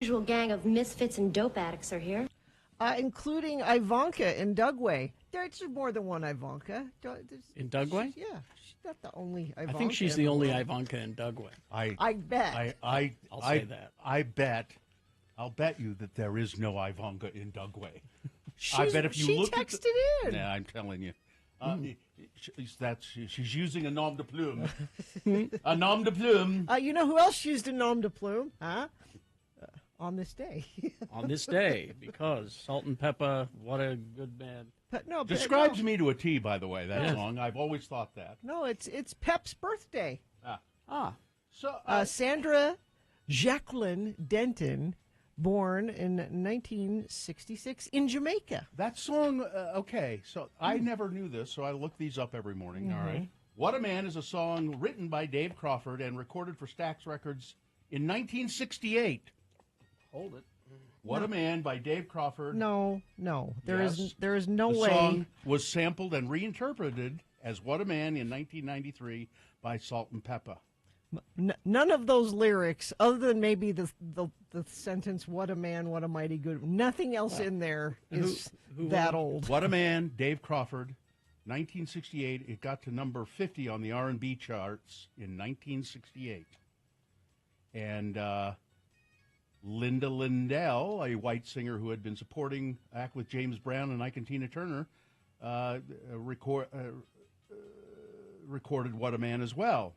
Usual gang of misfits and dope addicts are here. Including Ivanka in Dugway. There's more than one Ivanka. In Dugway? Yeah, she's not the only Ivanka. I think she's the only Ivanka in Dugway. I bet. I'll say that. I'll bet you that there is no Ivanka in Dugway. I bet if you look texted in. Yeah, I'm telling you. She's using a nom de plume. A nom de plume. You know who else used a nom de plume? Huh? On this day. On this day, because Salt and Pepper, what a good man. Describes me to a T, by the way, that song. I've always thought that. No, it's Pep's birthday. So Sandra Jacqueline Denton, born in 1966 in Jamaica. That song, okay, so I never knew this, so I look these up every morning, all right? What a Man is a song written by Dave Crawford and recorded for Stax Records in 1968. Hold it. What a Man by Dave Crawford. No. There is no way. The song was sampled and reinterpreted as What a Man in 1993 by Salt and Pepper. None of those lyrics, other than maybe the sentence, what a man, what a mighty good, nothing else in there is that old. What a Man, Dave Crawford, 1968. It got to number 50 on the R&B charts in 1968. And Linda Lindell, a white singer who had been supporting act with James Brown and Ike and Tina Turner, recorded What a Man as well.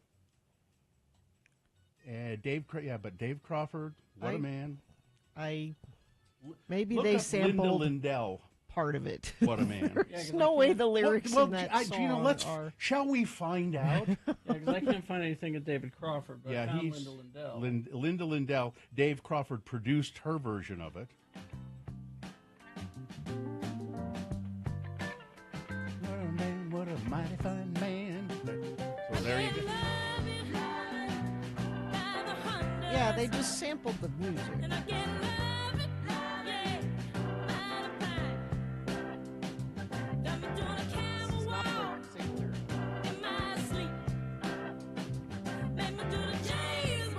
Dave Crawford, What a Man. Maybe Look they up sampled Linda Lindell. Part of it. What a Man. There's no way the lyrics in that song are. Shall we find out? Yeah, because I can't find anything of David Crawford, but I found he's Linda Lindell. Linda Lindell. Dave Crawford produced her version of it. What a man, what a mighty fine man. So there you go. Yeah, they just sampled the music.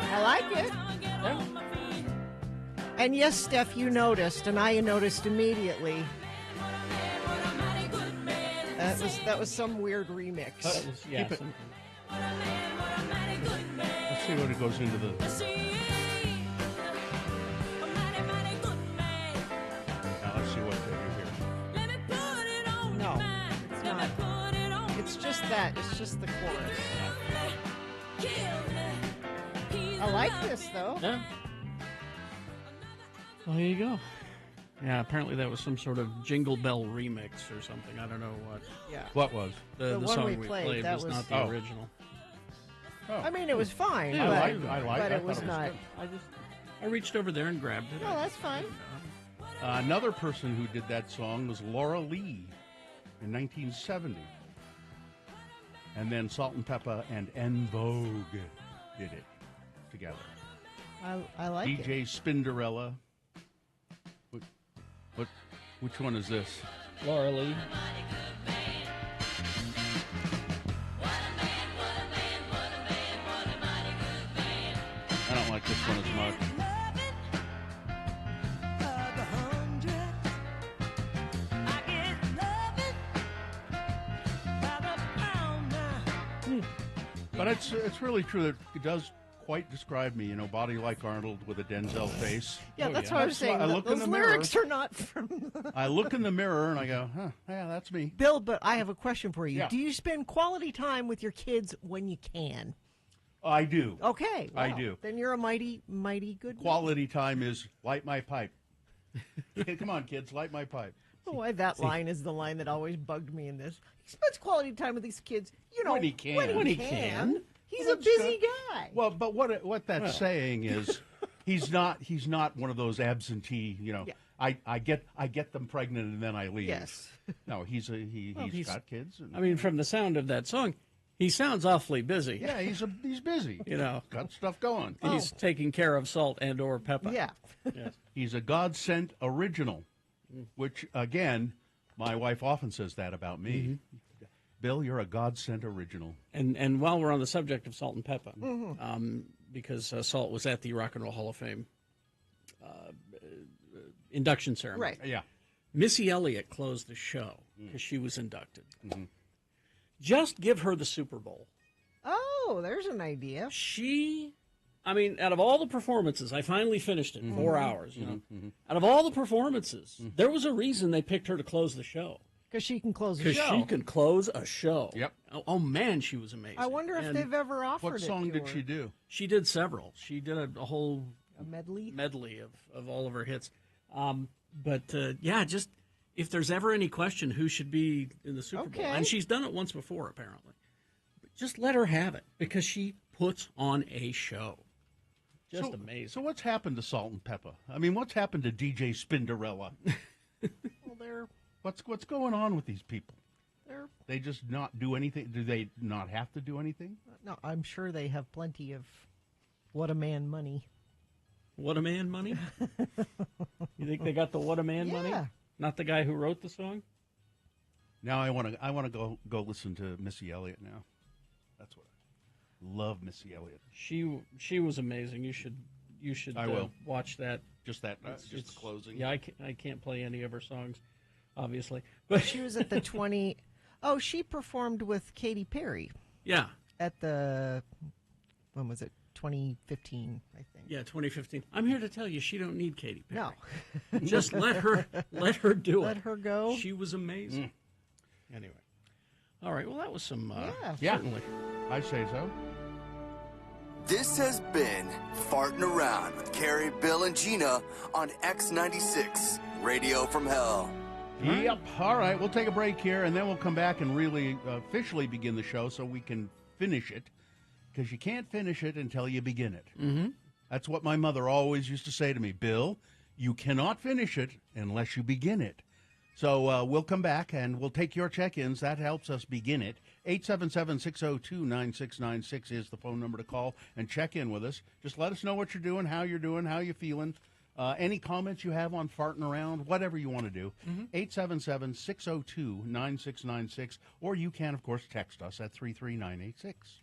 I like it. Yeah. And yes, Steph, you noticed, and I noticed immediately. That was some weird remix. Let's see what it goes into the. Now let's see what they do here. No, it's not. It's just that. It's just the chorus. I like this, though. Yeah. Well, there you go. Yeah, apparently that was some sort of Jingle Bell remix or something. I don't know what. Yeah. What was? The one song we we played, played that was was- not the original. Oh. I mean, it was fine, Yeah, but, I like but I it was thought not. good. I reached over there and grabbed it. No, that's fine. Another person who did that song was Laura Lee in 1970. And then Salt and Pepper and En Vogue did it together. I like it. DJ Spinderella. Which one is this? Laura Lee. I don't like this one as much. But it's really true that it does quite describe me, body like Arnold with a Denzel face. Yeah, that's what I was saying. I look in Those the mirror. lyrics are not from. I look in the mirror and I go, yeah, that's me. Bill, but I have a question for you. Yeah. Do you spend quality time with your kids when you can? I do. Okay, I well, do. Then you're a mighty good man. Quality time is light my pipe. Come on, kids, light my pipe. Why that line is the line that always bugged me in this. He spends quality time with these kids, When he can. When he can. He's a busy guy. Well, but what that's saying is he's not one of those absentee, Yeah. I get them pregnant and then I leave. Yes. No, he's got kids. And, I mean, from the sound of that song, he sounds awfully busy. yeah, he's busy. Got stuff going. He's taking care of Salt and or Pepper. Yeah. Yes. He's a God-sent original, which, again, my wife often says that about me. Bill, you're a God-sent original. And while we're on the subject of Salt and Pepper, because Salt was at the Rock and Roll Hall of Fame induction ceremony. Right. Yeah. Missy Elliott closed the show because she was inducted. Just give her the Super Bowl. Oh, there's an idea. Out of all the performances, I finally finished it, 4 hours, Out of all the performances, there was a reason they picked her to close the show. Because she can close a Because show. she can close a show. Yep. Oh, man, she was amazing. I wonder if And they've ever offered What it song to did her. she do? She did several. She did a whole A medley? medley of all of her hits. Just if there's ever any question who should be in the Super Bowl, Okay. and she's done it once before, apparently, but just let her have it because she puts on a show. Just amazing. So what's happened to Salt and Pepper? I mean, what's happened to DJ Spinderella? Well, What's going on with these people? they're They just not do anything? Do they not have to do anything? no. I'm sure they have plenty of what a man money. What a Man money? You think they got the What a Man money? Yeah. Not the guy who wrote the song? Now I want to go listen to Missy Elliott now. That's what I love, Missy Elliott. She was amazing. You should I will. watch that. Just that. Just the closing. Yeah, I can't play any of her songs, obviously, but She was at the 20. Oh, she performed with Katy Perry yeah, at the, when was it? 2015, I think. yeah, 2015. I'm here to tell you, she don't need Katy Perry. No, Just let her do it. let her go. She was amazing. Anyway, all right. Well, that was some. Yeah. Certainly. I say so. This has been Farting Around with Carrie, Bill, and Gina on X96, Radio from Hell. Yep. All right. We'll take a break here, and then we'll come back and really officially begin the show so we can finish it. Because you can't finish it until you begin it. Mm-hmm. That's what my mother always used to say to me. Bill, you cannot finish it unless you begin it. So we'll come back, and we'll take your check-ins. That helps us begin it. 877-602-9696 is the phone number to call and check in with us. Just let us know what you're doing, how you're feeling. Any comments you have on farting around, whatever you want to do. 877-602-9696. Or you can, of course, text us at 33986.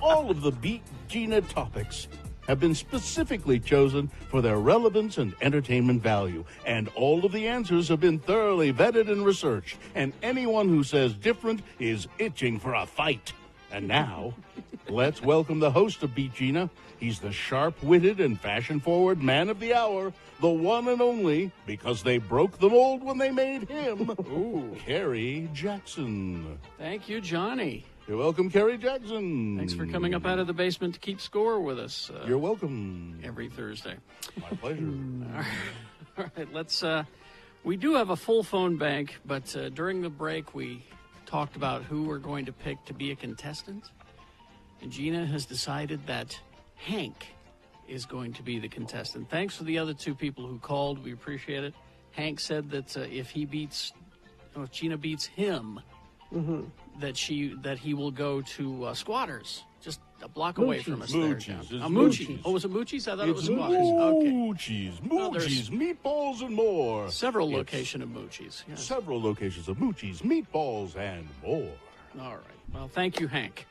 All of the Beat Gina topics have been specifically chosen for their relevance and entertainment value, and all of the answers have been thoroughly vetted and researched, and anyone who says different is itching for a fight. And now, let's welcome the host of Beat Gina. He's the sharp-witted and fashion-forward man of the hour, the one and only, because they broke the mold when they made him, Kerry Jackson. Thank you, Johnny. You're welcome, Kerry Jackson. Thanks for coming up out of the basement to keep score with us. You're welcome. Every Thursday. My pleasure. All right, let's. We do have a full phone bank, but during the break we talked about who we're going to pick to be a contestant, and Gina has decided that Hank is going to be the contestant. Thanks for the other two people who called. We appreciate it. Hank said that if Gina beats him, that he will go to Squatters, just a block away from us. Moochie's. There, It's Moochie. Moochie's. Oh, was it Moochie's? I thought it was It's Squatters. Okay. Moochie's, meatballs, and more. Several It's locations of Moochie's. Yes. Several locations of Moochie's, meatballs, and more. All right. Well, thank you, Hank.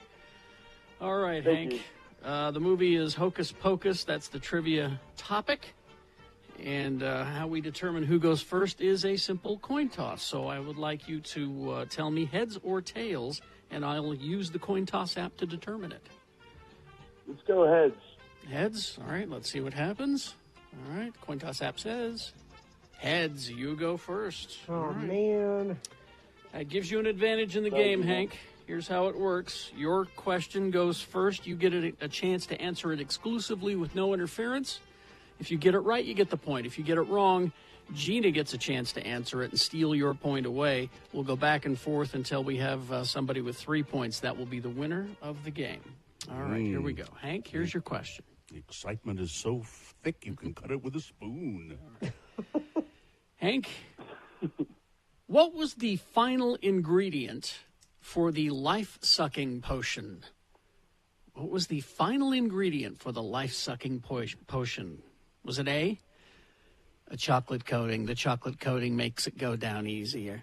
All right, Hank. The movie is Hocus Pocus. That's the trivia topic. And how we determine who goes first is a simple coin toss. So I would like you to tell me heads or tails, and I'll use the coin toss app to determine it. Let's go heads. Heads. All right, let's see what happens. All right, coin toss app says heads. You go first. Oh, man. That gives you an advantage in the game, Hank. Here's how it works. Your question goes first. You get a chance to answer it exclusively with no interference. If you get it right, you get the point. If you get it wrong, Gina gets a chance to answer it and steal your point away. We'll go back and forth until we have somebody with 3 points. That will be the winner of the game. All right, here we go. Hank, here's your question. The excitement is so thick you can cut it with a spoon. Hank, What was the final ingredient for the life-sucking potion? What was the final ingredient for the life-sucking potion? Was it A, a chocolate coating? The chocolate coating makes it go down easier.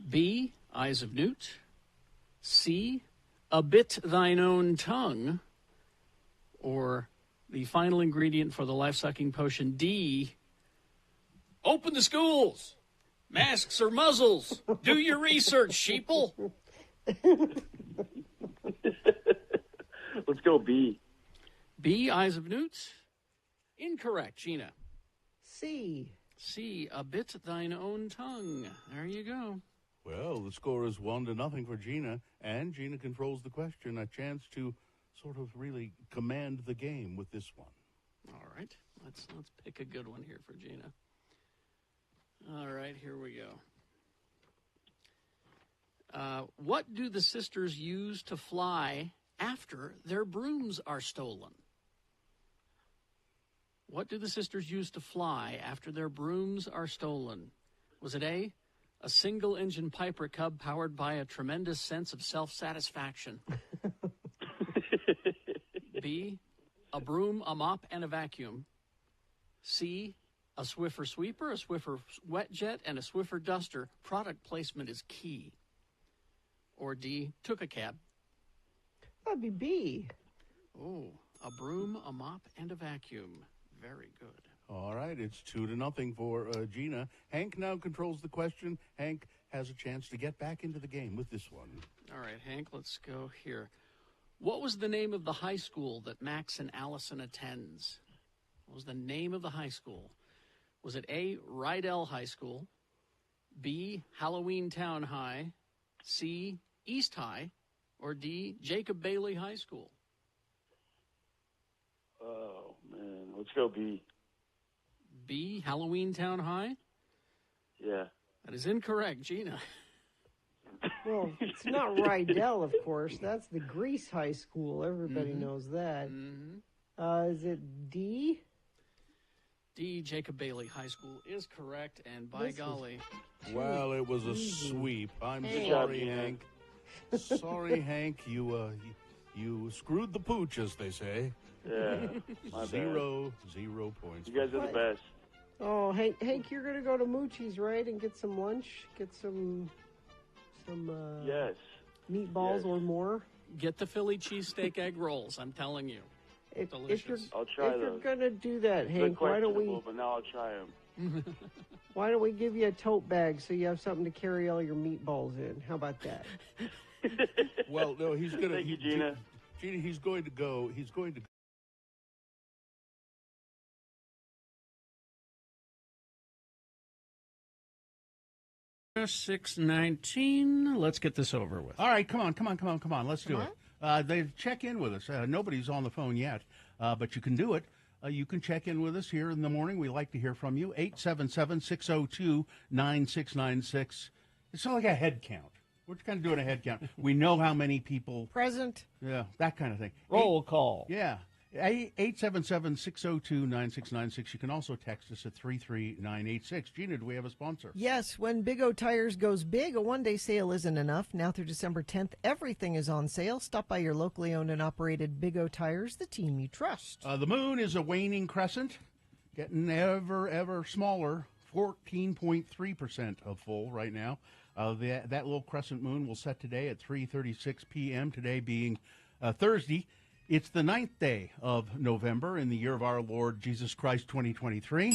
B, eyes of newt. C, a bit thine own tongue. Or the final ingredient for the life-sucking potion, D, open the schools. Masks or muzzles. Do your research, sheeple. Let's go B. B, eyes of newt. Incorrect, Gina. C. C, a bit thine own tongue. There you go. Well, the score is 1-0 for Gina, and Gina controls the question. A chance to sort of really command the game with this one. All right, let's pick a good one here for Gina. All right, here we go. What do the sisters use to fly after their brooms are stolen? What do the sisters use to fly after their brooms are stolen? Was it A, a single-engine Piper Cub powered by a tremendous sense of self-satisfaction? B, a broom, a mop, and a vacuum? C, a Swiffer sweeper, a Swiffer wet jet, and a Swiffer duster? Product placement is key. Or D, took a cab? That'd be B. Oh, a broom, a mop, and a vacuum. Very good. All right, it's 2-0 for Gina. Hank now controls the question. Hank has a chance to get back into the game with this one. All right, Hank, let's go here. What was the name of the high school that Max and Allison attends? What was the name of the high school? Was it A, Rydell High School, B, Halloween Town High, C, East High, or D, Jacob Bailey High School? Oh, man. Let's go B. B, Halloween Town High? Yeah. That is incorrect, Gina. Well, it's not Rydell, of course. That's the Grease High School. Everybody knows that. Is it D? D, Jacob Bailey High School is correct, and by golly. Well, it was a sweep. I'm Hey. sorry, Good job, Hank. Sorry, Hank. You screwed the pooch, as they say. Yeah. My bad. 0 points. You guys are the best. Oh, Hank, you're going to go to Moochie's, right, and get some lunch? Get some Yes. meatballs Yes. or more? Get the Philly cheesesteak egg rolls, I'm telling you. If you're Delicious. I'll try if you're those. going to do that, They're Hank, why don't questionable, but now I'll try them. we give you a tote bag so you have something to carry all your meatballs in? How about that? Well, no, he's going to. Thank you, Gina. Gina, he's going to go. 6:19. Let's get this over with. All right, come on. Let's do it. They check in with us. Nobody's on the phone yet, but you can do it. You can check in with us here in the morning. We like to hear from you. 877-602-9696. It's like a head count. We're kind of doing a head count. We know how many people. Present? Yeah, that kind of thing. Roll call. Yeah. 877-602-9696. You can also text us at 33986. Gina, do we have a sponsor? Yes, when Big O Tires goes big, a one-day sale isn't enough. Now through December 10th, everything is on sale. Stop by your locally owned and operated Big O Tires, the team you trust. The moon is a waning crescent, getting ever smaller, 14.3% of full right now. That little crescent moon will set today at 3:36 p.m., today being Thursday. It's the 9th day of November in the year of our Lord Jesus Christ, 2023.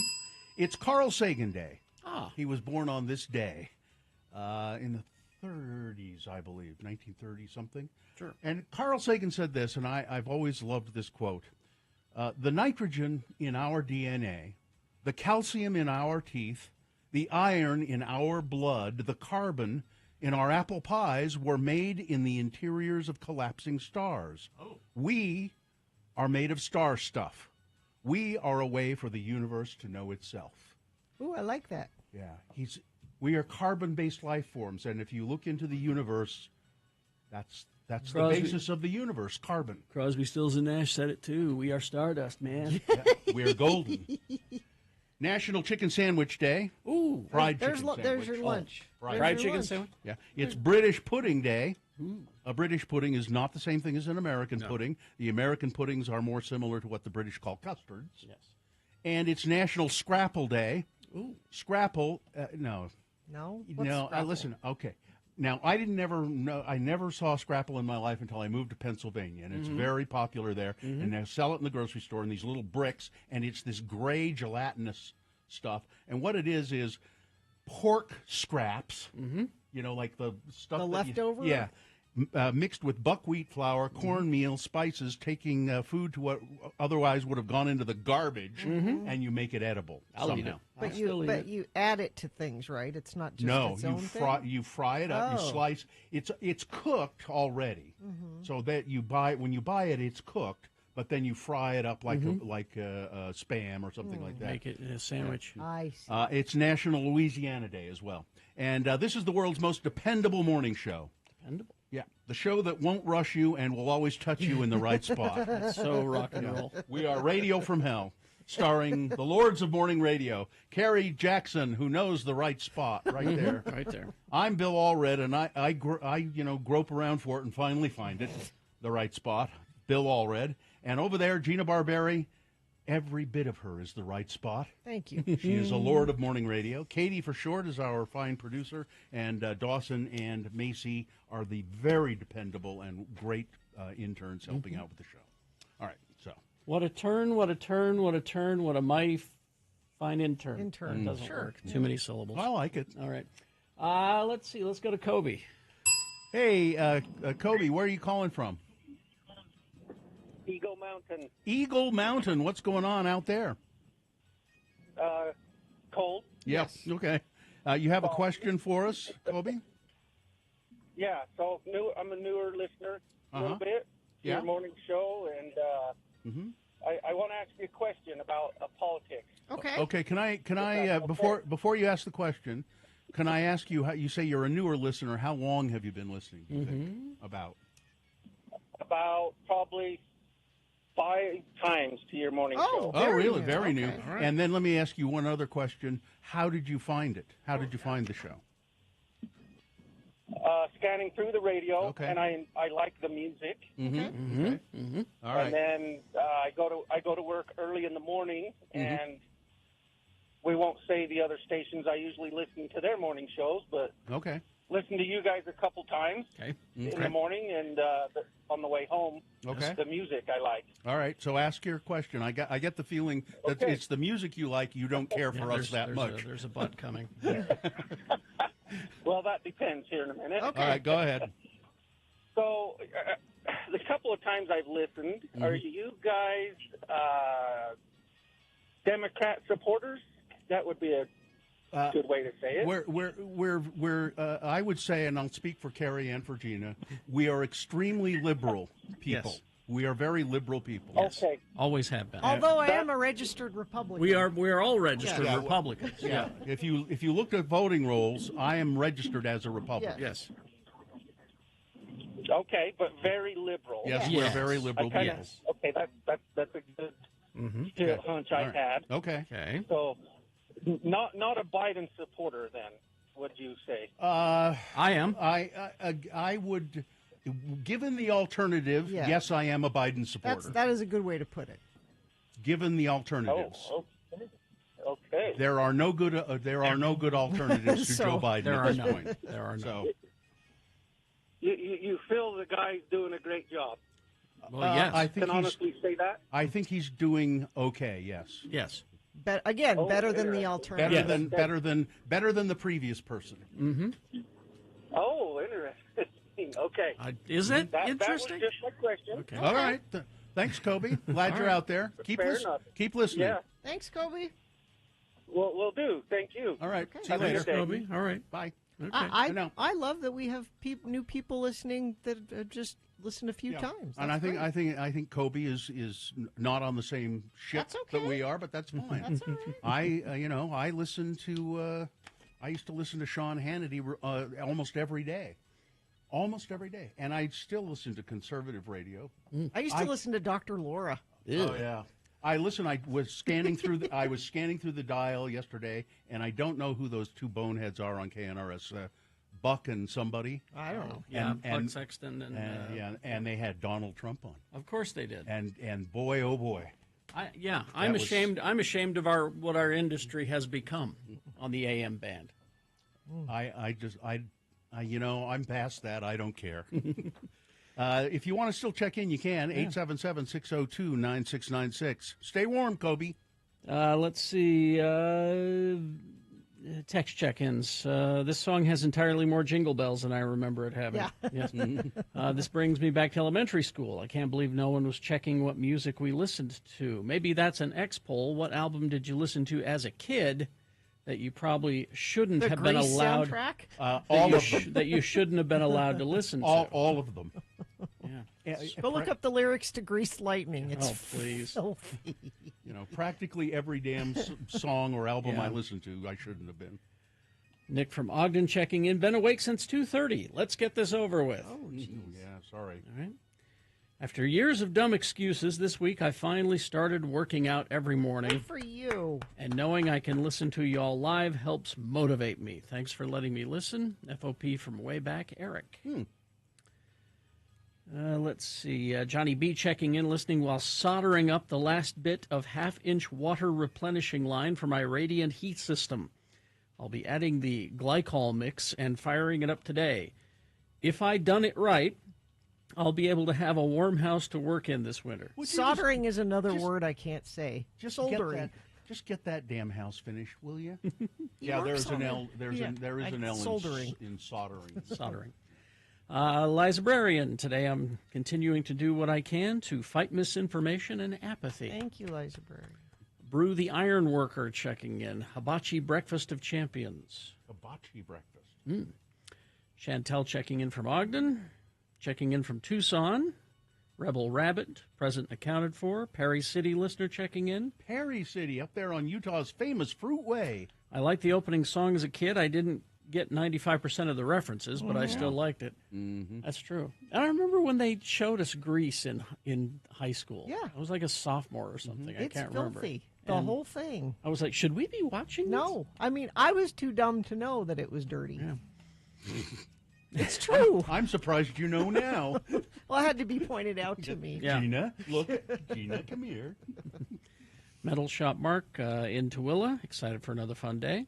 It's Carl Sagan Day. He was born on this day in the 30s, I believe, 1930-something. Sure. And Carl Sagan said this, and I've always loved this quote. The nitrogen in our DNA, the calcium in our teeth, the iron in our blood, the carbon in our apple pies were made in the interiors of collapsing stars. Oh. We are made of star stuff. We are a way for the universe to know itself. Ooh, I like that. Yeah, we are carbon-based life forms, and if you look into the universe, that's the Crosby. basis of the universe, carbon. Crosby, Stills, and Nash said it too. We are stardust, man. Yeah, we are golden. National Chicken Sandwich Day. Ooh. Fried There's chicken sandwich. there's your lunch. Fried There's Fried your chicken lunch. sandwich? Yeah, it's British Pudding Day. A British pudding is not the same thing as an American pudding. The American puddings are more similar to what the British call custards. Yes. And it's National Scrapple Day. Ooh. Scrapple, no, No? What's no. Scrapple? Listen, okay. Now I never saw Scrapple in my life until I moved to Pennsylvania, and it's very popular there. And they sell it in the grocery store in these little bricks, and it's this gray gelatinous stuff. And what it is pork scraps. You know, like the stuff The that leftover? Yeah. Mixed with buckwheat flour, cornmeal, spices, taking food to what otherwise would have gone into the garbage, and you make it edible I'll eat somehow. it. But you add it to things, right? It's not just No, its you own fry thing? you fry it up, you Oh. slice. It's cooked already, so that when you buy it, it's cooked. But then you fry it up like a spam or something like that. Make it a sandwich. I see. It's National Louisiana Day as well, and this is the world's most dependable morning show. Dependable. Yeah, the show that won't rush you and will always touch you in the right spot. So rock and roll. We are Radio from Hell, starring the Lords of Morning Radio, Carrie Jackson, who knows the right spot right there. Right there. I'm Bill Allred, and I grope around for it and finally find it, the right spot, Bill Allred. And over there, Gina Barberi, every bit of her is the right spot. Thank you. She is a Lord of Morning Radio. Katie, for short, is our fine producer, and Dawson and Macy are the very dependable and great interns helping out with the show. All right, so. What a turn, what a turn, what a turn, what a mighty fine intern. Intern, That doesn't sure. work. Too many syllables. I like it. All right. Let's see. Let's go to Kobe. Hey, Kobe, where are you calling from? Eagle Mountain. Eagle Mountain. What's going on out there? Cold. Yes. Okay. You have a question for us, Kobe? Yeah, so I'm a newer listener a little bit to Yeah. your morning show, and I want to ask you a question about politics. Okay. Okay. Can I before you ask the question, can I ask you how you say you're a newer listener? How long have you been listening? Do you think? About Probably 5 times to your morning show. Oh, Very really? new. Very new. Okay. And then let me ask you one other question. How did you find it? How did you find the show? Scanning through the radio, Okay. and I like the music. All right. And then I go to work early in the morning, and we won't say the other stations. I usually listen to their morning shows, but Okay. listen to you guys a couple times Okay. in the morning, and on the way home. Okay. The music I like. All right. So ask your question. I get the feeling that Okay. it's the music you like. You don't care for us that much. There's a butt coming. Well, that depends here in a minute. All right. Go ahead. So, the couple of times I've listened, are you guys Democrat supporters? That would be a good way to say it. We're I would say, and I'll speak for Carrie and for Gina, we are extremely liberal people. Yes. We are very liberal people. Okay. Always have been. Although I am a registered Republican. We are all registered Yeah. Republicans. Yeah. If you looked at voting rolls, I am registered as a Republican. Yes. Okay, but very liberal. Yes, Yes. we're very liberal Okay, people. okay, that's a good hunch I had. Okay. Okay. So, not a Biden supporter then, would you say? I am. I would, given the alternative, Yeah. yes, I am a Biden supporter. that is a good way to put it. Given the alternatives, okay. Okay. there are no good alternatives to So- Joe Biden There at are this none. point. There are none. So, You feel the guy's doing a great job. Well, yes. I think Can honestly say that? I think he's doing okay. Yes, yes. Again, Oh, better than the interesting. alternative. better than the previous person. Oh, interesting. Okay. Is it That was interesting? just my question. Okay. All right. Thanks, Kobe. Glad you're out there. Fair enough. Keep listening. Yeah. Thanks, Kobe. We'll do. Thank you. All right. See you Have a later. good day. Kobe. All right. Bye. Okay. No. I love that we have new people listening that just listen a few times. And That's great. I think Kobe is not on the we ship That's that okay. we are, but that's fine. That's all right. I listen to I used to listen to Sean Hannity almost every day. Almost every day. And I still listen to conservative radio. I used to listen to Dr. Laura. Oh yeah. I was scanning through the dial yesterday, and I don't know who those two boneheads are on KNRS, Buck and somebody. I don't know. Yeah, And- Buck Sexton and they had Donald Trump on. of course they did. And boy, oh boy. I'm was- ashamed. I'm ashamed of what our industry has become on the AM band. I'm past that. I don't care. If you want to still check in, you can. 877-602-9696. Stay warm, Kobe. Let's see. Text check-ins. This song has entirely more jingle bells than I remember it having. Yeah. Yes. This brings me back to elementary school. I can't believe no one was checking what music we listened to. Maybe that's an X poll. What album did you listen to as a kid that you probably shouldn't The have been Grease allowed? soundtrack? All of them. That you shouldn't have been allowed to listen to. All of them. Yeah. Go look up the lyrics to Grease Lightning. It's Oh, please. filthy. Practically every damn song or album Yeah. I listened to, I shouldn't have been. Nick from Ogden checking in. Been awake since 2:30. Let's get this over with. Yeah, sorry. All right. After years of dumb excuses, this week I finally started working out every morning. Good for you. And knowing I can listen to y'all live helps motivate me. Thanks for letting me listen. FOP from way back, Eric. Let's see. Johnny B checking in, listening while soldering up the last bit of half-inch water replenishing line for my radiant heat system. I'll be adding the glycol mix and firing it up today. If I done it right, I'll be able to have a warm house to work in this winter. Soldering is another word I can't say. Just Soldering. get that damn house finished, will you? He Yeah, works there's an on L. it. There's Yeah, there is an L soldering. in soldering. Soldering. Librarian, today I'm continuing to do what I can to fight misinformation and apathy. Thank you, Liza Berry. Brew the Iron Worker checking in. Hibachi Breakfast of Champions. Hibachi breakfast. Chantel checking in from Ogden. Checking in from Tucson. Rebel Rabbit, present and accounted for. Perry City listener checking in. Perry City, up there on Utah's famous Fruitway. I liked the opening song as a kid. I didn't get 95% of the references, but I still liked it. That's true. And I remember when they showed us Grease in high school. Yeah. I was like a sophomore or something. I It's can't filthy. remember. The And whole thing. I was like, should we be watching this? No. I mean, I was too dumb to know that it was dirty. Yeah. It's true. I'm surprised you know now. Well, it had to be pointed out to me. Yeah. Gina, look. Gina, come here. Metal Shop Mark in Tooele. Excited for another fun day.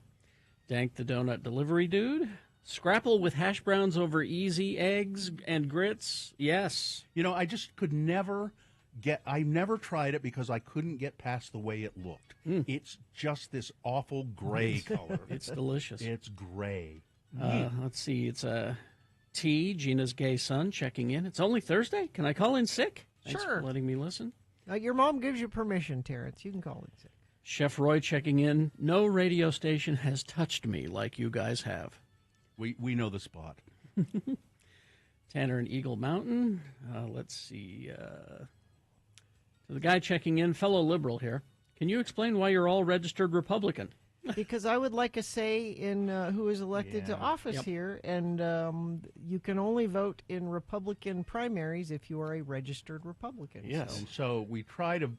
Dank the Donut Delivery Dude. Scrapple with hash browns over easy eggs and grits. Yes. I just could never I never tried it because I couldn't get past the way it looked. It's just this awful gray color. It's delicious. It's gray. Let's see. It's T, Gina's gay son, checking in. It's only Thursday. Can I call in sick? Thanks Sure. for letting me listen. Your mom gives you permission, Terrence. You can call it sick. Chef Roy checking in. No radio station has touched me like you guys have. We know the spot. Tanner and Eagle Mountain. Let's see. So the guy checking in, fellow liberal here. Can you explain why you're all registered Republican? Because I would like a say in who is elected to Yeah. office Yep. here, and you can only vote in Republican primaries if you are a registered Republican. Yes. And so we try to.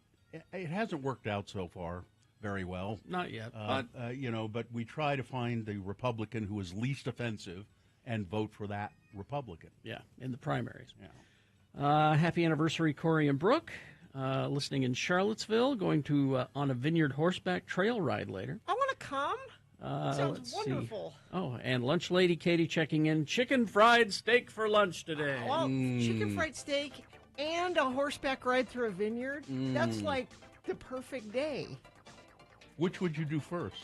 It hasn't worked out so far very well. Not yet. But we try to find the Republican who is least offensive and vote for that Republican. Yeah, in the primaries. Yeah. Happy anniversary, Corey and Brooke. Listening in Charlottesville, going to on a vineyard horseback trail ride later. I want to come. Sounds Let's see. wonderful. Oh, and lunch lady Katie checking in. Chicken fried steak for lunch today. Well, chicken fried steak and a horseback ride through a vineyard. That's like the perfect day. Which would you do first?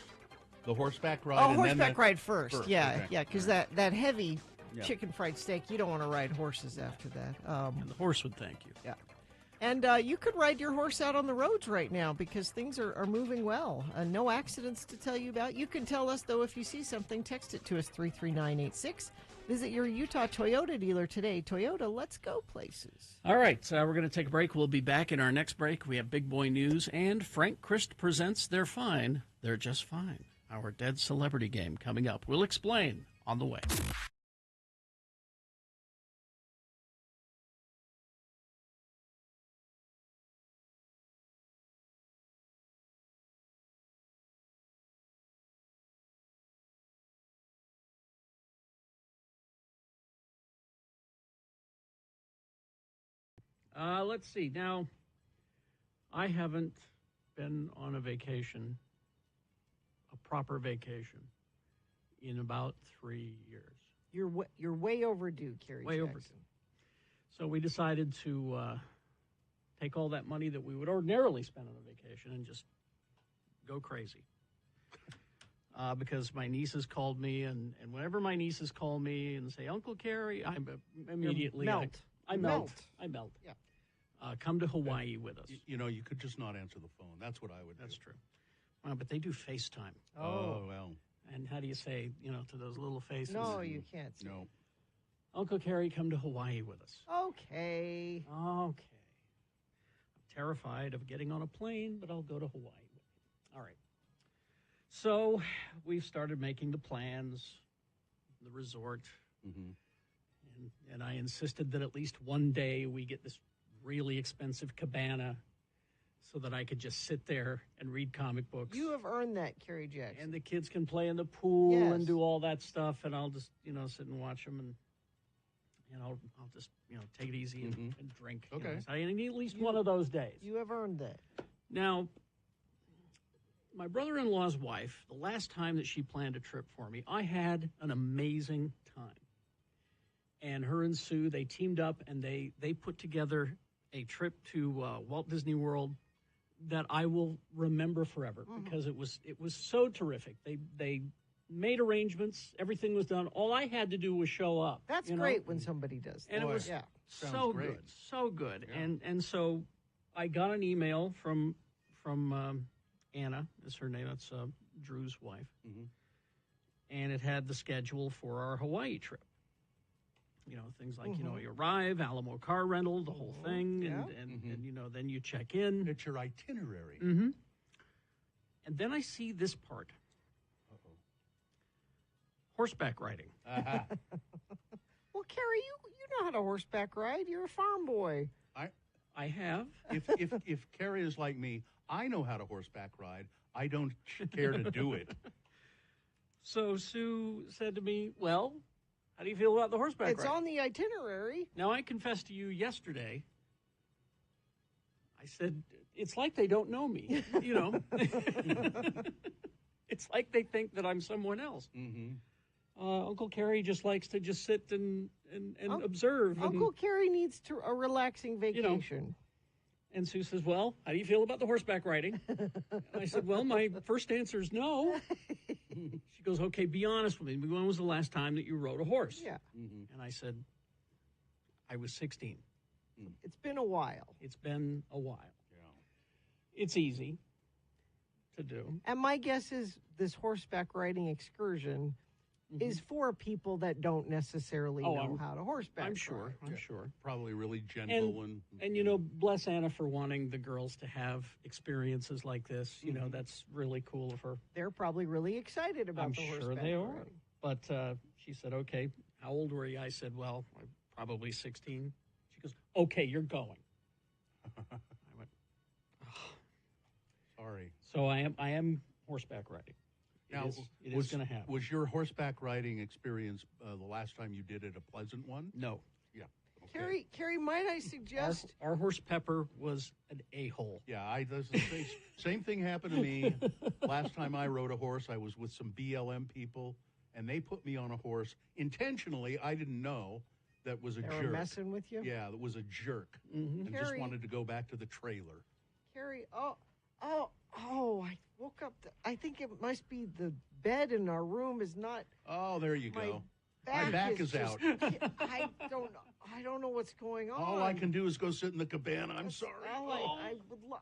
The horseback ride? Oh, and then horseback the- ride first. Yeah, okay. yeah, because that heavy Yeah. chicken fried steak, you don't want to ride horses after that. And the horse would thank you. Yeah. And you could ride your horse out on the roads right now because things are moving well. No accidents to tell you about. You can tell us, though, if you see something. Text it to us, 33986. Visit your Utah Toyota dealer today. Toyota, let's go places. All right, so we're going to take a break. We'll be back in our next break. We have Big Boy News and Frank Christ presents They're Fine, They're Just Fine. Our Dead Celebrity Game coming up. We'll explain on the way. Let's see. Now, I haven't been on a vacation, a proper vacation, in about 3 years. You're way overdue, Carrie Way Jackson. overdue. So we decided to take all that money that we would ordinarily spend on a vacation and just go crazy. Because my nieces called me, and whenever my nieces call me and say, Uncle Carrie, I'm immediately... melt. I melt. I melt. Yeah. Come to Hawaii with us. You know, you could just not answer the phone. That's what I would do. That's true. But they do FaceTime. Oh, well. And how do you say, to those little faces? No, you can't. Say. No. Uncle Carrie, come to Hawaii with us. Okay. Okay. I'm terrified of getting on a plane, but I'll go to Hawaii with you. All right. So we've started making the plans, the resort, and I insisted that at least one day we get this really expensive cabana so that I could just sit there and read comic books. You have earned that, Carrie Jackson. And the kids can play in the pool Yes. and do all that stuff, and I'll just, sit and watch them, and I'll just, take it easy and drink. Okay. So I need at least one of those days. You have earned that. Now, my brother-in-law's wife, the last time that she planned a trip for me, I had an amazing time. And her and Sue, they teamed up, and they put together a trip to Walt Disney World that I will remember forever because it was so terrific. They made arrangements, everything was done. All I had to do was show up. That's great when somebody does that. And it was yeah. Sounds so great. good, so good. Yeah. And so I got an email from Anna, is her name. That's Drew's wife, and it had the schedule for our Hawaii trip. Things like you arrive, Alamo car rental, the whole thing, and then you check in. It's your itinerary. And then I see this part. Horseback riding. Well, Carrie, you know how to horseback ride. You're a farm boy. I have. If Carrie is like me, I know how to horseback ride. I don't care to do it. So Sue said to me, well, how do you feel about the horseback It's riding? on the itinerary. Now, I confessed to you yesterday, I said, it's like they don't know me, It's like they think that I'm someone else. Uncle Carrie just likes to just sit and observe. Uncle Carrie needs a relaxing vacation. And Sue says, well, how do you feel about the horseback riding? And I said, well, my first answer is no. She goes, okay, be honest with me. When was the last time that you rode a horse? Yeah. And I said, I was 16. It's been a while. It's been a while. Yeah. It's easy to do. And my guess is this horseback riding excursion is for people that don't necessarily know how to horseback I'm sure. ride. I'm sure. Probably really gentle And bless Anna for wanting the girls to have experiences like this. That's really cool of her. They're probably really excited about I'm the sure horseback they are. riding. But she said, okay, how old were you? I said, well, I'm probably 16. She goes, okay, you're going. I went, Sorry. so I am horseback riding. Now, It is going to happen. Was your horseback riding experience the last time you did it a pleasant one? No. Yeah. Okay. Carrie, might I suggest? Our horse Pepper was an a-hole. Yeah, same thing happened to me. Last time I rode a horse, I was with some BLM people, and they put me on a horse intentionally. I didn't know that was a They jerk. were messing with you? Yeah, that was a jerk, and just Carrie- wanted to go back to the trailer. Carrie, I woke up. I think it must be the bed in our room is not. Oh, there you My go. back My back is just- out. I don't know what's going on. All I can do is go sit in the cabana. I'm sorry. Well,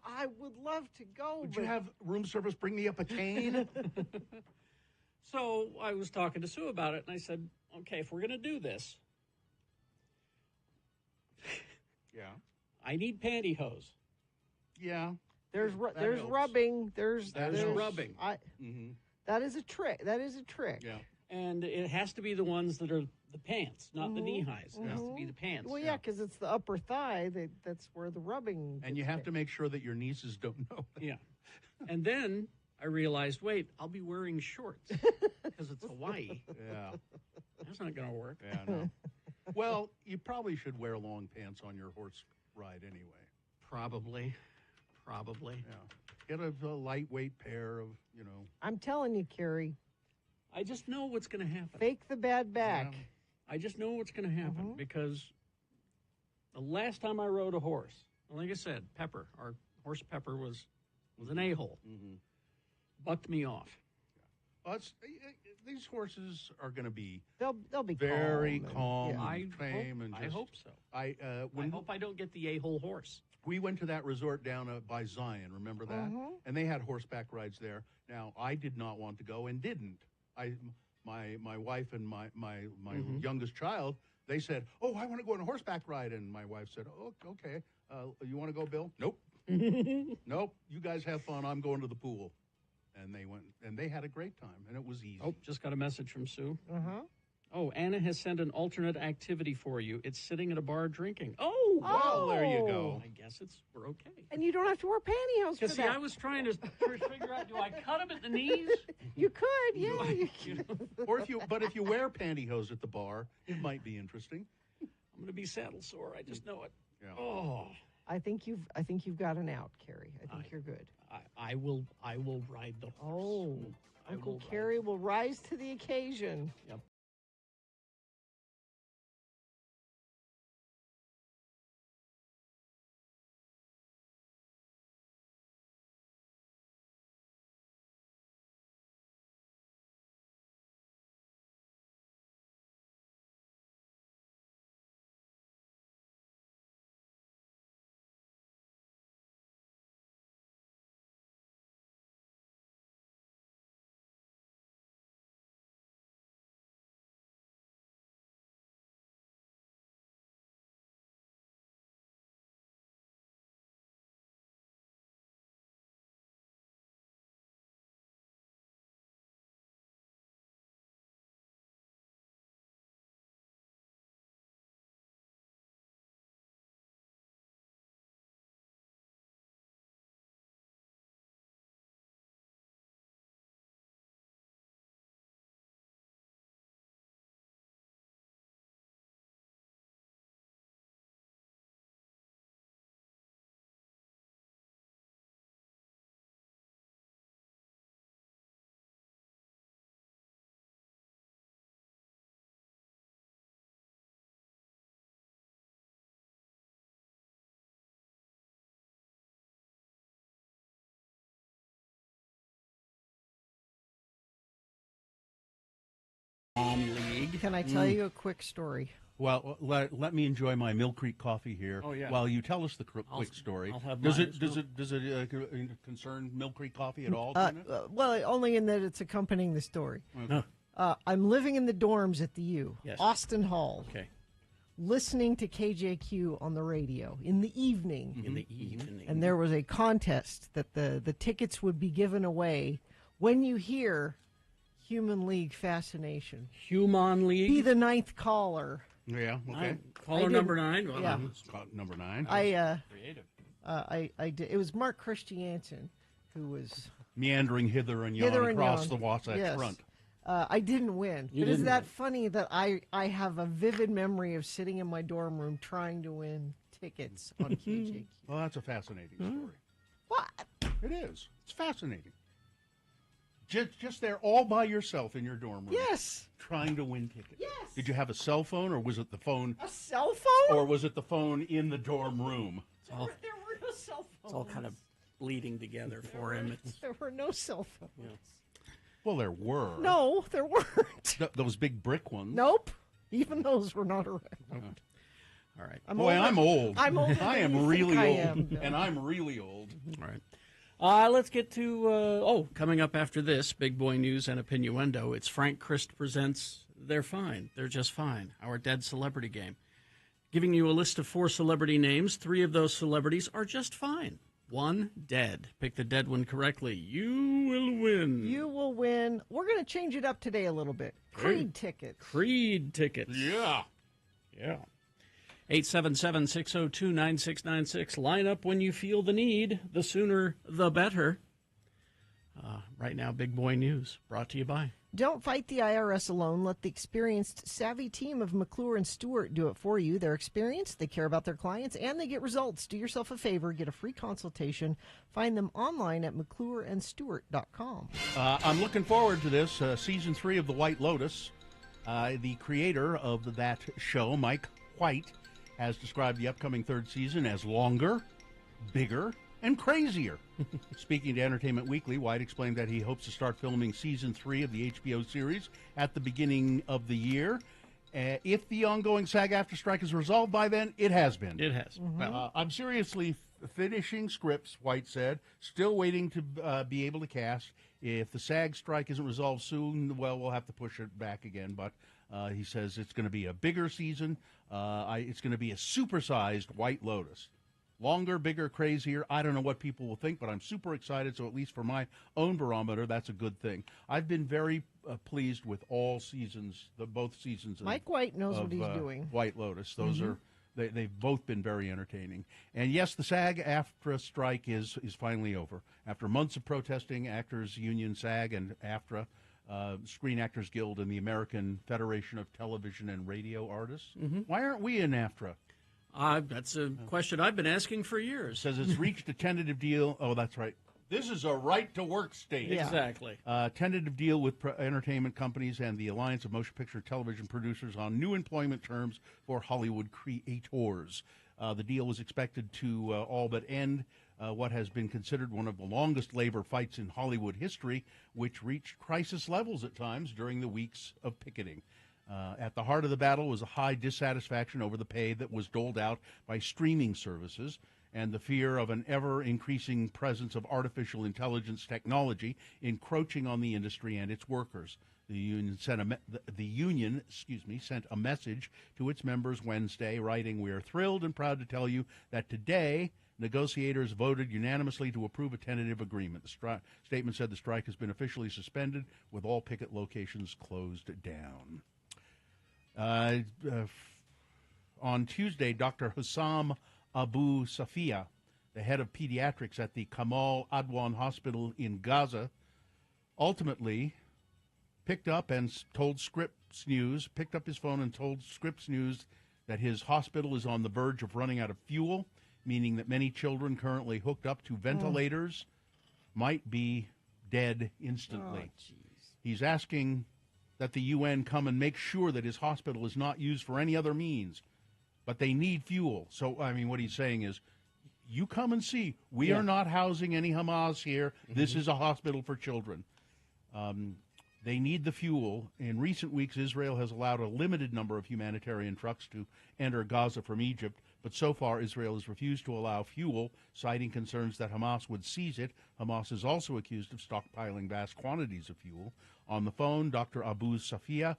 I would love to go. Would but you have room service bring me up a cane? So I was talking to Sue about it, and I said, okay, if we're going to do this, Yeah. I need pantyhose. Yeah. There's That there's helps. rubbing. There's There's rubbing. Mm-hmm. That is a trick. That is a trick. Yeah. And it has to be the ones that are the pants, not the knee highs. It has to be the pants. Well, yeah, because it's the upper thigh that's where the rubbing. And you have to make sure that your nieces don't know. Yeah. And then I realized, wait, I'll be wearing shorts because it's Hawaii. Yeah. That's not going to work. Yeah, no. Well, you probably should wear long pants on your horse ride anyway. Probably. Yeah. Get a lightweight pair of, I'm telling you, Carrie, I just know what's going to happen. fake the bad back. Yeah. I just know what's going to happen because the last time I rode a horse, like I said, Pepper, our horse Pepper was an a-hole. Bucked me off. Well, these horses are going to be They'll be very calm. calm and- and tame. And I just, hope so. I I hope I don't get the a-hole horse. we went to that resort down by Zion, remember that? And they had horseback rides there. Now, I did not want to go and didn't. My wife and my youngest child, they said, "Oh, I want to go on a horseback ride." And my wife said, "Oh, okay. You want to go, Bill?" "Nope." "Nope. You guys have fun. I'm going to the pool." And they went, and they had a great time, and it was easy. Oh, just got a message from Sue. Uh-huh. Oh, Anna has sent an alternate activity for you. It's sitting at a bar drinking. Oh, Well, there you go. I guess we're okay. And you don't have to wear pantyhose for Because, see, that. I was trying to figure out, do I cut them at the knees? You could, yeah. Or if you wear pantyhose at the bar, it might be interesting. I'm going to be saddle sore. I just know it. Yeah. Oh, I think you've got an out, Carrie. I think you're good. I will ride the horse. Oh, I Uncle will ride. Carrie will rise to the occasion. Yep. League. Can I tell you a quick story? Well, let me enjoy my Mill Creek coffee here. Oh, yeah. While you tell us the quick story. I'll have does mine it as does well. it concern Mill Creek coffee at all? Tina? Well, only in that it's accompanying the story. No. I'm living in the dorms at the U, Yes. Austin Hall, Okay. listening to KJQ on the radio in the evening. In the evening. And there was a contest that the tickets would be given away when you hear Human League Fascination. Human League. Be the ninth caller. Yeah. Okay. Caller I did- number 9. Well, yeah. It's got number 9. creative. I did. It was Mark Christiansen who was Meandering hither and yon hither and across yon. the Wasatch Yes. Front. I didn't win. You But is didn't that win. funny that I have a vivid memory of sitting in my dorm room trying to win tickets on KJQ? Well, that's a fascinating story. What? It is. It's fascinating. Just there all by yourself in your dorm room. Yes. Trying to win tickets. Yes. Did you have a cell phone, or was it the phone, A cell phone? or was it the phone in the dorm room? there were no cell phones. It's all kind of bleeding together for him. It's, There were no cell phones. Well, there were. No, there weren't. Those big brick ones. Nope. Even those were not around. all right. Boy, I'm old. I'm older I than am you really think I old. am, Bill. And I'm really old. All right. Let's get to, coming up after this, Big Boy News and Opinioendo, it's Frank Christ presents They're Fine. They're Just Fine, our Dead Celebrity Game. Giving you a list of 4 celebrity names. 3 of those celebrities are just fine. 1 dead. Pick the dead one correctly. You will win. You will win. We're going to change it up today a little bit. Creed tickets. Creed tickets. Yeah. Yeah. 877-602-9696. Line up when you feel the need. The sooner, the better. Right now, Big Boy News, brought to you by Don't fight the IRS alone. Let the experienced, savvy team of McClure and Stewart do it for you. They're experienced, they care about their clients, and they get results. Do yourself a favor, get a free consultation. Find them online at McClureandStewart.com. I'm looking forward to this, season 3 of The White Lotus. The creator of that show, Mike White, has described the upcoming third season as longer, bigger, and crazier. Speaking to Entertainment Weekly, White explained that he hopes to start filming season 3 of the HBO series at the beginning of the year. If the ongoing SAG-AFTRA strike is resolved by then, it has been. It has. I'm seriously finishing scripts, White said, still waiting to be able to cast. If the SAG strike isn't resolved soon, well, we'll have to push it back again. But he says it's going to be a bigger season. It's going to be a supersized White Lotus. Longer, bigger, crazier. I don't know what people will think, but I'm super excited. So at least for my own barometer, that's a good thing. I've been very pleased with all seasons, both seasons. Mike White knows what he's doing. White Lotus. Those are they've both been very entertaining. And yes, the SAG-AFTRA strike is finally over. After months of protesting, Actors Union, SAG, and AFTRA, Screen Actors Guild, and the American Federation of Television and Radio Artists. Why aren't we in AFTRA? That's a question I've been asking for years. Says it's reached a tentative deal. Oh, that's right. This is a right-to-work state. Yeah. Exactly. Tentative deal with entertainment companies and the Alliance of Motion Picture Television Producers on new employment terms for Hollywood creators. The deal was expected to all but end what has been considered one of the longest labor fights in Hollywood history, which reached crisis levels at times during the weeks of picketing. At the heart of the battle was a high dissatisfaction over the pay that was doled out by streaming services and the fear of an ever-increasing presence of artificial intelligence technology encroaching on the industry and its workers. The union sent a message to its members Wednesday, writing, "We are thrilled and proud to tell you that today negotiators voted unanimously to approve a tentative agreement." The statement said the strike has been officially suspended, with all picket locations closed down. On Tuesday, Dr. Hussam Abu Safia, the head of pediatrics at the Kamal Adwan Hospital in Gaza, ultimately picked up his phone and told Scripps News that his hospital is on the verge of running out of fuel, meaning that many children currently hooked up to ventilators might be dead instantly. He's asking that the UN come and make sure that his hospital is not used for any other means, but they need fuel. So, I mean, what he's saying is, you come and see. We are not housing any Hamas here. This is a hospital for children. They need the fuel. In recent weeks, Israel has allowed a limited number of humanitarian trucks to enter Gaza from Egypt, but so far Israel has refused to allow fuel, citing concerns that Hamas would seize it. Hamas is also accused of stockpiling vast quantities of fuel. On the phone, Dr. Abu Safia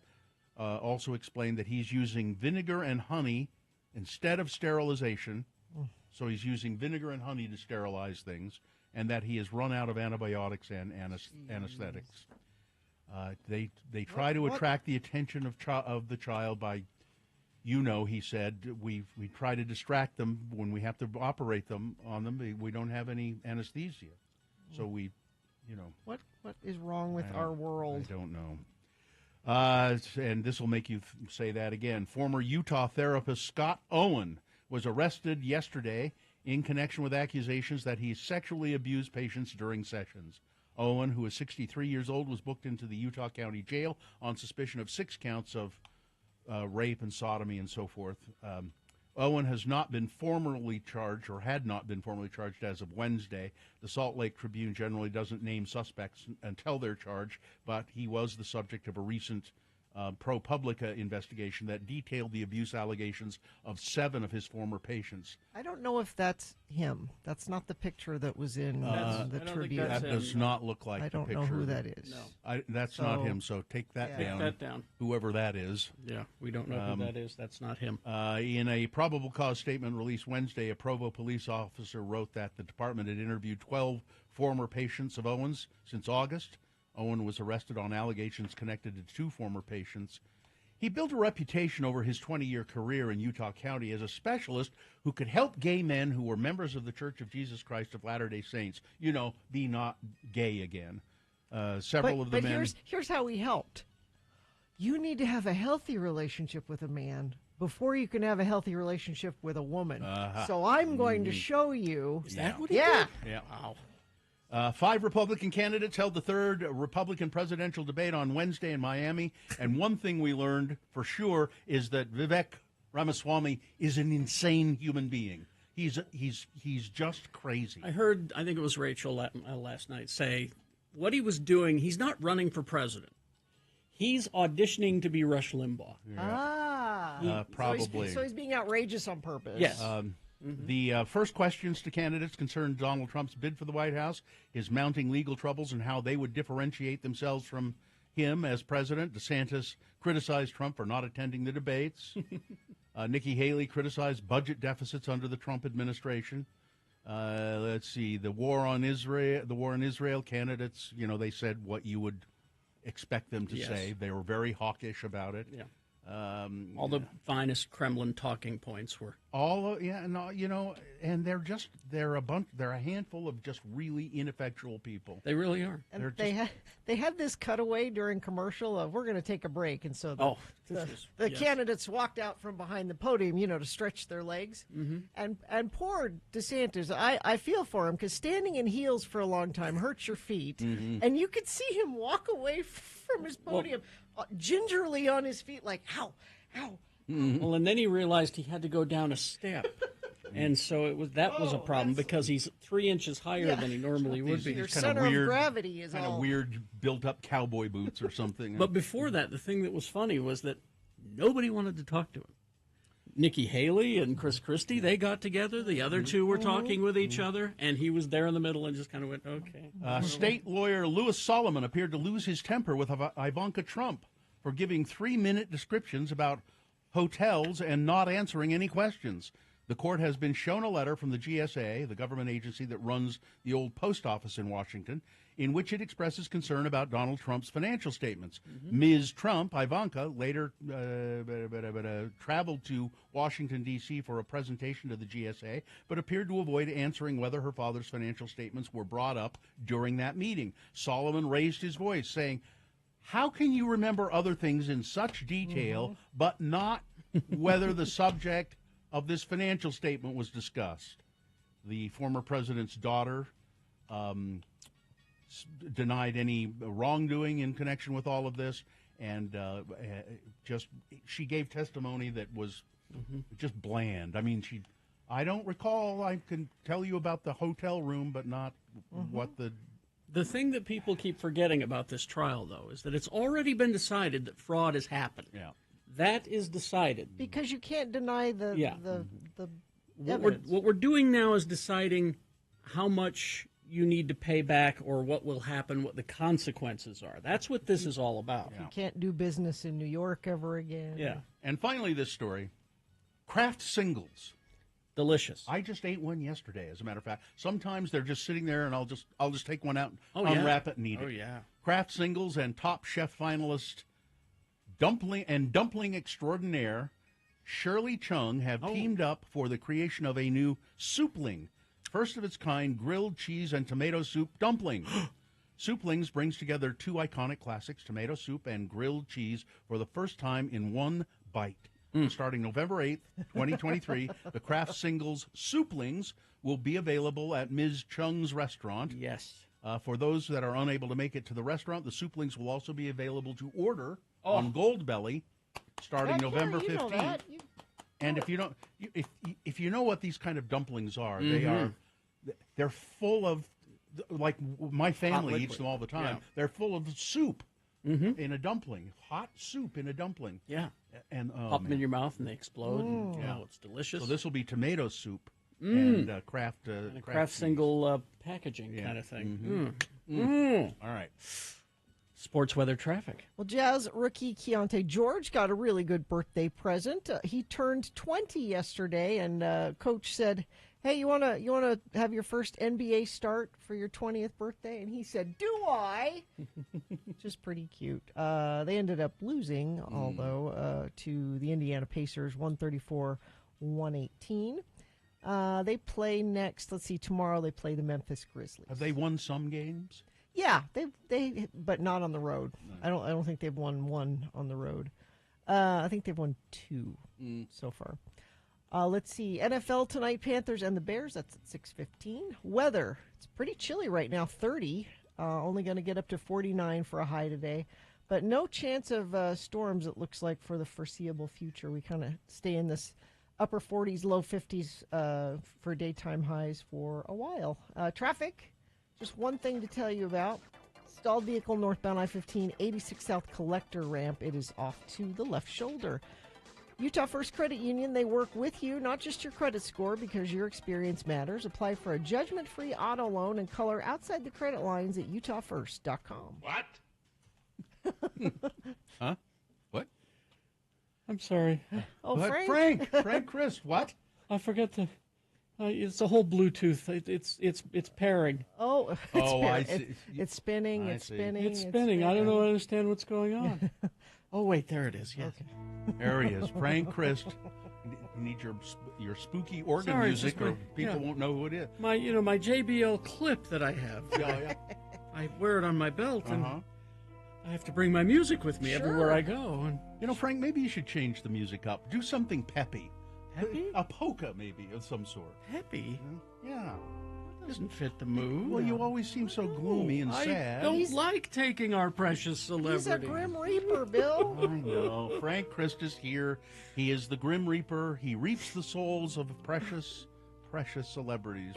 also explained that he's using vinegar and honey instead of sterilization. So he's using vinegar and honey to sterilize things, and that he has run out of antibiotics and anesthetics. They try to attract the attention of the child by, he said, we try to distract them when we have to operate on them. We don't have any anesthesia, so we. What is wrong with our world? I don't know. And this will make you say that again. Former Utah therapist Scott Owen was arrested yesterday in connection with accusations that he sexually abused patients during sessions. Owen, who is 63 years old, was booked into the Utah County Jail on suspicion of 6 counts of rape and sodomy and so forth. Owen has not been formally charged, or had not been formally charged as of Wednesday. The Salt Lake Tribune generally doesn't name suspects until they're charged, but he was the subject of a recent ProPublica investigation that detailed the abuse allegations of 7 of his former patients. I don't know if that's him. That's not the picture that was in the Tribune. That does not look like I don't the know picture. who that is. No. That's not him, so take that down. Take that down. Whoever that is. Yeah, we don't know who that is. That's not him. In a probable cause statement released Wednesday, a Provo police officer wrote that the department had interviewed 12 former patients of Owen's since August. Owen was arrested on allegations connected to 2 former patients. He built a reputation over his 20-year career in Utah County as a specialist who could help gay men who were members of the Church of Jesus Christ of Latter-day Saints, be not gay again. Several of the but men. here's how he helped. You need to have a healthy relationship with a man before you can have a healthy relationship with a woman. So I'm going to show you. Is that what he Yeah. did? Yeah. Wow. 5 Republican candidates held the third Republican presidential debate on Wednesday in Miami. And one thing we learned for sure is that Vivek Ramaswamy is an insane human being. He's just crazy. I think it was Rachel last night say what he was doing, he's not running for president. He's auditioning to be Rush Limbaugh. Probably. So he's being outrageous on purpose. Yes. The first questions to candidates concerned Donald Trump's bid for the White House, his mounting legal troubles, and how they would differentiate themselves from him as president. DeSantis criticized Trump for not attending the debates. Nikki Haley criticized budget deficits under the Trump administration. Let's see, the war in Israel. Candidates, they said what you would expect them to Yes. say. They were very hawkish about it. Yeah. All the finest Kremlin talking points were. And they're a handful of just really ineffectual people. They really are. And they had this cutaway during commercial of we're going to take a break, and so the candidates walked out from behind the podium, to stretch their legs. Mm-hmm. And poor DeSantis, I feel for him because standing in heels for a long time hurts your feet, and you could see him walk away from his podium gingerly on his feet, like ow, ow. Well, and then he realized he had to go down a step. And so that was a problem because he's 3 inches higher than he normally would be. Your These kinda center weird- of gravity is Kind all of weird built-up cowboy boots or something. But before that, the thing that was funny was that nobody wanted to talk to him. Nikki Haley and Chris Christie, they got together. The other two were talking with each other, and he was there in the middle and just kind of went, okay. State lawyer Louis Solomon appeared to lose his temper with Ivanka Trump for giving 3-minute descriptions about hotels and not answering any questions. The court has been shown a letter from the GSA, the government agency that runs the old post office in Washington, in which it expresses concern about Donald Trump's financial statements. Ms. Trump, Ivanka, later traveled to Washington, D.C. for a presentation to the GSA, but appeared to avoid answering whether her father's financial statements were brought up during that meeting. Solomon raised his voice, saying, "How can you remember other things in such detail, but not whether the subject of this financial statement was discussed?" The former president's daughter denied any wrongdoing in connection with all of this, and she gave testimony that was just bland. I mean, I don't recall. I can tell you about the hotel room, but not what the. The thing that people keep forgetting about this trial, though, is that it's already been decided that fraud has happened. Yeah. That is decided. because you can't deny the What we're doing now is deciding how much you need to pay back or what will happen, what the consequences are. That's what this is all about. You can't do business in New York ever again. Yeah. And finally, this story: Kraft singles. Delicious. I just ate one yesterday, as a matter of fact. Sometimes they're just sitting there, and I'll just take one out, Oh, yeah. unwrap it, and eat it. Oh, yeah. Kraft singles and Top Chef finalist dumpling extraordinaire Shirley Chung have teamed up for the creation of a new soupling, first of its kind grilled cheese and tomato soup dumpling. Souplings brings together two iconic classics, tomato soup and grilled cheese, for the first time in one bite. Starting November 8th, 2023, the Kraft Singles Souplings will be available at Ms. Chung's restaurant. Yes. For those that are unable to make it to the restaurant, the Souplings will also be available to order on Goldbelly starting Heck yeah, November you 15th. know that. And if you don't, if you know what these kind of dumplings are, they're full of, like my family eats them all the time. Yeah. They're full of soup in a dumpling, hot soup in a dumpling. Yeah. And Pop them in your mouth and they explode. And, it's delicious. so this will be tomato soup and Kraft Kraft single packaging kind of thing. All right. Sports weather traffic. Well, Jazz rookie Keontae George got a really good birthday present. He turned 20 yesterday, and coach said, "Hey, you wanna have your first NBA start for your 20th birthday?" And he said, "Do I?" Which is pretty cute. They ended up losing, although, to the Indiana Pacers, 134-118. They play next. Let's see. Tomorrow they play the Memphis Grizzlies. Have they won some games? Yeah, but not on the road. I don't think they've won one on the road. I think they've won two so far. Let's see. NFL tonight, Panthers and the Bears. That's at 6:15. Weather. It's pretty chilly right now, 30. Only going to get up to 49 for a high today. But no chance of storms, it looks like, for the foreseeable future. We kind of stay in this upper 40s, low 50s for daytime highs for a while. Traffic, just one thing to tell you about. Stalled vehicle northbound I-15, 86 South Collector Ramp. It is off to the left shoulder. Utah First Credit Union, they work with you, not just your credit score, because your experience matters. Apply for a judgment-free auto loan and color outside the credit lines at utahfirst.com. What? Huh? What? I'm sorry. Oh, What? Frank. Frank Christ, what? I forgot to. It's a whole Bluetooth. It's pairing. Oh, I it's, see. it's spinning. I It's see. spinning. It's spinning. I don't understand what's going on. Oh, wait, there it is. Yes. There he is, Frank Christ. You need your spooky organ Sorry, it's music, just or my- people yeah. won't know who it is. My JBL clip that I have. Yeah, I wear it on my belt, and Uh-huh. I have to bring my music with me Sure. everywhere I go. And You know, Frank, maybe you should change the music up. Do something peppy. Peppy? A polka, maybe, of some sort. Happy Yeah. doesn't fit the mood. Well, you always seem so gloomy and I sad. don't like taking our precious celebrity. He's a Grim Reaper, Bill. I know. Frank Christ is here. He is the Grim Reaper. He reaps the souls of precious, precious celebrities,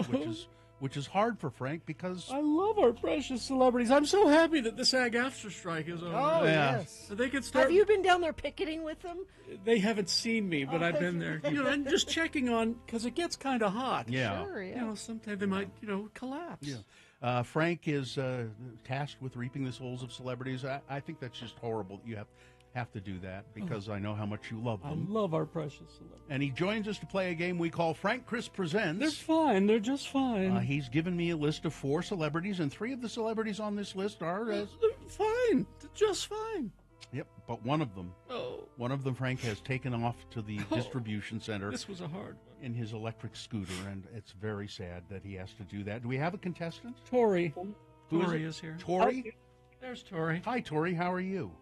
which is hard for Frank because I love our precious celebrities. I'm so happy that the SAG-AFTRA strike is over. Oh, Yeah. yes. So they can start. Have you been down there picketing with them? They haven't seen me, but I've been there. And just checking on, because it gets kind of hot. yeah. Sure, yeah. Sometimes they might, collapse. Yeah. Frank is tasked with reaping the souls of celebrities. I think that's just horrible that you have to do that because I know how much you love I them. love our precious celebrities. And he joins us to play a game we call Frank Chris Presents. They're fine. They're just fine. He's given me a list of 4 celebrities, and 3 of the celebrities on this list are... They're fine. They're just fine. Yep, but one of them, Frank has taken off to the distribution center This was a hard one. in his electric scooter, and it's very sad that he has to do that. Do we have a contestant? Tori. Who Tori it? is here. Tori? There's Tori. Hi, Tori. How are you?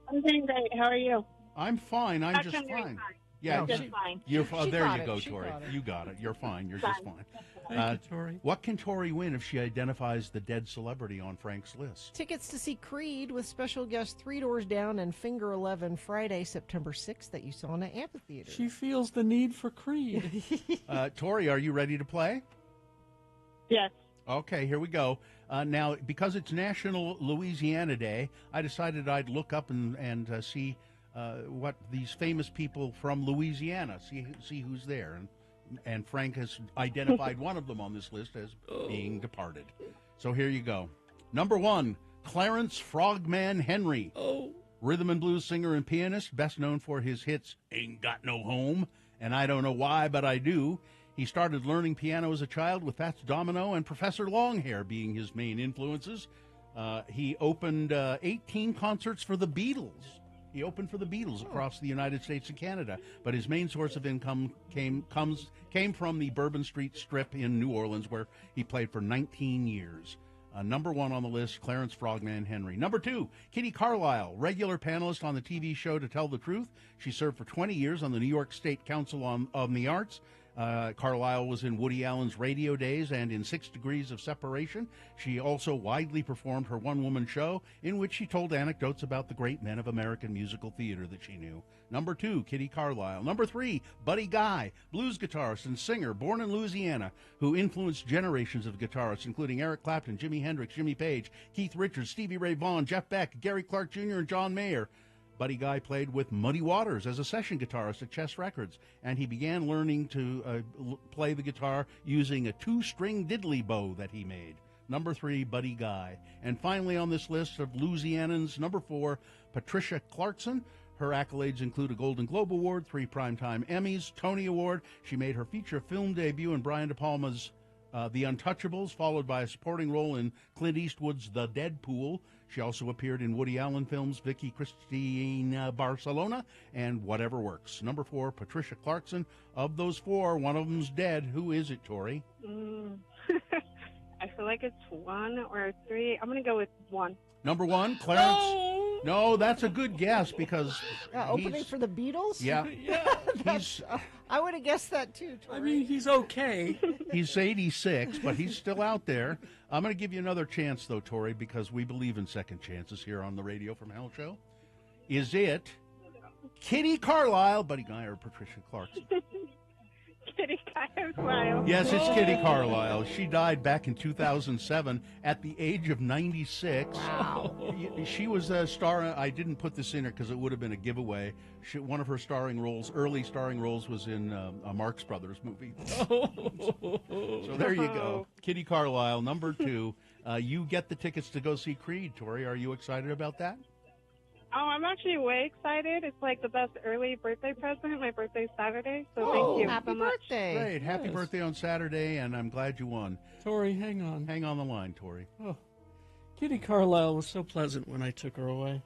I'm doing great. How are you? I'm fine. I'm just Actually, I'm fine. fine. Yeah, Just fine. you're She there. got You it. go, She Tori. got it. You got it. You're fine. You're just fine. Thank you, Tori. What can Tori win if she identifies the dead celebrity on Frank's list? Tickets to see Creed with special guest Three Doors Down and Finger 11 Friday, September 6th that you saw in the amphitheater. She feels the need for Creed. Tori, are you ready to play? Yes. Okay, here we go. Now, because it's National Louisiana Day, I decided I'd look up and see what these famous people from Louisiana, see who's there. And Frank has identified one of them on this list as being departed. So here you go. Number 1, Clarence Frogman Henry. Oh. Rhythm and blues singer and pianist, best known for his hits Ain't Got No Home and I Don't Know Why, But I Do. He started learning piano as a child with Fats Domino and Professor Longhair being his main influences. He opened 18 concerts for the Beatles. He opened for the Beatles across the United States and Canada, but his main source of income came from the Bourbon Street Strip in New Orleans, where he played for 19 years. Number 1 on the list, Clarence Frogman Henry. Number 2, Kitty Carlisle, regular panelist on the TV show To Tell the Truth. She served for 20 years on the New York State Council on the Arts. Carlisle was in Woody Allen's Radio Days and in 6 Degrees of Separation. She also widely performed her one-woman show in which she told anecdotes about the great men of American musical theater that she knew. Number 2, Kitty Carlisle. Number 3, Buddy Guy, blues guitarist and singer born in Louisiana, who influenced generations of guitarists, including Eric Clapton, Jimi Hendrix, Jimmy Page, Keith Richards, Stevie Ray Vaughan, Jeff Beck, Gary Clark Jr., and John Mayer. Buddy Guy played with Muddy Waters as a session guitarist at Chess Records, and he began learning to play the guitar using a 2-string diddly bow that he made. Number 3, Buddy Guy. And finally on this list of Louisianans, number 4, Patricia Clarkson. Her accolades include a Golden Globe Award, 3 Primetime Emmys, Tony Award. She made her feature film debut in Brian De Palma's The Untouchables, followed by a supporting role in Clint Eastwood's The Deadpool. She also appeared in Woody Allen films Vicky Cristina Barcelona and Whatever Works. Number 4, Patricia Clarkson. Of those 4, one of them's dead. Who is it, Tori? I feel like it's 1 or 3. I'm going to go with 1. Number 1, Clarence. Oh, No, that's a good guess because Opening he's- for the Beatles? Yeah, yeah. he's I would have guessed that too, Tori. I mean, he's okay. he's 86, but he's still out there. I'm going to give you another chance, though, Tori, because we believe in second chances here on the Radio from Hell show. Is it Kitty Carlisle, Buddy Guy, or Patricia Clarkson? Kitty Carlisle. Yes, it's Kitty Carlisle. She died back in 2007 at the age of 96. Wow. She was a star. I didn't put this in her because it would have been a giveaway. One of her early starring roles was in a Marx Brothers movie. So there you go. Kitty Carlisle, number 2. You get the tickets to go see Creed, Tori. Are you excited about that? Oh, I'm actually way excited. It's like the best early birthday present. My birthday's Saturday, so Oh, thank you happy so much. birthday. Great. Happy Yes. birthday on Saturday, and I'm glad you won. Tori, hang on. Hang on the line, Tori. Oh, Kitty Carlisle was so pleasant when I took her away.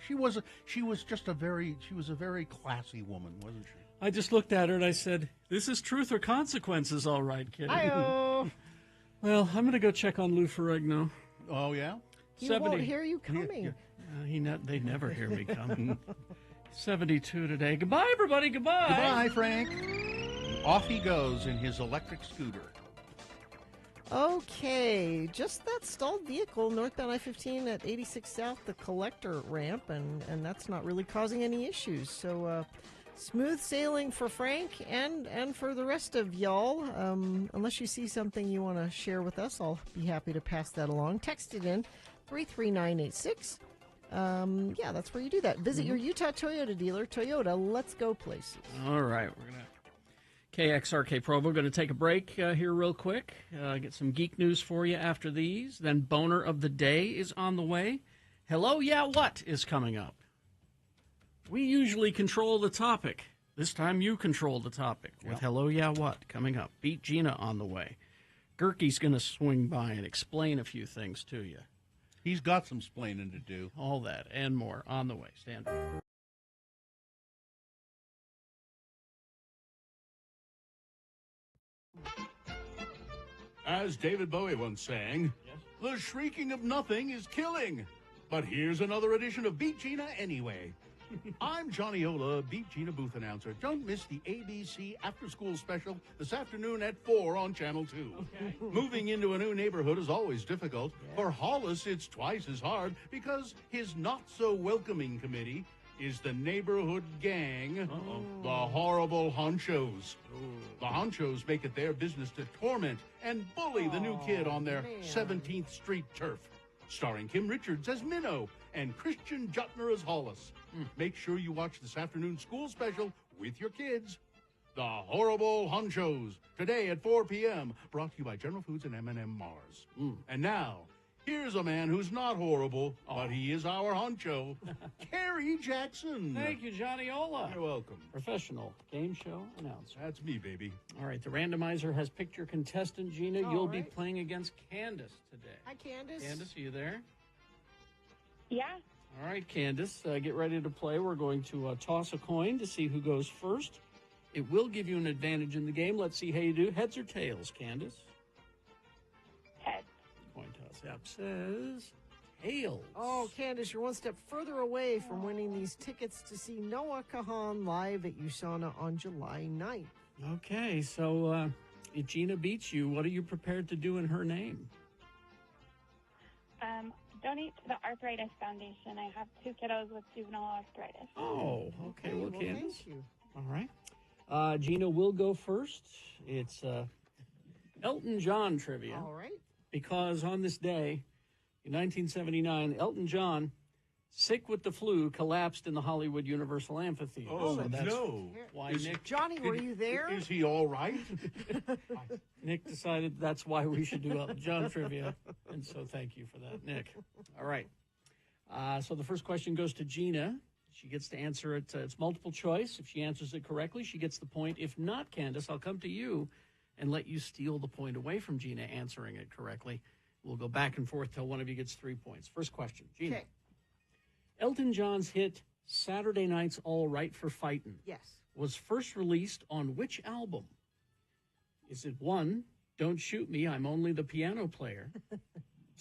She was a very classy woman, wasn't she? I just looked at her and I said, "This is truth or consequences, all right, Kitty." Hi-oh. Well, I'm going to go check on Lou Ferrigno. Oh yeah. He won't hear you coming. They never hear me come. 72 today. Goodbye, everybody. Goodbye. Goodbye, Frank. Off he goes in his electric scooter. Okay, just that stalled vehicle northbound I-15 at 86 South, the collector ramp, and that's not really causing any issues. So smooth sailing for Frank and for the rest of y'all. Unless you see something you want to share with us, I'll be happy to pass that along. Text it in 33986. Yeah, that's where you do that. Visit your Utah Toyota dealer. Toyota, let's go places. All right, we're gonna KXRK Provo. Going to take a break here real quick. Get some geek news for you after these. Then Boner of the Day is on the way. Hello, yeah, what is coming up? We usually control the topic. This time you control the topic with Hello, yeah, what coming up. Beat Gina on the way. Gerke's going to swing by and explain a few things to you. He's got some splaining to do. All that and more on the way. Stand by. As David Bowie once sang, the shrieking of nothing is killing. But here's another edition of Beat Gina anyway. I'm Johnny Ola, Beat Gina booth announcer. Don't miss the ABC After School Special this afternoon at 4 on Channel 2. Okay. Moving into a new neighborhood is always difficult. For Hollis, it's twice as hard because his not-so-welcoming committee is the neighborhood gang, the horrible honchos. The honchos make it their business to torment and bully the new kid on their 17th Street turf. Starring Kim Richards as Minnow and Christian Jutner as Hollis. Make sure you watch this afternoon school special with your kids. The Horrible Honchos, today at 4 p.m. Brought to you by General Foods and M&M Mars. And now, here's a man who's not horrible, but he is our honcho, Kerry Jackson. Thank you, Johnny Ola. You're welcome. Professional game show announcer. That's me, baby. All right, the randomizer has picked your contestant, Gina. All You'll be right. playing against Candace today. Hi, Candace. Candace, are you there? Yeah. All right, Candace, get ready to play. We're going to toss a coin to see who goes first. It will give you an advantage in the game. Let's see how you do. Heads or tails, Candace? Head. Coin toss app says tails. Oh, Candace, you're one step further away from winning these tickets to see Noah Kahan live at USANA on July 9th. Okay, so if Gina beats you, what are you prepared to do in her name? Donate to the Arthritis Foundation. I have 2 kiddos with juvenile arthritis. Oh, okay. Well, Candace. Thank you. All right. Gina will go first. It's Elton John trivia. All right. Because on this day, in 1979, Elton John, sick with the flu, collapsed in the Hollywood Universal Amphitheater. Oh, so that's no. why Is- Nick, Johnny, were you there? Is he all right? Nick decided that's why we should do Elton John trivia. And so thank you for that, Nick. All right. So the first question goes to Gina. She gets to answer it. It's multiple choice. If she answers it correctly, she gets the point. If not, Candace, I'll come to you and let you steal the point away from Gina answering it correctly. We'll go back and forth till one of you gets 3 points. First question, Gina. Okay. Elton John's hit Saturday Night's All Right for Fightin' Yes. was first released on which album? Is it 1, Don't Shoot Me, I'm Only the Piano Player.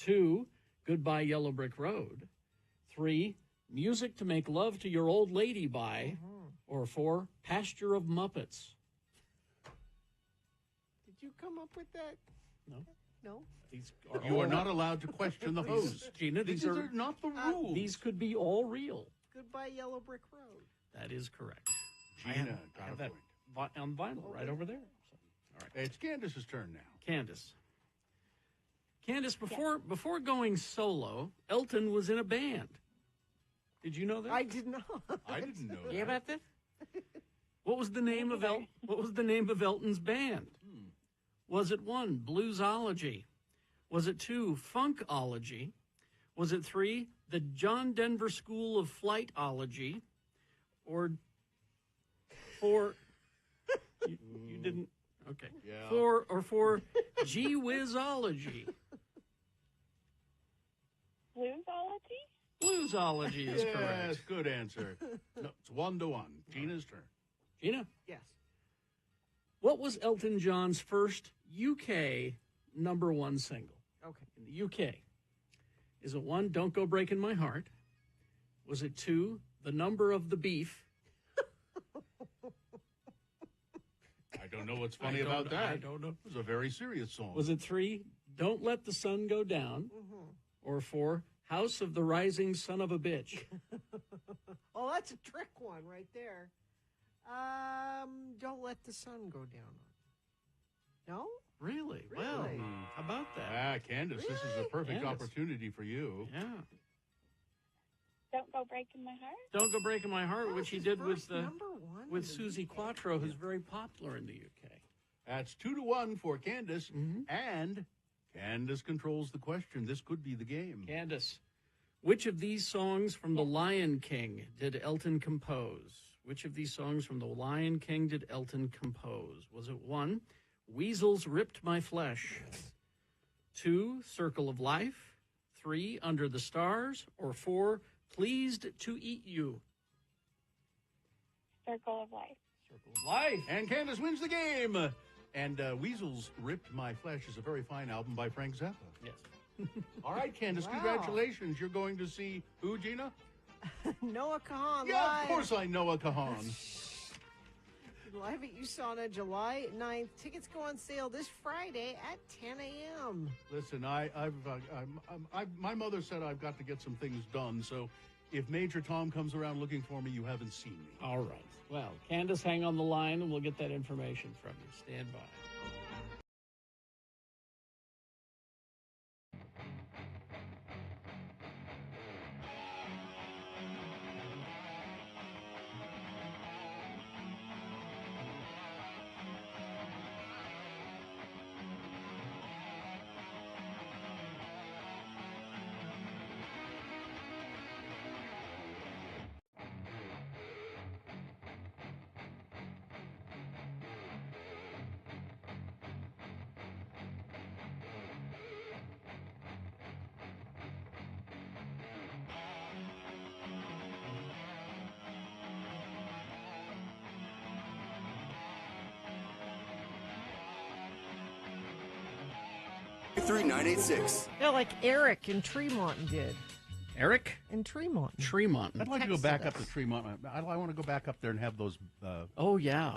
2, Goodbye Yellow Brick Road. 3, Music to Make Love to Your Old Lady by. Or 4, Pasture of Muppets. Did you come up with that? No. No. These You are not allowed to question the host. Gina, these these are not the rules. These could be all real. Goodbye Yellow Brick Road. That is correct. Gina I got have a that point. on vinyl right over there. So, all right. It's Candace's turn now. Candace. Candace, before going solo, Elton was in a band. Did you know that? I did not. I didn't know Yeah, that. about that. What was the name of Elton's band? Was it 1, Bluesology? Was it 2, Funkology? Was it 3, the John Denver School of Flightology? Or 4, you didn't, okay. Yeah. 4, Gee Whizology? Bluesology? Bluesology is Yes, correct. good answer. No, it's 1-1. Gina's turn. Gina, Yes. what was Elton John's first UK #1 single? Okay. In the UK. Is it 1, Don't Go Breaking My Heart? Was it 2, The Number of the Beef? I don't know what's funny about that. I don't know. It was a very serious song. Was it 3, Don't Let the Sun Go Down? Or 4, House of the Rising Son of a Bitch? Oh, that's a trick one right there. Don't Let the Sun Go Down. No? Really? Well, Really? how about that? Ah, Candace, this is a perfect Candace. opportunity for you. Yeah. Don't Go Breaking My Heart? Don't Go Breaking My Heart, which he His did first with #1 with in the Susie UK. Quattro, who's very popular in the UK. That's 2-1 for Candace, and Candace controls the question. This could be the game. Candace, which of these songs from The Lion King did Elton compose? Which of these songs from The Lion King did Elton compose? Was it 1, Weasels Ripped My Flesh? 2, Circle of Life? 3, Under the Stars? Or 4, Pleased to Eat You? Circle of Life. Circle of Life. And Candace wins the game. And Weasels Ripped My Flesh is a very fine album by Frank Zappa. Yes. All right, Candace, Wow. congratulations. You're going to see who, Gina? Noah Kahan Yeah, live. of course I know a Kahan. Live at USANA, July 9th. Tickets go on sale this Friday at 10 a.m. Listen, my mother said I've got to get some things done, so if Major Tom comes around looking for me, you haven't seen me. All right. Well, Candace, hang on the line and we'll get that information from you. Stand by. Three nine eight six. Yeah, like Eric in Tremont did. Eric? In Tremont. Tremont. I'd like to go back up to Texas. Tremont. I want to go back up there and have those Oh, yeah.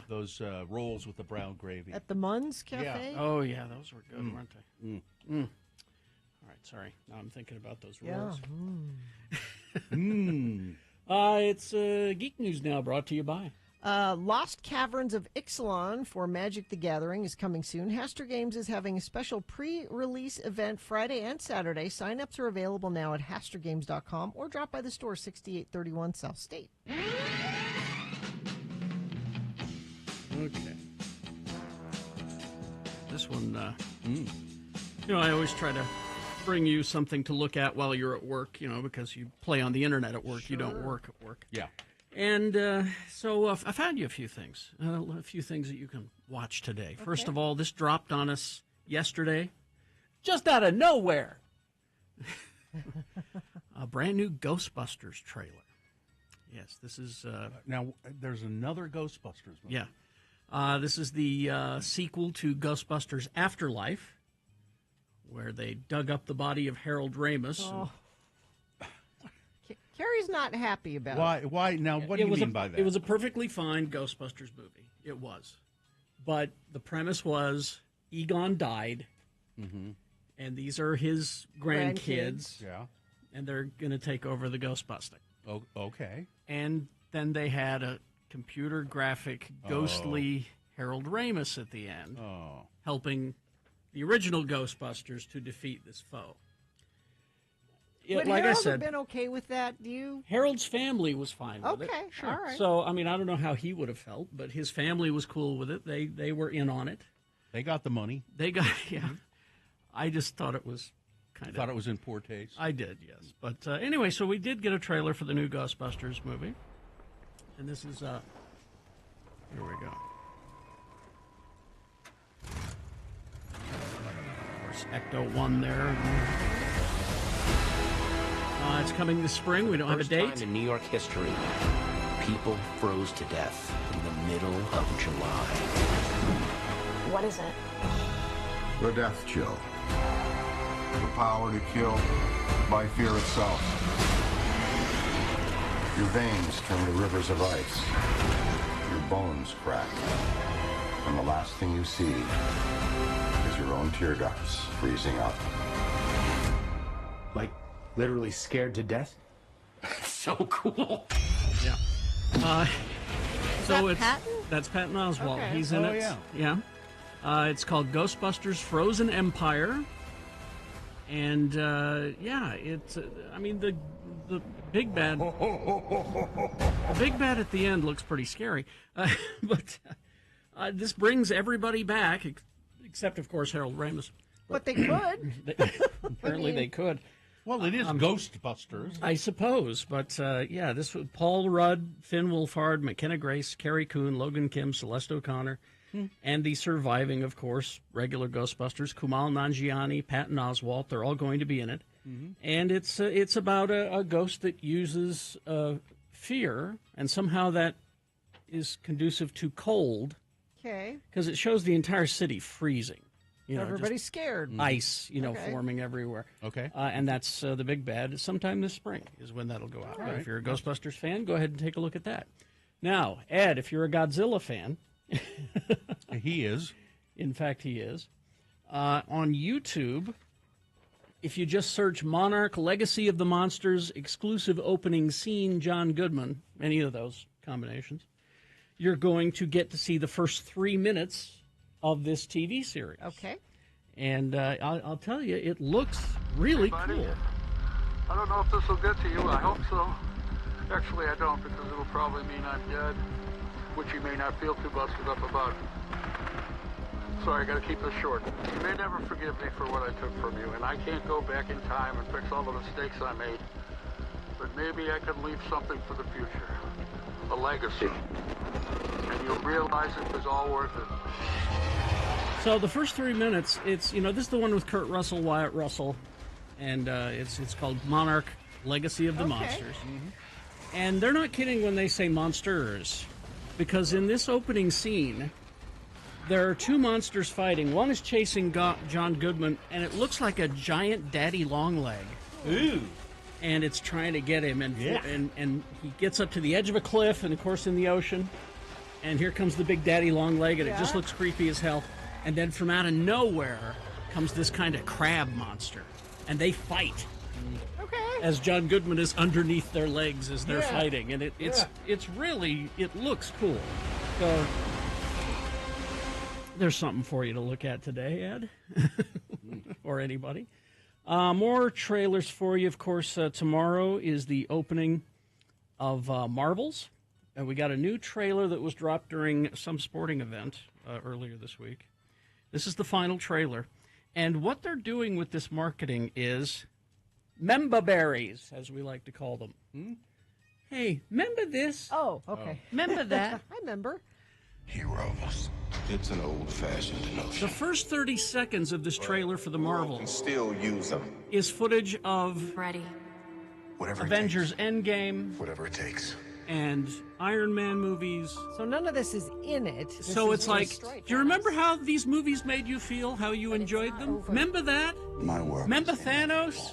rolls with the brown gravy. At the Munns Cafe? Oh, yeah. Those were good, weren't they? Mm. All right. Sorry. Now I'm thinking about those Yeah. rolls. Mm. It's Geek News Now, brought to you by. Lost Caverns of Ixalan for Magic the Gathering is coming soon. Haster Games is having a special pre-release event Friday and Saturday. Sign-ups are available now at hastergames.com or drop by the store 6831 South State. Okay. This one, I always try to bring you something to look at while you're at work, because you play on the internet at work. You don't work at work. Yeah. And so I found you a few things that you can watch today. First of all, this dropped on us yesterday, just out of nowhere. A brand new Ghostbusters trailer. Yes, this is... Now, there's another Ghostbusters movie. yeah. This is the sequel to Ghostbusters Afterlife, where they dug up the body of Harold Ramis. Oh. Carrie's not happy about it. Why? Now, what do you mean by that? It was a perfectly fine Ghostbusters movie. It was. But the premise was Egon died, and these are his grandkids. Yeah. And they're going to take over the Ghostbusting. Oh, okay. And then they had a computer graphic, ghostly Harold Ramis at the end, helping the original Ghostbusters to defeat this foe. Would like Harold I said, have been okay with that? Do you? Harold's family was fine with it. Okay, sure. All right. So, I mean, I don't know how he would have felt, but his family was cool with it. They were in on it. They got the money. They got, yeah. I just thought it was kind of... Thought it was in poor taste. I did, yes. But anyway, so we did get a trailer for the new Ghostbusters movie. And this is, here we go. Of course, Ecto-1 there. It's coming this spring. We don't have a date. First time in New York history, people froze to death in the middle of July. What is it? The death chill. The power to kill by fear itself. Your veins turn to rivers of ice. Your bones crack. And the last thing you see is your own tear ducts freezing up. Like, literally scared to death? So cool. Yeah. Is that Patton? That's Patton Oswalt. Okay. He's in it. Yeah. Yeah. It's called Ghostbusters Frozen Empire. And, it's, I mean, the big bad... the big bad at the end looks pretty scary. But this brings everybody back, except, of course, Harold Ramis. But they could. Apparently they could. Well, it is Ghostbusters. I suppose, but this was Paul Rudd, Finn Wolfhard, McKenna Grace, Carrie Coon, Logan Kim, Celeste O'Connor, and the surviving, of course, regular Ghostbusters, Kumail Nanjiani, Patton Oswalt. They're all going to be in it, and it's about a ghost that uses fear, and somehow that is conducive to cold. Okay. Because it shows the entire city freezing. Everybody's scared. Ice, forming everywhere. Okay. And that's the big bad. Sometime this spring is when that'll go out. Right. If you're a Ghostbusters fan, go ahead and take a look at that. Now, Ed, if you're a Godzilla fan... He is. In fact, he is. On YouTube, if you just search Monarch Legacy of the Monsters exclusive opening scene John Goodman, any of those combinations, you're going to get to see the first 3 minutes of this TV series. Okay. And I'll tell you, it looks really cool. I don't know if this will get to you. I hope so. Actually, I don't, because it'll probably mean I'm dead, which you may not feel too busted up about. Sorry, I gotta keep this short. You may never forgive me for what I took from you, and I can't go back in time and fix all the mistakes I made. But maybe I can leave something for the future. A legacy. And you'll realize it was all worth it. So the first 3 minutes, it's, this is the one with Kurt Russell, Wyatt Russell, and it's called Monarch Legacy of the Monsters. And they're not kidding when they say monsters, because in this opening scene, there are two monsters fighting. One is chasing John Goodman, and it looks like a giant daddy longleg. Ooh. And it's trying to get him, and he gets up to the edge of a cliff, and of course in the ocean, and here comes the big daddy longleg, and it just looks creepy as hell. And then from out of nowhere comes this kind of crab monster, and they fight. Okay. As John Goodman is underneath their legs as they're fighting, and it's really, it looks cool. So there's something for you to look at today, Ed, or anybody. More trailers for you. Of course, tomorrow is the opening of Marvels. We got a new trailer that was dropped during some sporting event earlier this week. This is the final trailer. And what they're doing with this marketing is member berries, as we like to call them. Hey, remember this? Oh, okay. Remember that? I remember. Heroes. It's an old-fashioned notion. The first 30 seconds of this trailer for the Marvels Still use them. is footage of Ready. Whatever Avengers Endgame, Whatever it takes. and Iron Man movies. So none of this is in it. This So is it's like, just- do you remember how these movies made you feel? How you enjoyed them? Remember that? My work. Remember Thanos?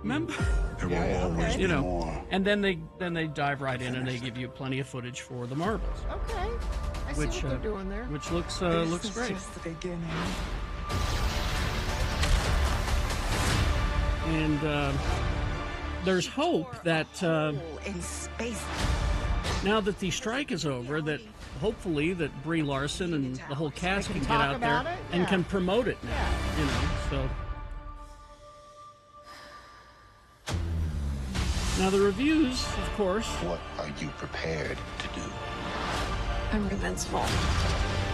Remember? There will always be You know, more. and then they dive right in and they give you plenty of footage for the marbles, Okay. I see what they're doing there. which looks great. the beginning. And there's hope that In space. now that the strike is over, that hopefully that Brie Larson and the whole cast can get talk out there about it? and Yeah. can promote it now. You know, so. Now the reviews, of course. What are you prepared to do? I'm invincible.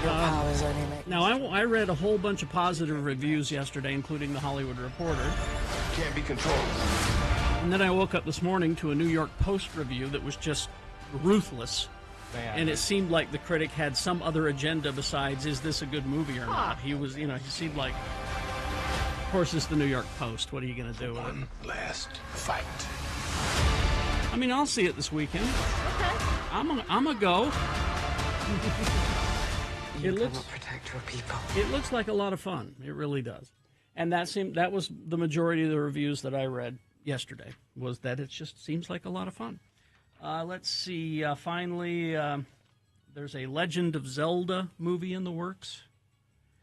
Your powers only make Now I read a whole bunch of positive reviews yesterday, including the Hollywood Reporter. Can't be controlled. And then I woke up this morning to a New York Post review that was just ruthless. And it seemed like the critic had some other agenda besides, is this a good movie or not? He was, he seemed like, of course, it's the New York Post. What are you going to do with it? Last fight. I mean, I'll see it this weekend. Okay. I'm a go. You cannot protect your people. It looks like a lot of fun. It really does. And that was the majority of the reviews that I read yesterday, was that it just seems like a lot of fun. Let's see. Finally, there's a Legend of Zelda movie in the works.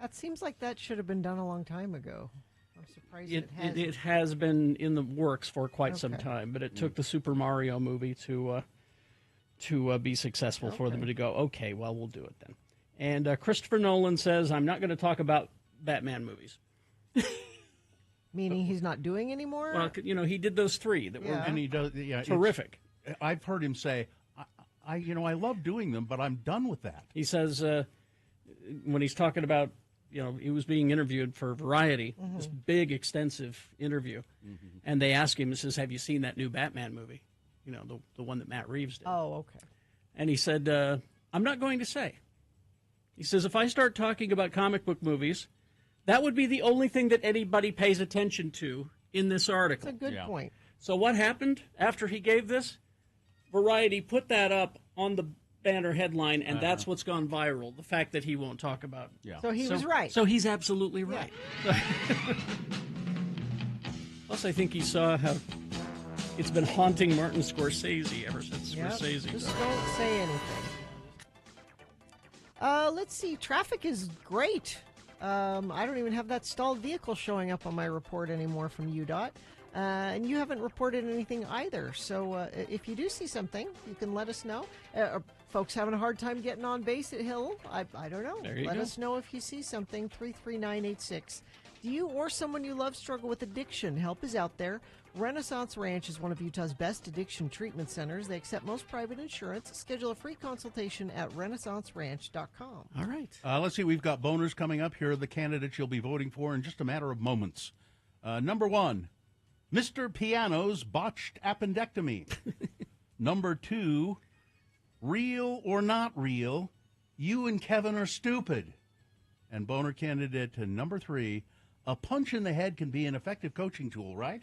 That seems like that should have been done a long time ago. I'm surprised it hasn't. It has been in the works for quite some Okay. time, but it took the Super Mario movie to be successful for them to go, okay, well, we'll do it then. And Christopher Nolan says, I'm not going to talk about Batman movies. Meaning he's not doing anymore? Well, he did those three that were And he does, yeah, terrific. I've heard him say, I love doing them, but I'm done with that. He says when he's talking about, he was being interviewed for Variety, this big, extensive interview, and they asked him, he says, have you seen that new Batman movie? The one that Matt Reeves did. Oh, okay. And he said, I'm not going to say. He says, if I start talking about comic book movies, that would be the only thing that anybody pays attention to in this article. That's a good point. So what happened after he gave this? Variety put that up on the banner headline, and that's what's gone viral, the fact that he won't talk about it. So he was right. So he's absolutely right. Plus, I think he saw how it's been haunting Martin Scorsese ever since Scorsese Just died. don't say anything. Let's see. Traffic is great. I don't even have that stalled vehicle showing up on my report anymore from UDOT. And you haven't reported anything either. So if you do see something, you can let us know. Are folks having a hard time getting on base at Hill? I don't know. There you Let go. us know if you see something. 33986. Do you or someone you love struggle with addiction? Help is out there. Renaissance Ranch is one of Utah's best addiction treatment centers. They accept most private insurance. Schedule a free consultation at renaissanceranch.com. All right. Let's see. We've got boners coming up. Here are the candidates you'll be voting for in just a matter of moments. Number 1, Mr. Piano's botched appendectomy. Number 2, real or not real, you and Kevin are stupid. And boner candidate to number 3, a punch in the head can be an effective coaching tool, right?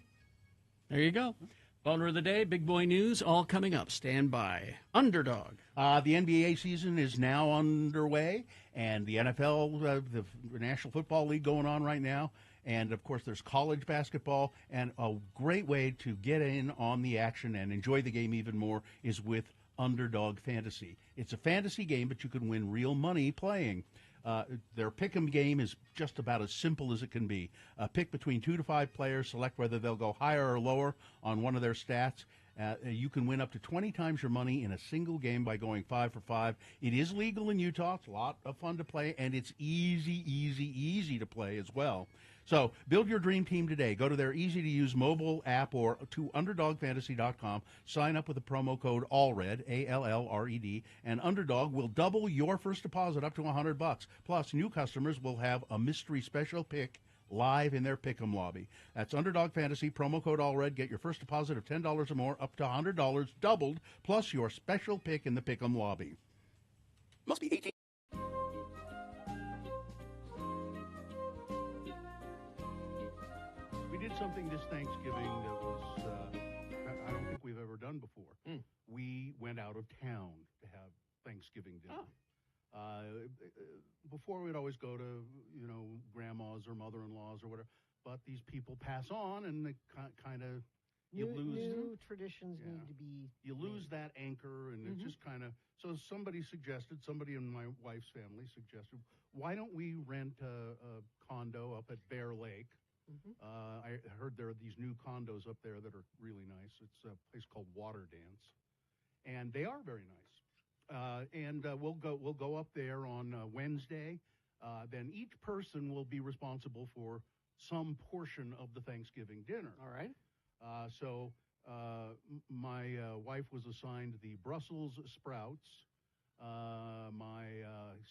There you go. Boner of the day, big boy news, all coming up. Stand by. Underdog. The NBA season is now underway, and the NFL, the National Football League going on right now. And, of course, there's college basketball. And a great way to get in on the action and enjoy the game even more is with Underdog Fantasy. It's a fantasy game, but you can win real money playing. Their pick'em game is just about as simple as it can be. Pick between 2 to 5 players, select whether they'll go higher or lower on one of their stats. You can win up to 20 times your money in a single game by going 5 for 5. It is legal in Utah. It's a lot of fun to play, and it's easy to play as well. So build your dream team today. Go to their easy-to-use mobile app or to UnderdogFantasy.com. Sign up with the promo code ALLRED, ALLRED, and Underdog will double your first deposit up to $100. Plus, new customers will have a mystery special pick live in their Pick'em lobby. That's Underdog Fantasy, promo code ALLRED. Get your first deposit of $10 or more, up to $100 doubled, plus your special pick in the Pick'em lobby. Must be 18. We did something this Thanksgiving that was, I don't think we've ever done before. we went out of town to have Thanksgiving dinner. Before we'd always go to, grandma's or mother-in-law's or whatever. But these people pass on, and they kind of new traditions need to be. You lose that anchor, and it just kind of. So somebody in my wife's family suggested, why don't we rent a condo up at Bear Lake? I heard there are these new condos up there that are really nice. It's a place called Water Dance, and they are very nice. And we'll go up there on Wednesday. Then each person will be responsible for some portion of the Thanksgiving dinner. All right. So my wife was assigned the Brussels sprouts. My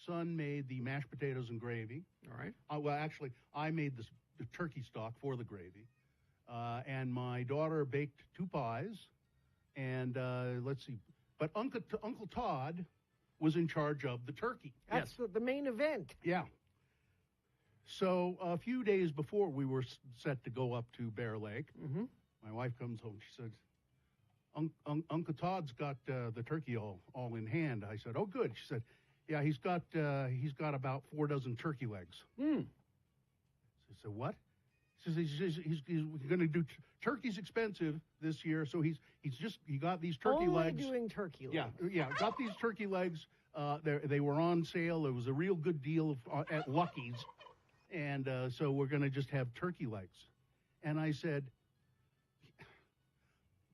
son made the mashed potatoes and gravy. All right. Well, actually, I made the turkey stock for the gravy. And my daughter baked 2 pies. And let's see. But Uncle Todd was in charge of the turkey. That's the main event. Yeah. So a few days before we were set to go up to Bear Lake, my wife comes home. She said, Uncle Todd's got the turkey all in hand. I said, oh, good. She said, yeah, he's got about 4 dozen turkey legs. I said, what? He says he's going to do turkey's expensive this year, so he got these turkey legs. Only doing turkey legs. Yeah, got these turkey legs. They were on sale. It was a real good deal at Lucky's. And so we're going to just have turkey legs. And I said,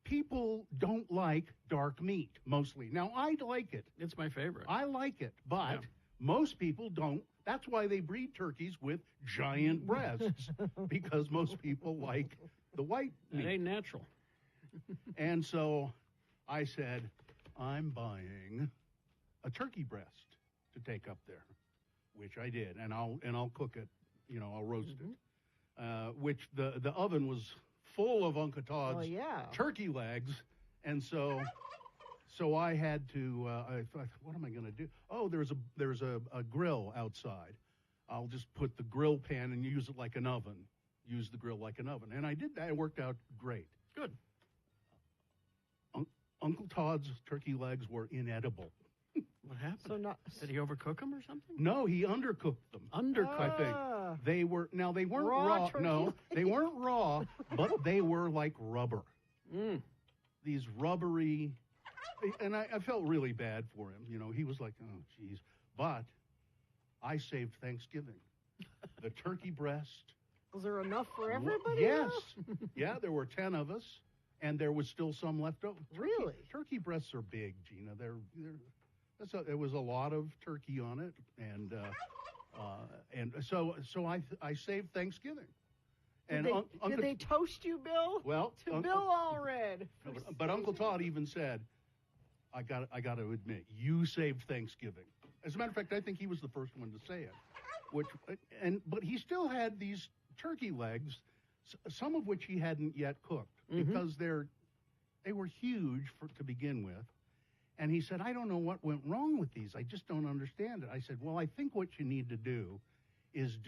people don't like dark meat, mostly. Now, I like it. It's my favorite. I like it, but most people don't. That's why they breed turkeys with giant breasts, because most people like the white meat. It ain't natural. And so I said, I'm buying a turkey breast to take up there, which I did, and I'll cook it. I'll roast it. Which the oven was full of Uncle Todd's turkey legs, and so I had to. I thought, what am I going to do? Oh, there's a grill outside. I'll just put the grill pan and use it like an oven. Use the grill like an oven, and I did that. It worked out great. Good. Uncle Todd's turkey legs were inedible. What happened? Did he overcook them or something? No, he undercooked them. I think they weren't raw. No, they weren't raw, but they were like rubber. These rubbery, and I felt really bad for him. He was like, oh, geez. But I saved Thanksgiving. The turkey breast. Was there enough for everybody? Yes. Yeah, there were 10 of us, and there was still some left over. Really? Turkey breasts are big, Gina. There was a lot of turkey on it, and so I saved Thanksgiving. Did they toast you, Bill? Well, to Bill Allred. But Uncle Todd even said, I got to admit, you saved Thanksgiving. As a matter of fact, I think he was the first one to say it. But he still had these turkey legs, some of which he hadn't yet cooked, because they were huge to begin with. And he said, I don't know what went wrong with these. I just don't understand it. I said, well, I think what you need to do is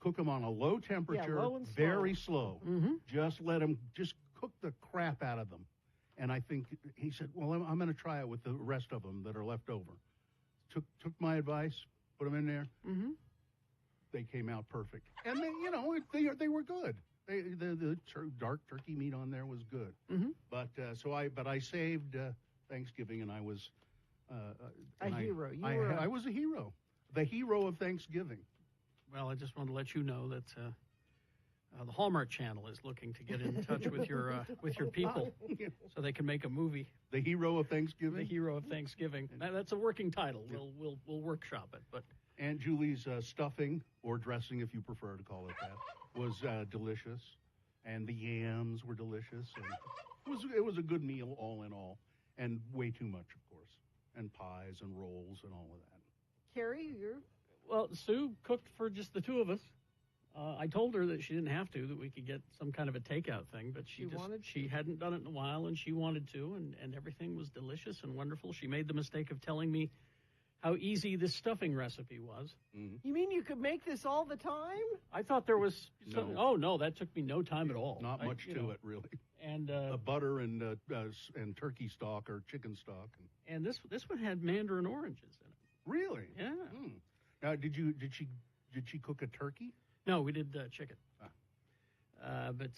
cook them on a low temperature, low and very slow. Just let them, cook the crap out of them. And I think, he said, well, I'm going to try it with the rest of them that are left over. Took my advice, put them in there. They came out perfect. And they were good. The dark turkey meat on there was good. But I saved Thanksgiving, and I was a hero. I was a hero, the hero of Thanksgiving. Well, I just want to let you know that the Hallmark Channel is looking to get in touch with your people, so they can make a movie. The hero of Thanksgiving. The hero of Thanksgiving. That's a working title. We'll workshop it, but. Aunt Julie's stuffing, or dressing if you prefer to call it that, was delicious, and the yams were delicious, and it was a good meal all in all, and way too much, of course, and pies and rolls and all of that. Carrie, Well, Sue cooked for just the two of us. I told her that she didn't have to, that we could get some kind of a takeout thing, but she hadn't done it in a while, and she wanted to, and everything was delicious and wonderful. She made the mistake of telling me how easy this stuffing recipe was. You mean you could make this all the time? I thought there was some, No. oh no, that took me no time at all. Not much to it, really. And Butter and turkey stock or chicken stock. and this one had mandarin oranges in it. Really? Yeah. Now, did she cook a turkey? No, we did chicken. But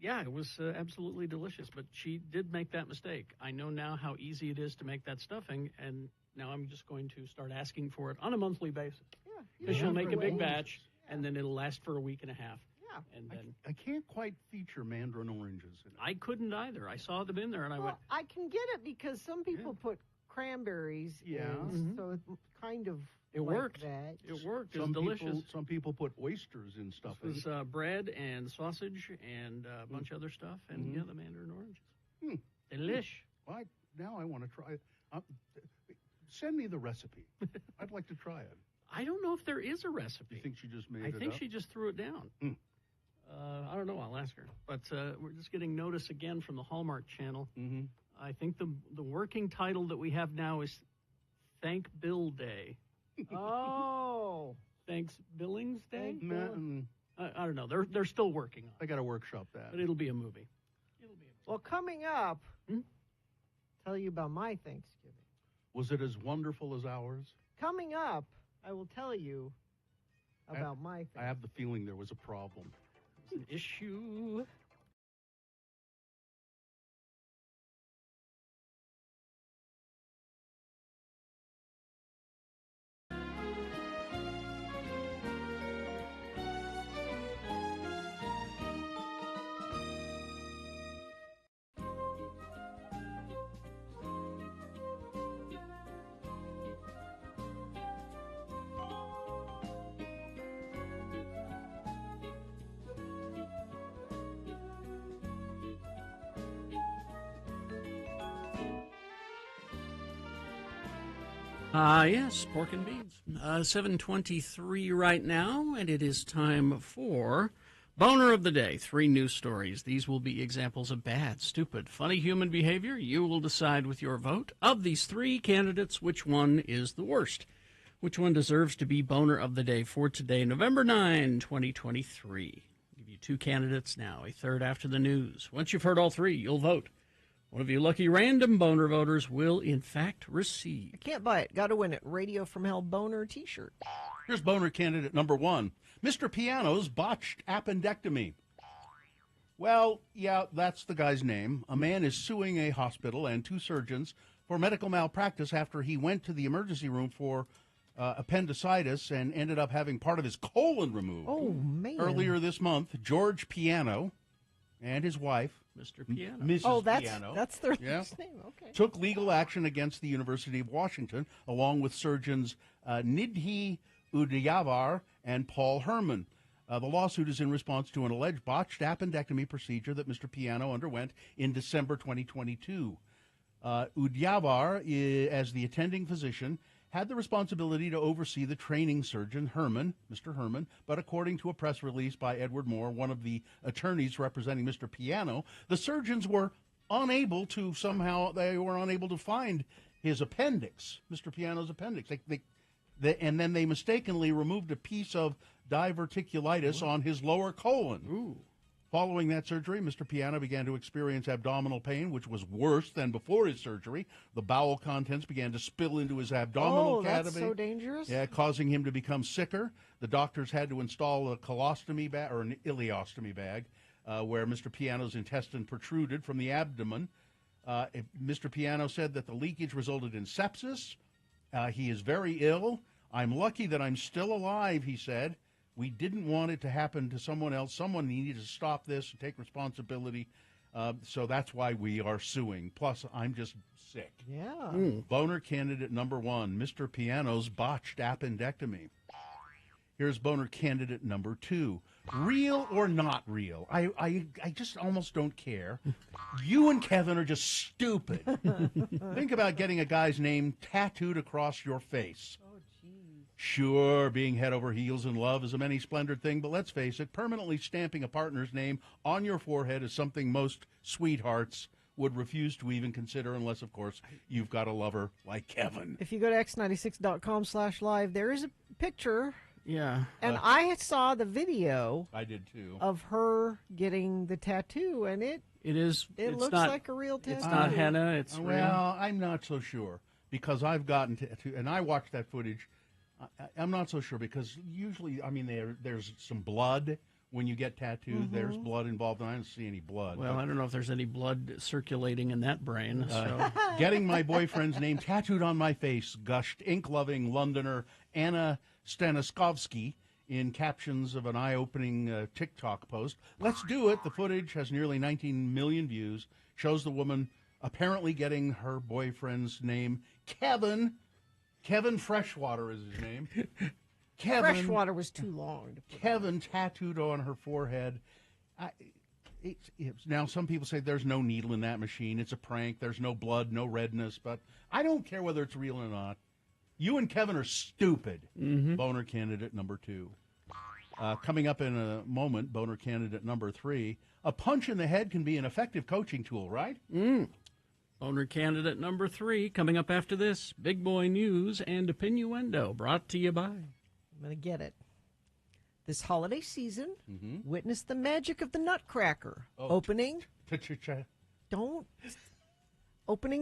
yeah, it was absolutely delicious. But she did make that mistake. I know now how easy it is to make that stuffing, and now I'm just going to start asking for it on a monthly basis. Yeah. Because she'll make a big batch, and then it'll last for a week and a half. Yeah. And then I can't quite feature mandarin oranges in it. I couldn't either. I saw them in there, and I went, I can get it because some people put cranberries in, so it's kind of it like worked. that. It worked. It was delicious. Some people put oysters in stuff. This was bread and sausage and a bunch of other stuff, and the mandarin oranges. Delish. Well, now I want to try it. Send me the recipe. I'd like to try it. I don't know if there is a recipe. You think she just made I it think up? she just threw it down. I don't know. I'll ask her. But we're just getting notice again from the Hallmark Channel. I think the working title that we have now is Thank Bill Day. Oh. Thanks Billings Day? No, I don't know. They're still working on it. I got to workshop that. But it'll be a movie. Well, coming up, tell you about my Thanksgiving. Was it as wonderful as ours? Coming up, I will tell you about my Thanksgiving. I have the feeling there was a problem. It's an issue. Yes, pork and beans. 7:23 right now, and it is time for Boner of the Day. 3 news stories. These will be examples of bad, stupid, funny human behavior. You will decide with your vote. Of these 3 candidates, which one is the worst? Which one deserves to be Boner of the Day for today, November 9, 2023? I'll give you 2 candidates now, a third after the news. Once you've heard all 3, you'll vote. One of you lucky random boner voters will, in fact, receive. I can't buy it. Got to win it. Radio from Hell boner T-shirt. Here's boner candidate number 1. Mr. Piano's botched appendectomy. Well, yeah, that's the guy's name. A man is suing a hospital and 2 surgeons for medical malpractice after he went to the emergency room for appendicitis and ended up having part of his colon removed. Oh, man. Earlier this month, George Piano and his wife, Mr. Piano. Mrs. Piano, that's their last name. Okay. took legal action against the University of Washington, along with surgeons Nidhi Udyavar and Paul Herman. The lawsuit is in response to an alleged botched appendectomy procedure that Mr. Piano underwent in December 2022. Udyavar, as the attending physician, had the responsibility to oversee the training surgeon, Mr. Herman, but according to a press release by Edward Moore, one of the attorneys representing Mr. Piano, the surgeons were unable to find his appendix, Mr. Piano's appendix. And then they mistakenly removed a piece of diverticulitis on his lower colon. Ooh. Following that surgery, Mr. Piano began to experience abdominal pain, which was worse than before his surgery. The bowel contents began to spill into his abdominal cavity. That's so dangerous. Yeah, causing him to become sicker. The doctors had to install a colostomy bag or an ileostomy bag where Mr. Piano's intestine protruded from the abdomen. Mr. Piano said that the leakage resulted in sepsis. He is very ill. I'm lucky that I'm still alive, he said. We didn't want it to happen to someone else. Someone needed to stop this and take responsibility. So that's why we are suing. Plus, I'm just sick. Yeah. Boner candidate number 1, Mr. Piano's botched appendectomy. Here's boner candidate number 2. Real or not real? I just almost don't care. You and Kevin are just stupid. Think about getting a guy's name tattooed across your face. Sure, being head over heels in love is a many-splendored thing, but let's face it, permanently stamping a partner's name on your forehead is something most sweethearts would refuse to even consider unless, of course, you've got a lover like Kevin. If you go to x96.com/live, there is a picture. Yeah. And I saw the video. I did too. Of her getting the tattoo, and it looks like a real tattoo. It's not henna. It's real. Well, I'm not so sure because I've gotten to, and I watched that footage. I'm not so sure because usually, I mean, there's some blood when you get tattooed. There's blood involved, and I don't see any blood. Well, I don't know if there's any blood circulating in that brain. So. Getting my boyfriend's name tattooed on my face, gushed ink-loving Londoner Anna Staniskovsky in captions of an eye-opening TikTok post. Let's do it. The footage has nearly 19 million views, shows the woman apparently getting her boyfriend's name, Kevin. Kevin Freshwater is his name. Kevin, Freshwater was too long. Kevin tattooed on her forehead. Now, some people say there's no needle in that machine. It's a prank. There's no blood, no redness. But I don't care whether it's real or not. You and Kevin are stupid. Boner candidate number 2. Coming up in a moment, boner candidate number 3. A punch in the head can be an effective coaching tool, right? Boner candidate number 3 coming up after this. Big Boy News and Opinnuendo brought to you by. I'm going to get it. This holiday season, witness the magic of the Nutcracker. Opening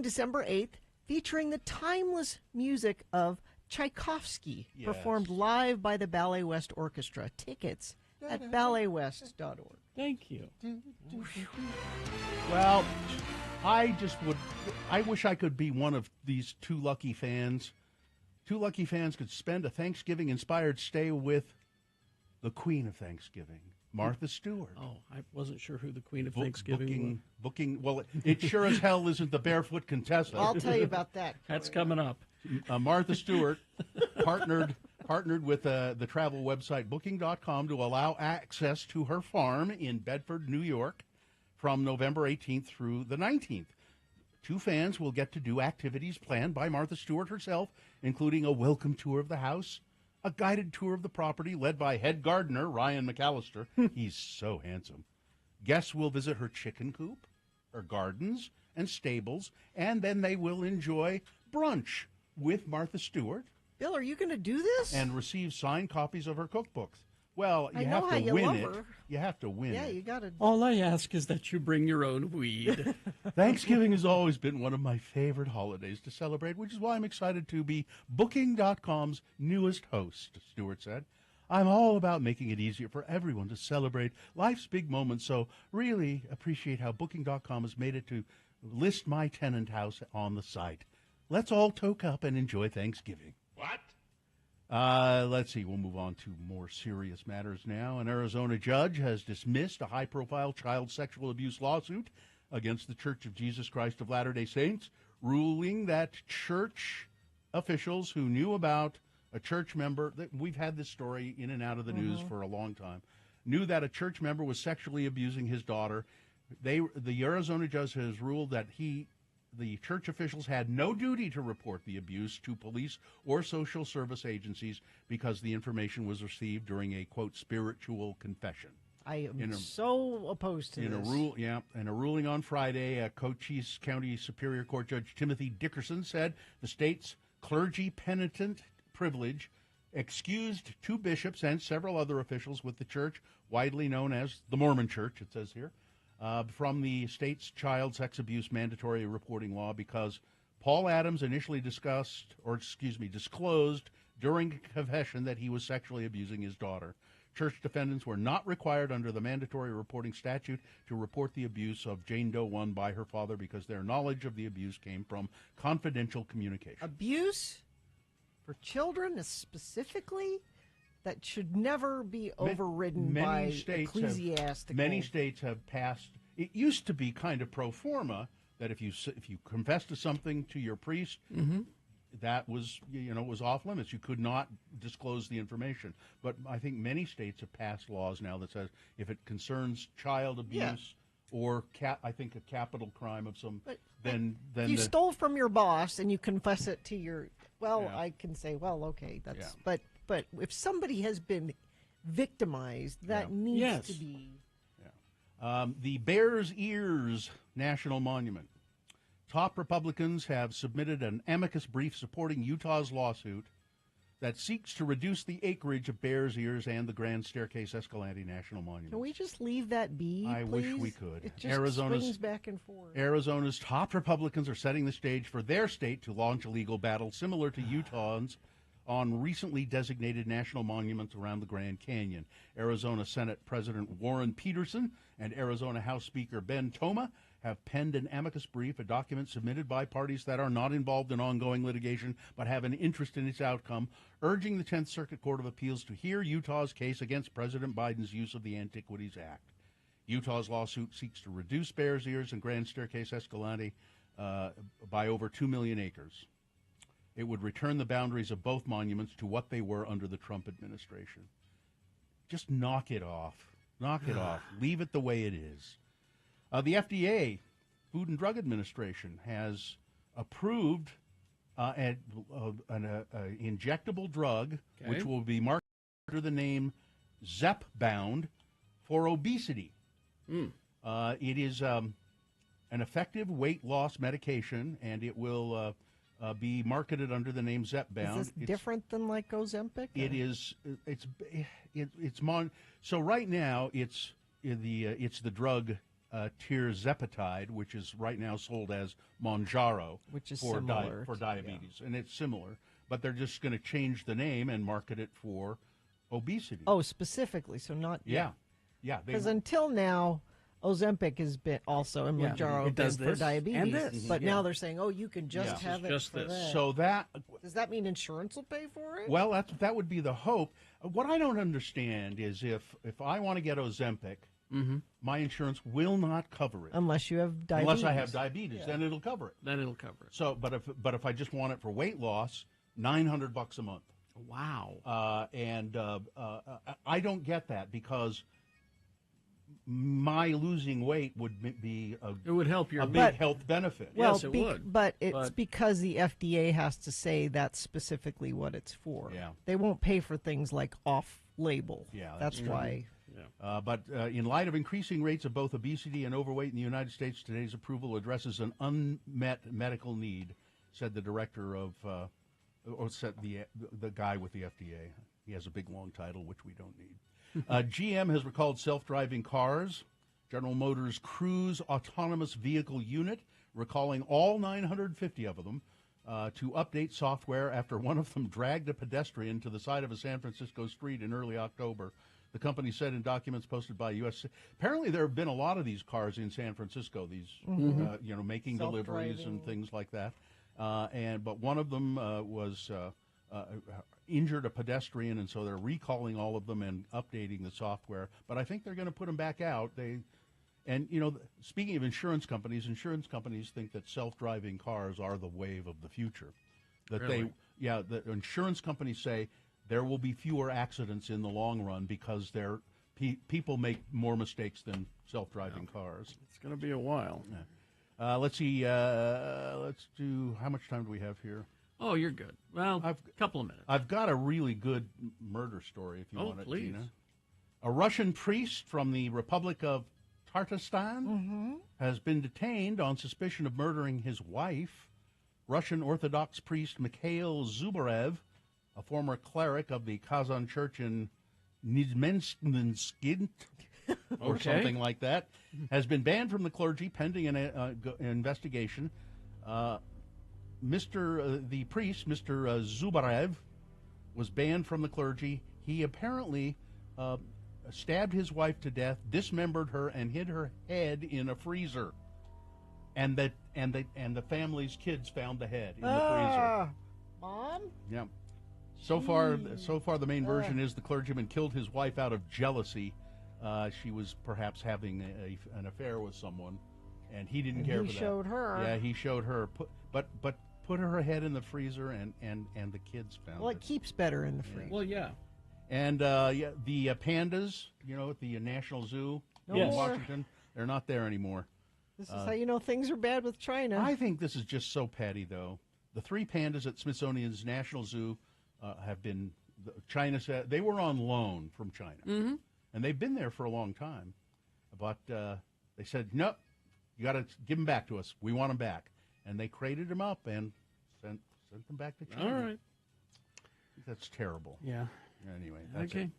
December 8th, featuring the timeless music of Tchaikovsky, performed live by the Ballet West Orchestra. Tickets at balletwest.org. Thank you. Well, I wish I could be one of these 2 lucky fans. 2 lucky fans could spend a Thanksgiving-inspired stay with the Queen of Thanksgiving, Martha Stewart. Oh, I wasn't sure who the Queen of Thanksgiving was. Well, it sure as hell isn't the barefoot contestant. I'll tell you about that. That's coming up. Martha Stewart partnered with the travel website Booking.com to allow access to her farm in Bedford, New York, from November 18th through the 19th. 2 fans will get to do activities planned by Martha Stewart herself, including a welcome tour of the house, a guided tour of the property led by head gardener Ryan McAllister. He's so handsome. Guests will visit her chicken coop, her gardens, and stables, and then they will enjoy brunch with Martha Stewart. Bill, are you going to do this? And receive signed copies of her cookbooks. Well, you I have know to how you win love it. her. You have to win Yeah, it. you got to. All I ask is that you bring your own weed. Thanksgiving has always been one of my favorite holidays to celebrate, which is why I'm excited to be Booking.com's newest host, Stewart said. I'm all about making it easier for everyone to celebrate life's big moments, so really appreciate how Booking.com has made it to list my tenant house on the site. Let's all toke up and enjoy Thanksgiving. What? Let's see. We'll move on to more serious matters now. An Arizona judge has dismissed a high-profile child sexual abuse lawsuit against the Church of Jesus Christ of Latter-day Saints, ruling that church officials who knew about a church member, we've had this story in and out of the news for a long time, knew that a church member was sexually abusing his daughter. The Arizona judge has ruled that the church officials had no duty to report the abuse to police or social service agencies because the information was received during a, quote, spiritual confession. I am so opposed to this. In a ruling on Friday, Cochise County Superior Court Judge Timothy Dickerson said the state's clergy penitent privilege excused 2 bishops and several other officials with the church, widely known as the Mormon Church, it says here, from the state's child sex abuse mandatory reporting law because Paul Adams initially disclosed during confession that he was sexually abusing his daughter. Church defendants were not required under the mandatory reporting statute to report the abuse of Jane Doe 1 by her father because their knowledge of the abuse came from confidential communication. Abuse for children specifically? That should never be overridden by ecclesiastical. Many states have passed. It used to be kind of pro forma that if you confess to something to your priest, that was was off limits. You could not disclose the information. But I think many states have passed laws now that says if it concerns child abuse or I think a capital crime of some, then you stole from your boss and you confess it to your. Well, I can say, well, okay, that's But if somebody has been victimized, that needs to be. The Bears Ears National Monument. Top Republicans have submitted an amicus brief supporting Utah's lawsuit that seeks to reduce the acreage of Bears Ears and the Grand Staircase Escalante National Monument. Can we just leave that be, I please? wish we could. It just swings back and forth. Arizona's top Republicans are setting the stage for their state to launch a legal battle similar to Utah's on recently designated national monuments around the Grand Canyon. Arizona Senate President Warren Peterson and Arizona House Speaker Ben Toma have penned an amicus brief, a document submitted by parties that are not involved in ongoing litigation but have an interest in its outcome, urging the 10th Circuit Court of Appeals to hear Utah's case against President Biden's use of the Antiquities Act. Utah's lawsuit seeks to reduce Bears Ears and Grand Staircase Escalante by over 2 million acres. It would return the boundaries of both monuments to what they were under the Trump administration. Just knock it off. Knock it off. Leave it the way it is. The FDA, Food and Drug Administration, has approved an injectable drug, which will be marketed under the name Zepbound for obesity. It is an effective weight loss medication, and it will be marketed under the name Zepbound. Is this different than like Ozempic? It is. So right now it's the drug tirzepatide, which is right now sold as Mounjaro, which is for similar for diabetes, and it's similar, but they're just going to change the name and market it for obesity. Oh, specifically, so not yeah. Because until now, Ozempic has been also and Mounjaro been for diabetes, and this. But now they're saying, oh, you can just have it just for this. that. So that does that mean insurance will pay for it? Well, that would be the hope. What I don't understand is if I want to get Ozempic, my insurance will not cover it unless you have diabetes. Unless I have diabetes, then it'll cover it. So, but if I just want it for weight loss, $900 a month. Wow. And I don't get that because my losing weight would be it would help your a big health benefit. Well, yes, it would. But it's because the FDA has to say that's specifically what it's for. Yeah. They won't pay for things like off-label. Yeah, that's why. Yeah. But in light of increasing rates of both obesity and overweight in the United States, today's approval addresses an unmet medical need, said the director of, or said the guy with the FDA. He has a big, long title, which we don't need. GM has recalled self-driving cars. General Motors Cruise Autonomous Vehicle Unit, recalling all 950 of them to update software after one of them dragged a pedestrian to the side of a San Francisco street in early October. The company said in documents posted by U.S. Apparently, there have been a lot of these cars in San Francisco. These, making deliveries and things like that. But one of them was injured a pedestrian, and so they're recalling all of them and updating the software. But I think they're going to put them back out. Speaking of insurance companies think that self-driving cars are the wave of the future. That really? The insurance companies say there will be fewer accidents in the long run because people make more mistakes than self-driving cars. It's going to be a while. Yeah. Let's see. Let's do. How much time do we have here? Oh, you're good. Well, a couple of minutes. I've got a really good murder story if you want it, please. Gina. A Russian priest from the Republic of Tatarstan has been detained on suspicion of murdering his wife. Russian Orthodox priest Mikhail Zubarev, a former cleric of the Kazan Church in Nizhnesk or something like that, has been banned from the clergy pending an investigation. The priest, Mr. Zubarev, was banned from the clergy. He apparently stabbed his wife to death, dismembered her, and hid her head in a freezer. And the family's kids found the head in the freezer. Mom? Yeah. So far, the main version is the clergyman killed his wife out of jealousy. She was perhaps having an affair with someone, and he didn't care for that. He showed her. Yeah, he showed her. But put her head in the freezer, and the kids found it. Well, it keeps better in the freezer. Well, yeah. And the pandas, at the National Zoo in Washington, they're not there anymore. This is how you know things are bad with China. I think this is just so petty, though. The 3 pandas at Smithsonian's National Zoo have been, China said, they were on loan from China. And they've been there for a long time. but they said, no, you got to give them back to us. We want them back. And they crated them up and sent them back to China. All right. That's terrible. Yeah. Anyway, that's Okay.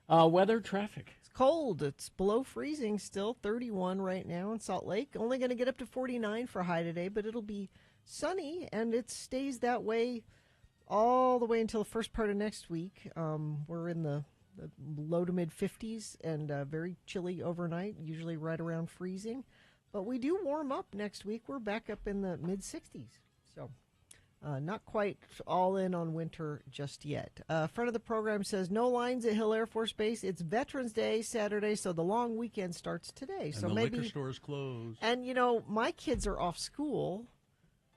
it. Weather, traffic. It's cold. It's below freezing still, 31 right now in Salt Lake. Only going to get up to 49 for high today, but it'll be sunny, and it stays that way all the way until the first part of next week. We're in the low to mid 50s and very chilly overnight, usually right around freezing. But we do warm up next week. We're back up in the mid 60s. So not quite all in on winter just yet. Front of the program says no lines at Hill Air Force Base. It's Veterans Day Saturday, so the long weekend starts today. And so the maybe liquor store is closed. And my kids are off school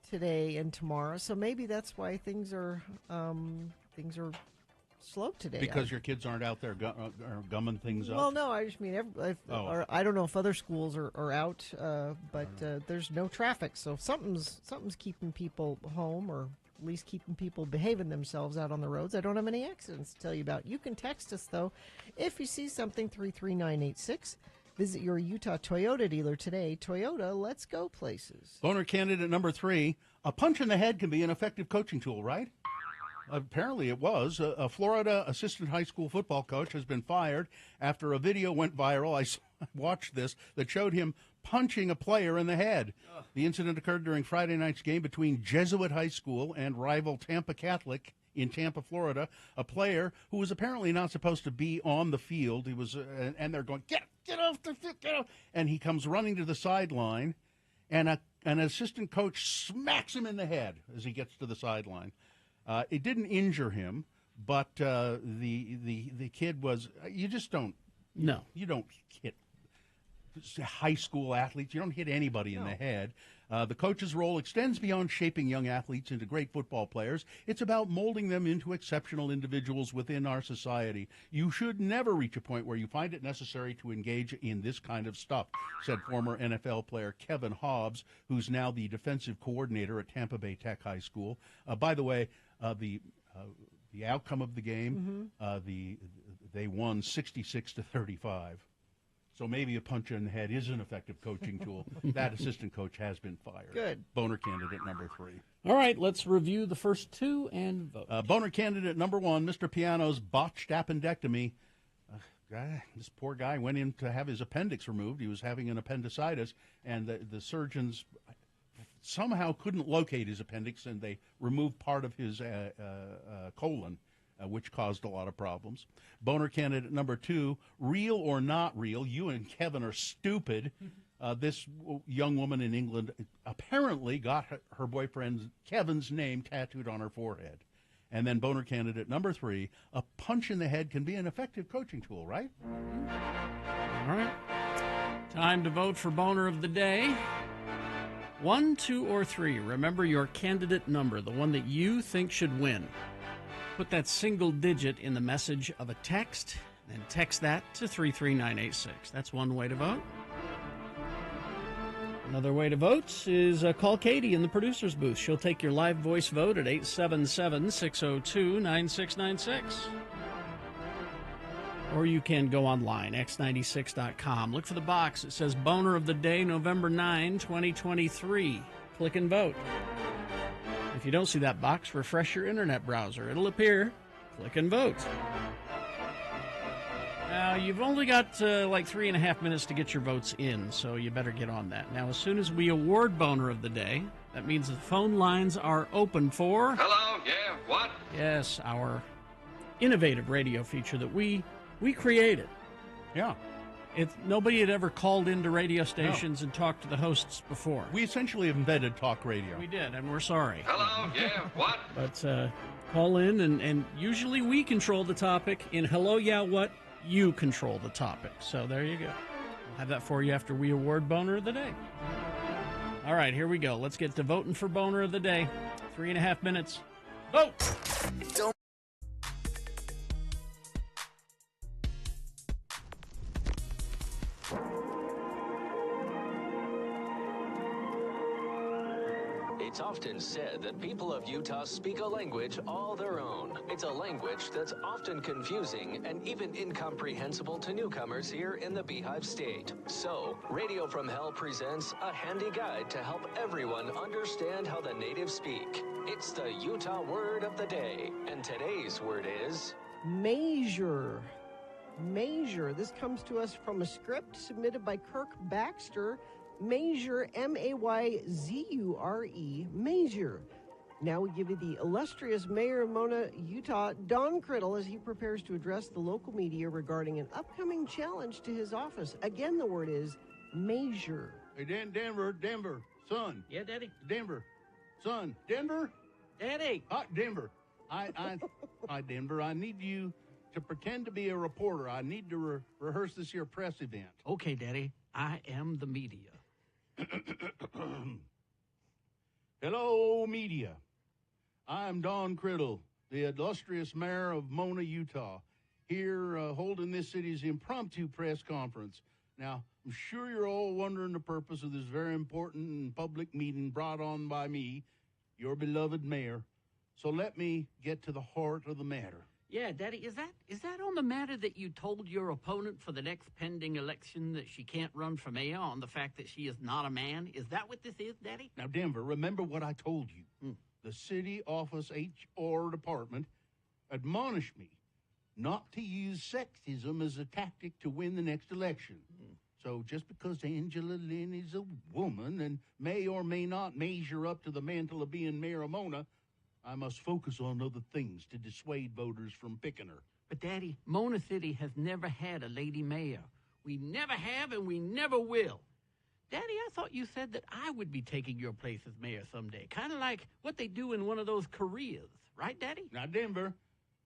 today and tomorrow, so maybe that's why things are slow today. Because your kids aren't out there gumming things up? Well, no, I just mean I don't know if other schools are out, but there's no traffic, so something's keeping people home, or at least keeping people behaving themselves out on the roads. I don't have any accidents to tell you about. You can text us, though, if you see something, 33986. Visit your Utah Toyota dealer today. Toyota, let's go places. Boner candidate number 3, a punch in the head can be an effective coaching tool, right? Apparently it was. A Florida assistant high school football coach has been fired after a video went viral. I watched this that showed him punching a player in the head. The incident occurred during Friday night's game between Jesuit High School and rival Tampa Catholic in Tampa, Florida. A player who was apparently not supposed to be on the field. He was, and they're going, get off the field, get off. And he comes running to the sideline, and an assistant coach smacks him in the head as he gets to the sideline. It didn't injure him, but the kid was. You just don't. No, you don't hit high school athletes. You don't hit anybody in the head. The coach's role extends beyond shaping young athletes into great football players. It's about molding them into exceptional individuals within our society. You should never reach a point where you find it necessary to engage in this kind of stuff, said former NFL player Kevin Hobbs, who's now the defensive coordinator at Tampa Bay Tech High School. By the way, the outcome of the game, they won 66-35. So maybe a punch in the head is an effective coaching tool. That assistant coach has been fired. Good. Boner candidate number 3. All right, let's review the first two and vote. Boner candidate number 1, Mr. Piano's botched appendectomy. This poor guy went in to have his appendix removed. He was having an appendicitis, and the surgeons somehow couldn't locate his appendix, and they removed part of his colon, which caused a lot of problems. Boner candidate number 2, real or not real, you and Kevin are stupid. This young woman in England apparently got her boyfriend Kevin's name tattooed on her forehead. And then boner candidate number 3, a punch in the head can be an effective coaching tool, right? All right. Time to vote for boner of the day. 1, 2, or 3. Remember your candidate number, the one that you think should win. Put that single digit in the message of a text, and text that to 33986. That's one way to vote. Another way to vote is call Katie in the producer's booth. She'll take your live voice vote at 877-602-9696. Or you can go online, x96.com. Look for the box. It says Boner of the Day, November 9, 2023. Click and vote. If you don't see that box, refresh your internet browser. It'll appear. Click and vote. Now, you've only got like 3.5 minutes to get your votes in, so you better get on that. Now, as soon as we award Boner of the Day, that means the phone lines are open for... Hello? Yeah? What? Yes, our innovative radio feature that we created. Yeah. Nobody had ever called into radio stations and talked to the hosts before. We essentially invented talk radio. We did, and we're sorry. Hello? Yeah? What? But call in, and usually we control the topic. In Hello, Yeah, What? You control the topic. So there you go. We'll have that for you after we award Boner of the Day. All right, here we go. Let's get to voting for Boner of the Day. 3.5 minutes. Vote! Don't. It's often said that people of Utah speak a language all their own. It's a language that's often confusing and even incomprehensible to newcomers here in the Beehive State. So, Radio from Hell presents a handy guide to help everyone understand how the natives speak. It's the Utah word of the day, and today's word is... Measure. Measure. This comes to us from a script submitted by Kirk Baxter. Measure, M-A-Y-Z-U-R-E, Measure. Now we give you the illustrious Mayor of Mona, Utah, Don Criddle, as he prepares to address the local media regarding an upcoming challenge to his office. Again, the word is measure. Hey, Denver, son. Yeah, Daddy? Denver, son. Denver? Daddy. Denver. Hi, Denver. I need you to pretend to be a reporter. I need to rehearse this here press event. Okay, Daddy. I am the media. Hello, media. I'm Don Criddle, the illustrious mayor of Mona, Utah, here holding this city's impromptu press conference. Now, I'm sure you're all wondering the purpose of this very important and public meeting brought on by me, your beloved mayor. So let me get to the heart of the matter. Yeah, Daddy, is that on the matter that you told your opponent for the next pending election that she can't run for mayor on the fact that she is not a man? Is that what this is, Daddy? Now, Denver, remember what I told you. The city office HR department admonished me not to use sexism as a tactic to win the next election. So just because Angela Lynn is a woman and may or may not measure up to the mantle of being Mayor of Mona, I must focus on other things to dissuade voters from picking her. But, Daddy, Mona City has never had a lady mayor. We never have and we never will. Daddy, I thought you said that I would be taking your place as mayor someday, kind of like what they do in one of those careers. Right, Daddy? Now, Denver,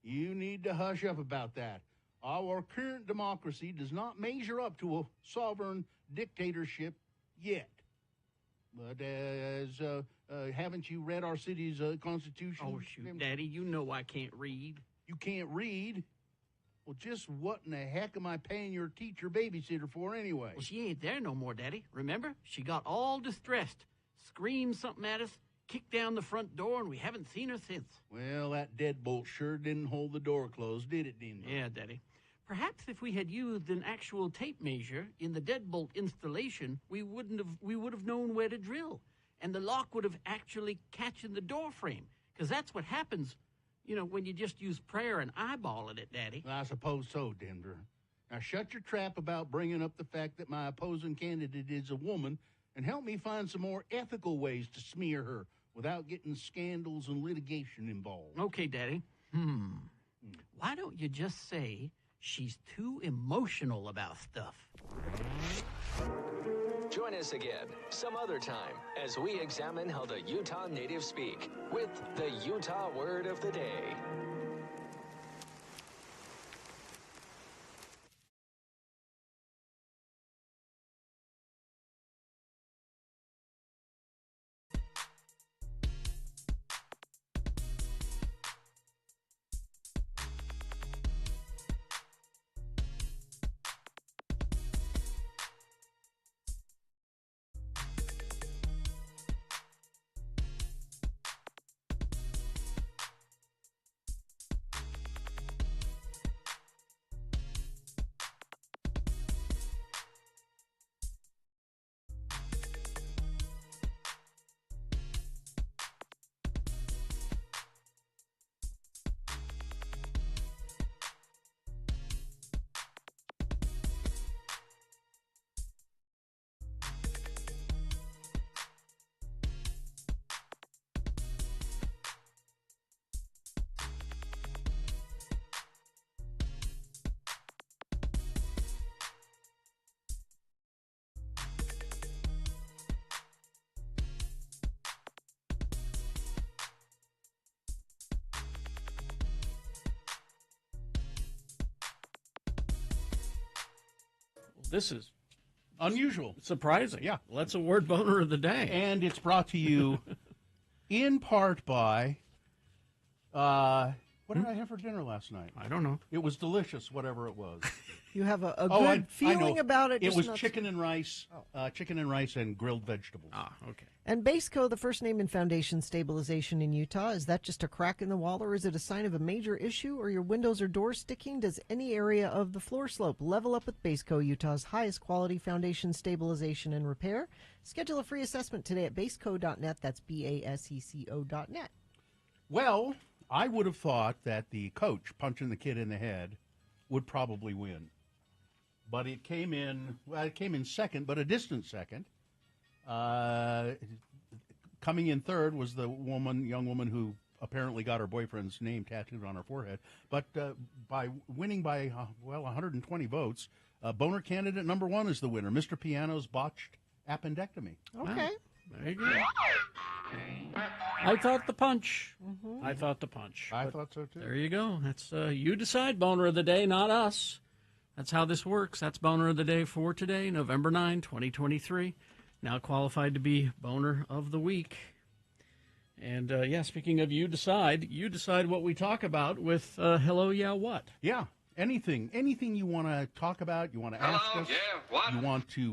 you need to hush up about that. Our current democracy does not measure up to a sovereign dictatorship yet. But haven't you read our city's constitution? Oh, shoot, Daddy, you know I can't read. You can't read? Well, just what in the heck am I paying your teacher babysitter for anyway? Well, she ain't there no more, Daddy. Remember? She got all distressed, screamed something at us, kicked down the front door, and we haven't seen her since. Well, that deadbolt sure didn't hold the door closed, did it, Denver? Yeah, Daddy. Perhaps if we had used an actual tape measure in the deadbolt installation, we would have known where to drill, and the lock would have actually catched the door frame, because that's what happens, you know, when you just use prayer and eyeballing it, Daddy. I suppose so, Denver. Now shut your trap about bringing up the fact that my opposing candidate is a woman, and help me find some more ethical ways to smear her without getting scandals and litigation involved. Okay, Daddy. Why don't you just say she's too emotional about stuff? Join us again some other time as we examine how the Utah natives speak with the Utah word of the day. This is unusual. Surprising. Yeah. Well, that's a word boner of the day. And it's brought to you in part by, what What did I have for dinner last night? I don't know. It was delicious, whatever it was. You have a Oh, good I feeling know. about it. It just was not- chicken and rice, and grilled vegetables. Ah, okay. And Baseco, the first name in foundation stabilization in Utah, is that just a crack in the wall, or is it a sign of a major issue, or your windows or doors sticking? Does any area of the floor slope? Level up with Baseco, Utah's highest quality foundation stabilization and repair. Schedule a free assessment today at baseco.net. That's BASECO.net. Well, I would have thought that the coach punching the kid in the head would probably win. But it came in second, but a distant second. Coming in third was the young woman who apparently got her boyfriend's name tattooed on her forehead. But by winning by 120 votes, boner candidate number one is the winner, Mr. Piano's botched appendectomy. Okay. There you go. I thought the punch. I thought the punch. I But thought so too. There you go. That's you decide, boner of the day, not us. That's how this works. That's boner of the day for today, November 9, 2023. Now qualified to be boner of the week. And speaking of you decide what we talk about with Hello, Yeah, What? Yeah, anything you want to talk about, you want to ask us, you want to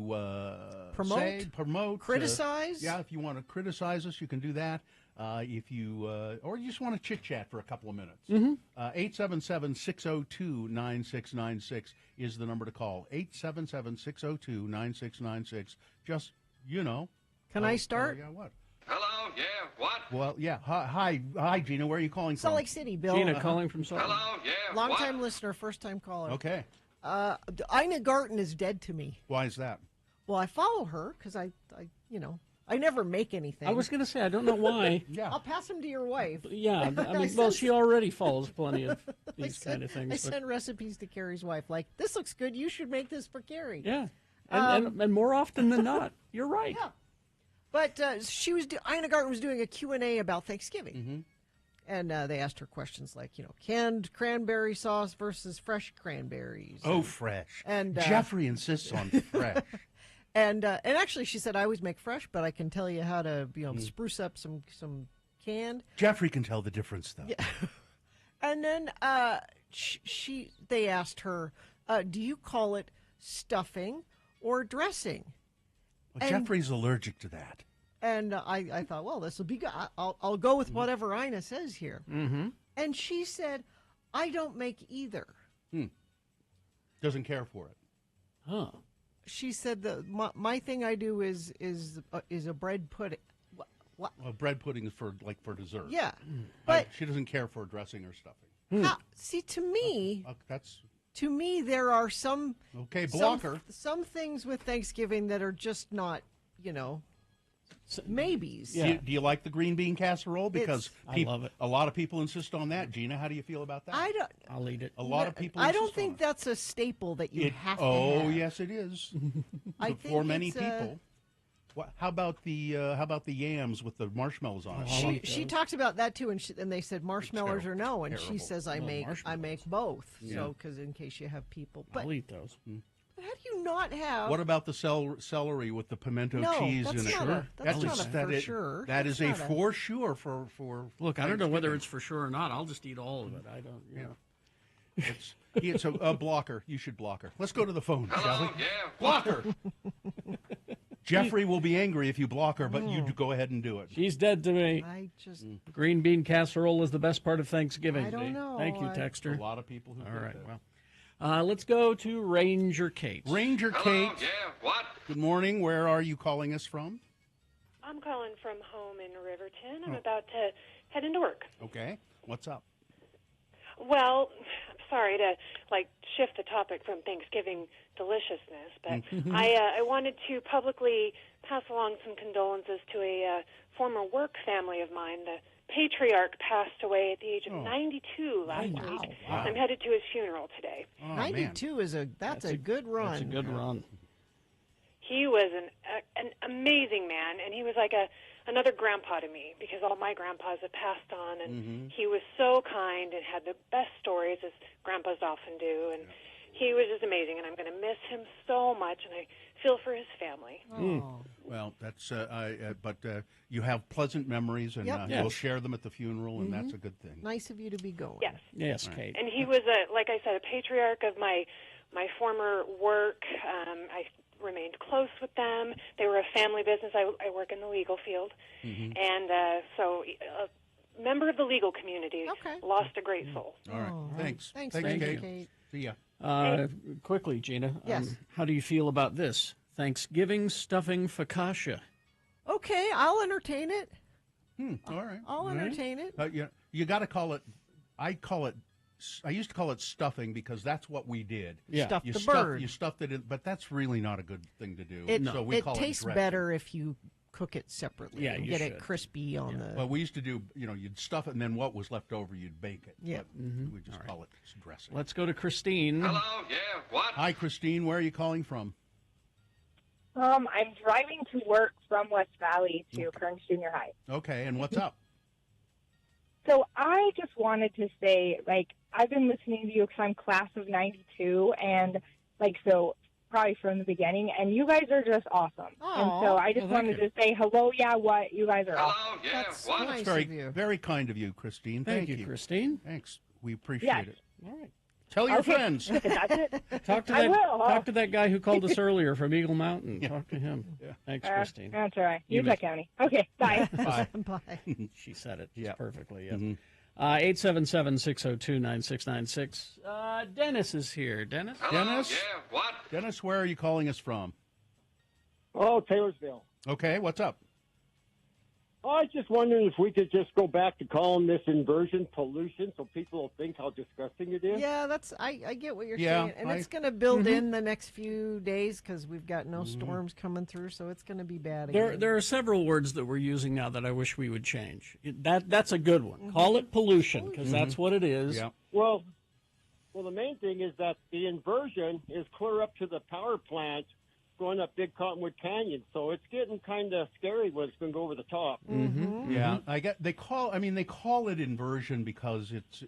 promote, criticize. If you want to criticize us, you can do that. If you or you just want to chit chat for a couple of minutes, 877-602-9696 is the number to call. 877-602-9696. Just Can I start? Yeah, what? Hello, yeah, what? Well, yeah. Hi, Gina. Where are you calling from? Salt Lake City, Bill. Gina calling from Salt Lake. Hello, yeah, Long-time listener, first-time caller. Okay. Ina Garten is dead to me. Why is that? Well, I follow her because I never make anything. I was going to say, I don't know why. Yeah. I'll pass them to your wife. Yeah, I mean, well, she already follows plenty of these kind of things. I but- send recipes to Carrie's wife, like, this looks good, you should make this for Carrie. Yeah, and more often than not, you're right. Yeah. But Ina Garten was doing a Q&A about Thanksgiving. Mm-hmm. And they asked her questions like, canned cranberry sauce versus fresh cranberries. Oh, fresh. And Jeffrey insists on fresh. And actually, she said, I always make fresh, but I can tell you how to, spruce up some canned. Jeffrey can tell the difference, though. Yeah. And then they asked her, do you call it stuffing or dressing? Well, Jeffrey's allergic to that. And I thought, well, this will be good. I'll go with whatever Ina says here. Mm-hmm. And she said, I don't make either. Doesn't care for it. Huh. She said my thing I do is a bread pudding. What? Well, bread pudding is for dessert. Yeah, but she doesn't care for dressing or stuffing. See, to me, that's to me there are some blocker. some things with Thanksgiving that are just not maybes. Yeah. Do you like the green bean casserole? Because I love it. A lot of people insist on that. Gina, how do you feel about that? I'll eat it. A lot of people. I don't think that's a staple that you have to have. Oh, yes, it is. I for think many it's, people. How about the yams with the marshmallows on it? She talks about that too, and they said marshmallows or no, and she terrible. says I make both. Yeah. So because in case you have people, but I'll eat those. how do you not have? What about the celery with the pimento cheese that's in it? not that's not a for sure. That That's is a not for sure for. Look, I don't know whether it's for sure or not. I'll just eat all of it. I don't. It's a blocker. You should block her. Let's go to the phone, shall we? Yeah, block her. Jeffrey will be angry if you block her, but you go ahead and do it. She's dead to me. I just green bean casserole is the best part of Thanksgiving. I don't know. Thank you, Texter. A lot of people who. All right. Well, let's go to Ranger Kate. Ranger Kate. Yeah, what? Good morning. Where are you calling us from? I'm calling from home in Riverton. I'm about to head into work. Okay. What's up? Well, I'm sorry to shift the topic from Thanksgiving deliciousness, but I wanted to publicly pass along some condolences to a former work family of mine. The patriarch passed away at the age of 92 last week. Wow. I'm headed to his funeral today. 92 is that's a good run. That's a good run. He was an amazing man, and he was like another grandpa to me because all my grandpas have passed on, and he was so kind and had the best stories, as grandpas often do. And he was just amazing, and I'm going to miss him so much, and I feel for his family. Well, that's but you have pleasant memories, and Yep. you'll share them at the funeral, and that's a good thing. Nice of you to be going. Yes. Yes, Kate. And he was, like I said, a patriarch of my former work. I remained close with them. They were a family business. I work in the legal field. And so a member of the legal community lost a great soul. All right. Thanks. Thanks, Kate. See ya. Quickly, Gina. Yes. How do you feel about this? Thanksgiving stuffing focaccia. Okay, I'll entertain it. All right. I'll entertain it. You got to call it. I used to call it stuffing because that's what we did. Yeah. Stuff You the stuff- bird. You stuffed it in, but that's really not a good thing to do. It, So we it call tastes it dressing. better if you cook it separately. Yeah, and you get it should. crispy on the. Well, we used to do, you'd stuff it, and then what was left over, you'd bake it. Yeah. But we just call it dressing. Let's go to Christine. Hello, yeah, what? Hi, Christine. Where are you calling from? I'm driving to work from West Valley to Kearns Junior High. Okay, and what's up? So I just wanted to say, I've been listening to you because I'm class of 92, and, so probably from the beginning, and you guys are just awesome. And so I just wanted to say, hello, yeah, what? You guys are awesome. Yeah, That's what? nice Very, of you. very kind of you, Christine. Thank you, Christine. Thanks. We appreciate Yes. it. All right. Tell your Okay. friends. That's it. Talk to I that. will. Talk to that guy who called us earlier from Eagle Mountain. Talk to him. Yeah. Thanks, Christine. That's all right. You Utah County. Okay, bye. Bye. Bye. She said it Yeah. perfectly. Yes. Mhm. 877-602-9696. Dennis is here. Dennis? Dennis? Yeah, what? Dennis, where are you calling us from? Oh, Taylorsville. Okay, what's up? I was just wondering if we could just go back to calling this inversion pollution so people will think how disgusting it is. Yeah, I get what you're Yeah, saying. And I- it's going to build in the next few days because we've got no storms coming through, so it's going to be bad again. There are several words that we're using now that I wish we would change. That's a good one. Call it pollution because that's what it is. Yeah. Well, the main thing is that the inversion is clear up to the power plant going up Big Cottonwood Canyon, so it's getting kind of scary when it's going to go over the top. Yeah, they call it inversion because it's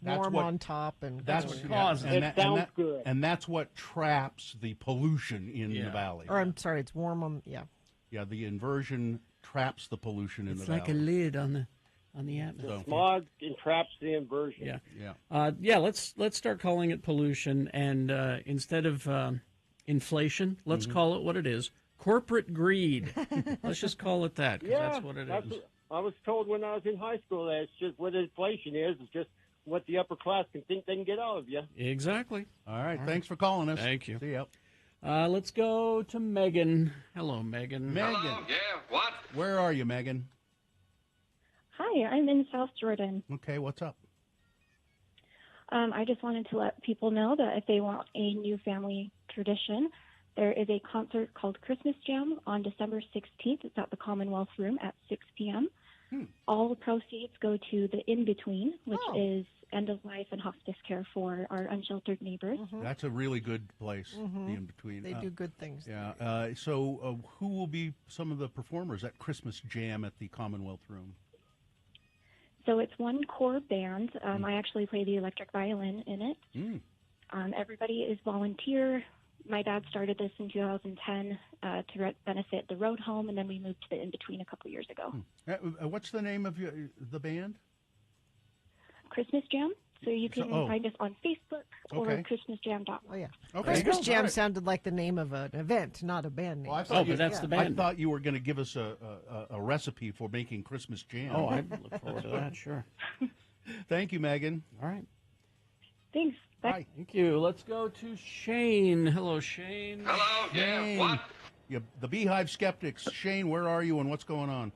that's warm what, on top, and that's what yeah, causes and It that- sounds and that- good. and that's what traps the pollution in the valley. Or I'm sorry, it's warm on. Yeah. Yeah, the inversion traps the pollution in It's the like a valley. lid on the atmosphere. Smog entraps the inversion. Yeah. Yeah. Let's start calling it pollution, and instead of inflation, let's call it what it is: corporate greed. Let's just call it that, because Yeah, that's what it is. I was told when I was in high school that it's just what inflation is. It's just what the upper class can think they can get out of you. Exactly. All right, thanks for calling us. Thank you. See ya. Let's go to Megan. Hello, Megan. Megan, Hello, yeah, what? where are you, Megan? Hi, I'm in South Jordan. Okay, what's up? I just wanted to let people know that if they want a new family tradition, there is a concert called Christmas Jam on December 16th. It's at the Commonwealth Room at 6 p.m. All the proceeds go to the In-Between, which is end-of-life and hospice care for our unsheltered neighbors. That's a really good place, the in-between. They do good things. Yeah. So who will be some of the performers at Christmas Jam at the Commonwealth Room? So it's one core band. I actually play the electric violin in it. Everybody is volunteer. My dad started this in 2010 to benefit the road home, and then we moved to the In-Between a couple years ago. What's the name of the band? Christmas Jam. So you can find us on Facebook or Okay. ChristmasJam.org. Oh, yeah. Okay. Christmas Jam All right. sounded like the name of an event, not a band name. Well, I thought band. I thought you were going to give us a recipe for making Christmas jam. Oh, I look forward to that, sure. Thank you, Megan. All right. Thanks. Bye. Thank you. Let's go to Shane. Hello, Shane. Hello, yeah, Shane. what? Yeah, the Beehive Skeptics. Shane, where are you and what's going on?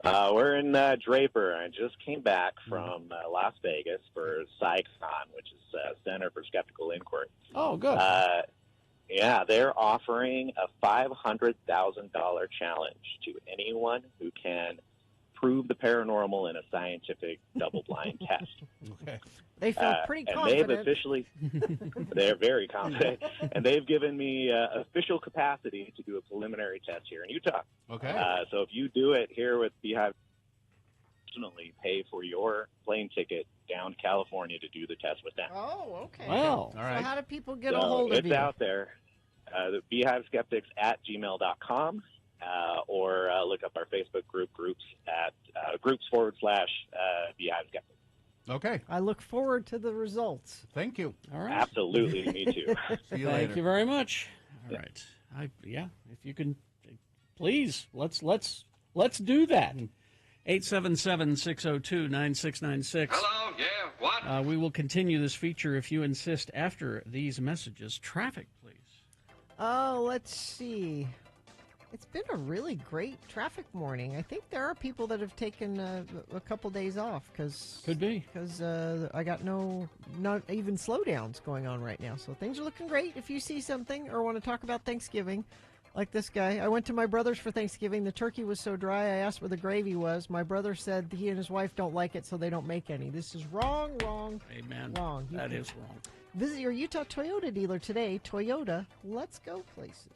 We're in Draper. I just came back from Las Vegas for SciCon, which is Center for Skeptical Inquiry. Oh, good. Yeah, they're offering a $500,000 challenge to anyone who can prove the paranormal in a scientific double-blind test. Okay. They feel pretty and confident. they've officially, they're very confident, and they've given me official capacity to do a preliminary test here in Utah. Okay. So if you do it here with Beehive, personally pay for your plane ticket down to California to do the test with them. Oh, okay. Wow. So how do people get So a hold of it's you? out there. The beehiveskeptics@gmail.com, or look up our Facebook groups at groups/Beehive Skeptics. Okay. I look forward to the results. Thank you. All right. Absolutely, me too. See you Thank later. you very much. All right. If you can, please, let's do that. 877-602-9696. Hello, yeah, what? We will continue this feature if you insist after these messages. Traffic, please. Oh, let's see. It's been a really great traffic morning. I think there are people that have taken a couple days off because Could be. because I got not even slowdowns going on right now. So things are looking great. If you see something or want to talk about Thanksgiving, like this guy, I went to my brother's for Thanksgiving. The turkey was so dry. I asked where the gravy was. My brother said he and his wife don't like it, so they don't make any. This is wrong. Amen. Wrong. That is wrong. Visit your Utah Toyota dealer today. Toyota, let's go places.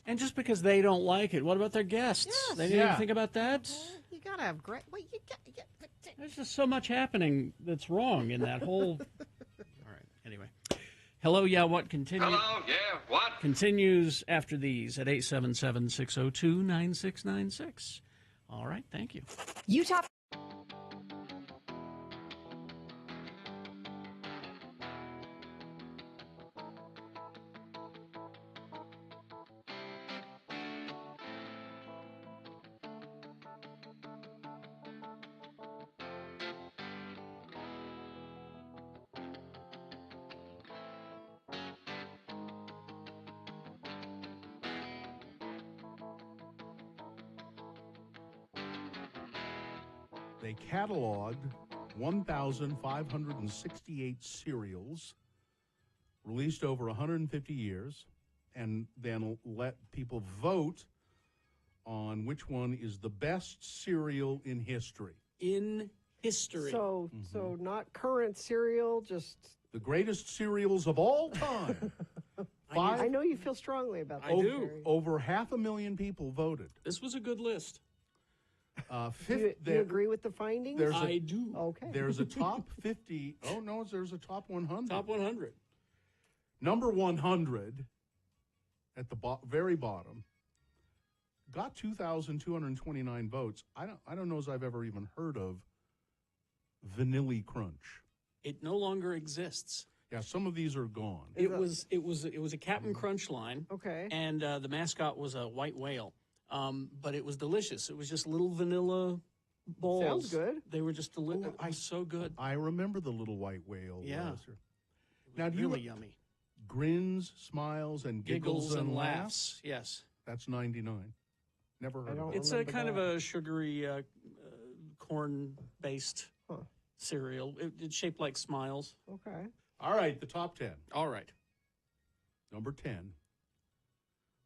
And just because they don't like it, what about their guests? Yes. They didn't even think about that? You gotta have great. Wait, There's just so much happening that's wrong in that whole. All right. Anyway. Hello, yeah, what continues? Hello, yeah, what? Continues after these at 877-602-9696. All right, thank you. Utah. They cataloged 1,568 cereals released over 150 years and then let people vote on which one is the best cereal in history. In history. So not current cereal, just. The greatest cereals of all time. I know you feel strongly about that. I do. Over 500,000 people voted. This was a good list. Do you agree with the findings? I do. Okay. There's a top 50. Oh, no, there's a top 100. Top 100. Number 100 at the very bottom got 2,229 votes. I don't know as I've ever even heard of Vanilli Crunch. It no longer exists. Yeah, some of these are gone. It was a Captain Crunch line. Okay. And the mascot was a white whale. But it was delicious. It was just little vanilla balls. Sounds good. They were just delicious. So good. I remember the little white whale. Yeah. Now, do really you yummy. Grins, Smiles, and Giggles and Laughs? Yes. That's 99. Never heard of it. It's a kind of a sugary corn-based cereal. It's shaped like Smiles. Okay. All right, the top 10. All right. Number 10,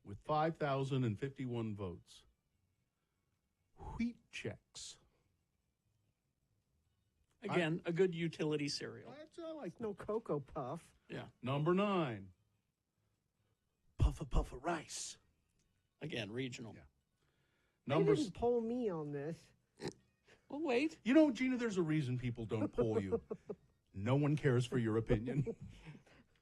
with 5,051 votes, Wheat Chex. Again, a good utility cereal. I like no Cocoa Puff. Yeah. Number 9, Puffa Puffa Rice. Again, regional. Yeah. They didn't poll me on this. Well, wait. You know, Gina, there's a reason people don't poll you. No one cares for your opinion.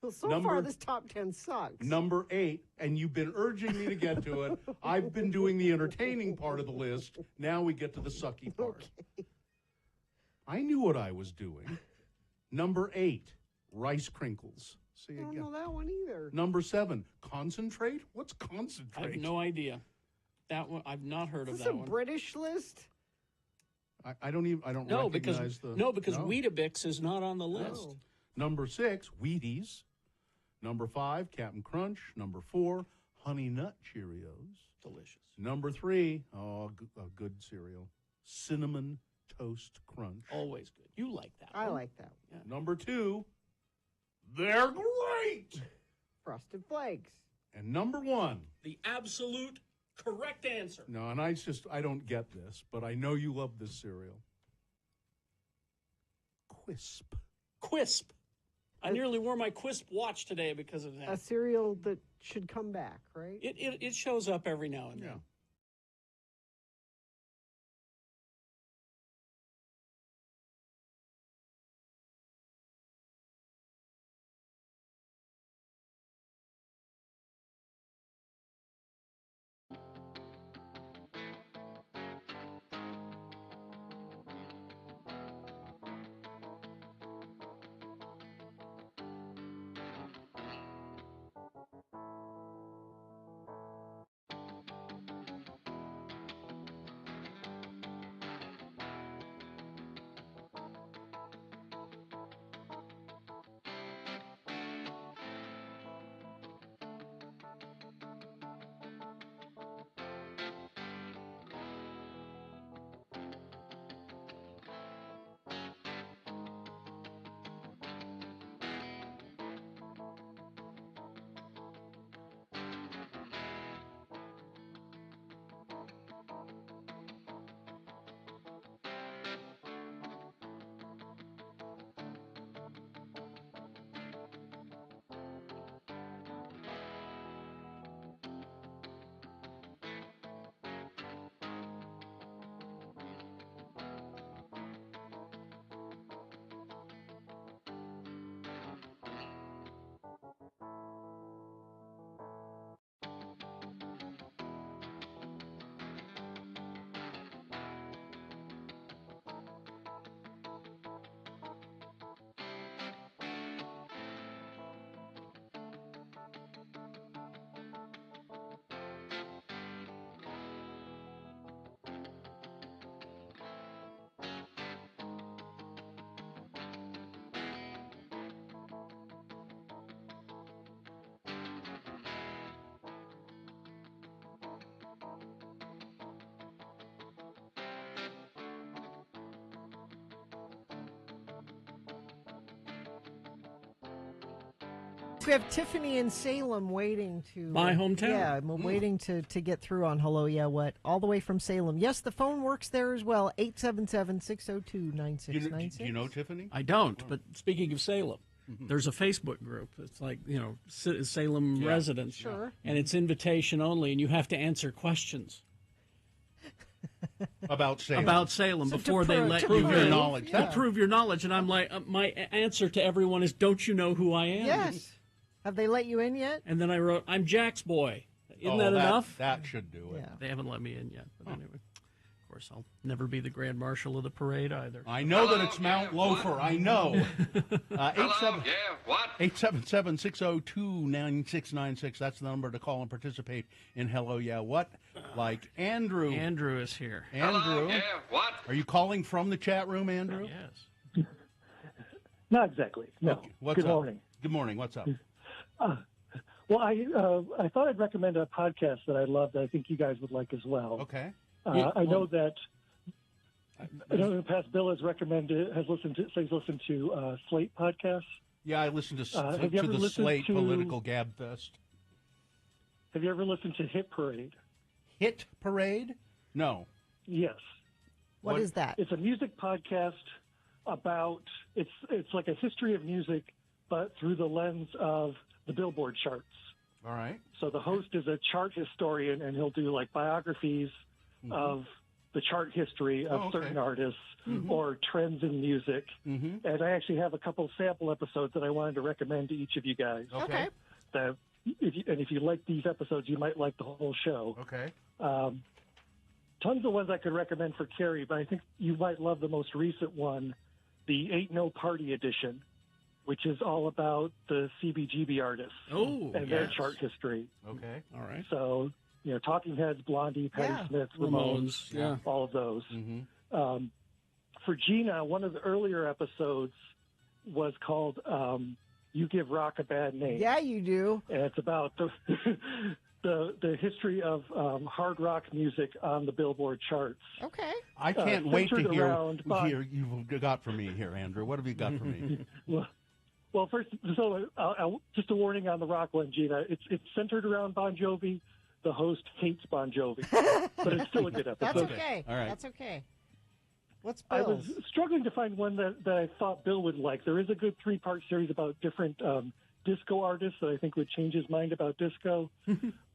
Well, so far this top 10 sucks. Number 8, and you've been urging me to get to it. I've been doing the entertaining part of the list. Now we get to the sucky part. Okay. I knew what I was doing. Number 8, Rice Crinkles. See I don't again. know that one either. Number 7, Concentrate. What's I Concentrate? have no idea. That one, I've not heard Is of this that a one. British list? I don't No, because recognize the... Weetabix is not on the list. No. Number 6, Wheaties. Number 5, Captain Crunch. Number 4, Honey Nut Cheerios. Delicious. Number 3, a good cereal, Cinnamon Toast Crunch. Always good. You like that I one. like that one. Yeah. Number 2, they're great. Frosted Flakes. And number 1, The absolute correct answer. no, and I don't get this, but I know you love this cereal. Quisp. Quisp. I nearly wore my Quisp watch today because of that. A cereal that should come back, right? It shows up every now and then. Yeah. We have Tiffany in Salem waiting to... My hometown. Yeah, I'm waiting to get through on Hello, Yeah, What? All the way from Salem. Yes, the phone works there as well, 877-602-9696. Do you know Tiffany? I don't, but speaking of Salem, there's a Facebook group. It's like, Salem residents. Sure. And it's invitation only, and you have to answer questions. About Salem. About Salem So before to they prove- let to you prove in. your knowledge. To prove your knowledge. And I'm like, my answer to everyone is, don't you know who I am? Yes. Have they let you in yet? And then I wrote, I'm Jack's boy. Isn't that enough? That should do it. Yeah. They haven't let me in yet. But anyway, of course, I'll never be the Grand Marshal of the parade either. I know that it's Mount Loafer. I know. Hello, yeah, what? 877-602-9696. That's the number to call and participate in Hello, Yeah, What? Like Andrew. Andrew is here. Andrew. Hello, yeah, what? Are you calling from the chat room, Andrew? Yes. Not exactly. No. Okay. What's Good up? morning. Good morning. What's up? Well, I thought I'd recommend a podcast that I love that I think you guys would like as well. Okay. I know that. I know in the past Bill has listened to Slate podcasts. Yeah, I listened to have you ever the listened Slate to- Political Gab Fest. Have you ever listened to Hit Parade? Hit Parade? No. Yes. What is that? It's a music podcast about it's like a history of music, but through the lens of the Billboard charts. All right. So the host is a chart historian, and he'll do like biographies of the chart history of certain artists or trends in music. And I actually have a couple sample episodes that I wanted to recommend to each of you guys. Okay. That if you like these episodes, you might like the whole show. Okay. Tons of ones I could recommend for Carrie, but I think you might love the most recent one, the Ain't No Party edition, which is all about the CBGB artists and their chart history. Okay. All right. So, Talking Heads, Blondie, Patti Smith, Ramones, yeah. all of those. For Gina, one of the earlier episodes was called You Give Rock a Bad Name. Yeah, you do. And it's about the history of hard rock music on the Billboard charts. Okay. I can't wait to centered hear around you've got for me here, Andrew. What have you got for me? Well, first, so just a warning on the rock one, Gina. It's centered around Bon Jovi. The host hates Bon Jovi, but it's still a good episode. That's okay. All right. That's okay. What's I Bill's? was struggling to find one that I thought Bill would like. There is a good 3-part series about different disco artists that I think would change his mind about disco.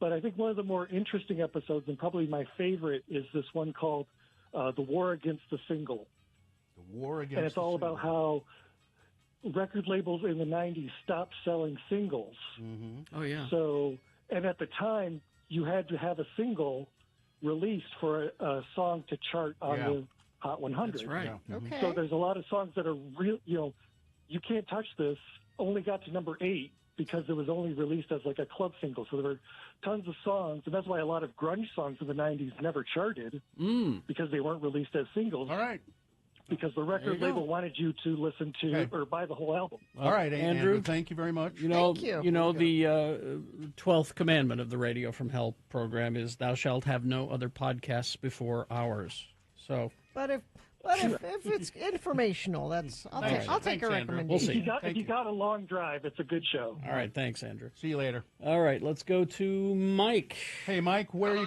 But I think one of the more interesting episodes, and probably my favorite, is this one called The War Against the Single. The War Against And it's all about how record labels in the 90s stopped selling singles. Oh, yeah. So, and at the time, you had to have a single released for a song to chart on the Hot 100. That's right. Okay. So there's a lot of songs that are real, you can't touch this, only got to number 8 because it was only released as like a club single. So there were tons of songs, and that's why a lot of grunge songs in the 90s never charted because they weren't released as singles. All right. Because the record label wanted you to listen to or buy the whole album. All right, Andrew. Thank you very much. Thank you. The 12th commandment of the Radio from Hell program is "Thou shalt have no other podcasts before ours." So, But if it's informational, I'll take a recommendation. We'll see. If you got a long drive, it's a good show. All right, thanks, Andrew. See you later. All right, let's go to Mike. Hey, Mike, where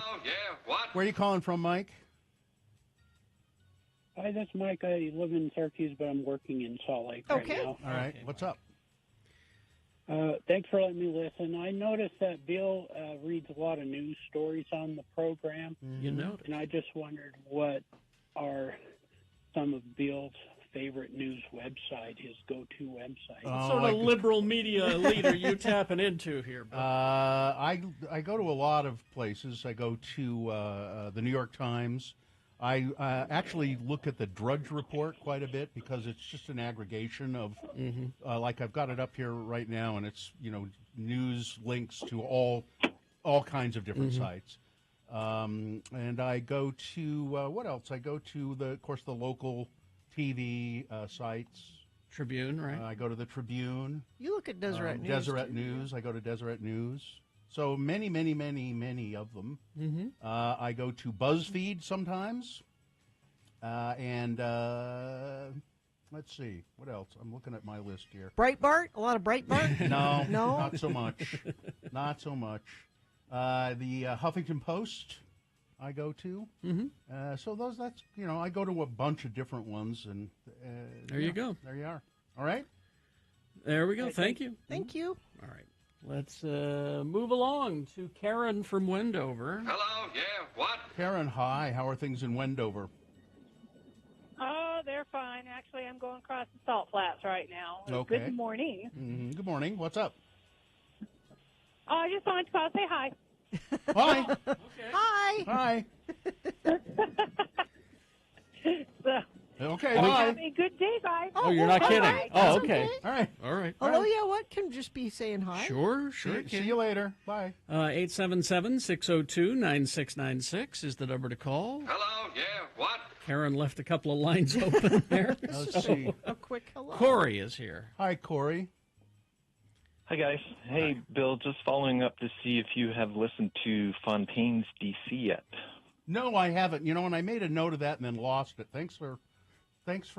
are you calling from, Mike? Hi, that's Mike. I live in Syracuse, but I'm working in Salt Lake right now. All right. What's up? Thanks for letting me listen. I noticed that Bill reads a lot of news stories on the program. You noticed. And I just wondered what are some of Bill's favorite news website, his go-to website. What sort of liberal media leader you tapping into here, Bill? I go to a lot of places. I go to the New York Times. I actually look at the Drudge Report quite a bit because it's just an aggregation of, like I've got it up here right now, and it's news links to all kinds of different sites. And I go to what else? I go to of course the local TV sites. Tribune, right? I go to the Tribune. You look at Deseret News. Deseret News. I go to Deseret News. So many of them. I go to BuzzFeed sometimes, and Let's see. What else? I'm looking at my list here. Breitbart? A lot of Breitbart? No, No? not so much. Not so much. The Huffington Post I go to. Mm-hmm. So that's I go to a bunch of different ones, and There you go. There you are. All right. There we go. Thank you. Thank you. All right. Let's move along to Karen from Wendover. Hello, yeah, what? Karen, hi. How are things in Wendover? Oh, they're fine. Actually, I'm going across the Salt Flats right now. Okay. Good morning. Mm-hmm. Good morning. What's up? Oh, I just wanted to call and say hi. Hi. Hi. Hi. So, Okay. have a good day, guys. Oh, you're not bye-bye. kidding. Oh, That's okay. All right. All right. Hello, yeah, what? Can just be saying hi? Sure. See you later. Bye. 877-602-9696 is the number to call. Hello, yeah, what? Karen left a couple of lines open there. Let's see. A quick hello. Corey is here. Hi, Corey. Hi, guys. Hey, Bill, just following up to see if you have listened to Fontaine's DC yet. No, I haven't. And I made a note of that and then lost it. Thanks for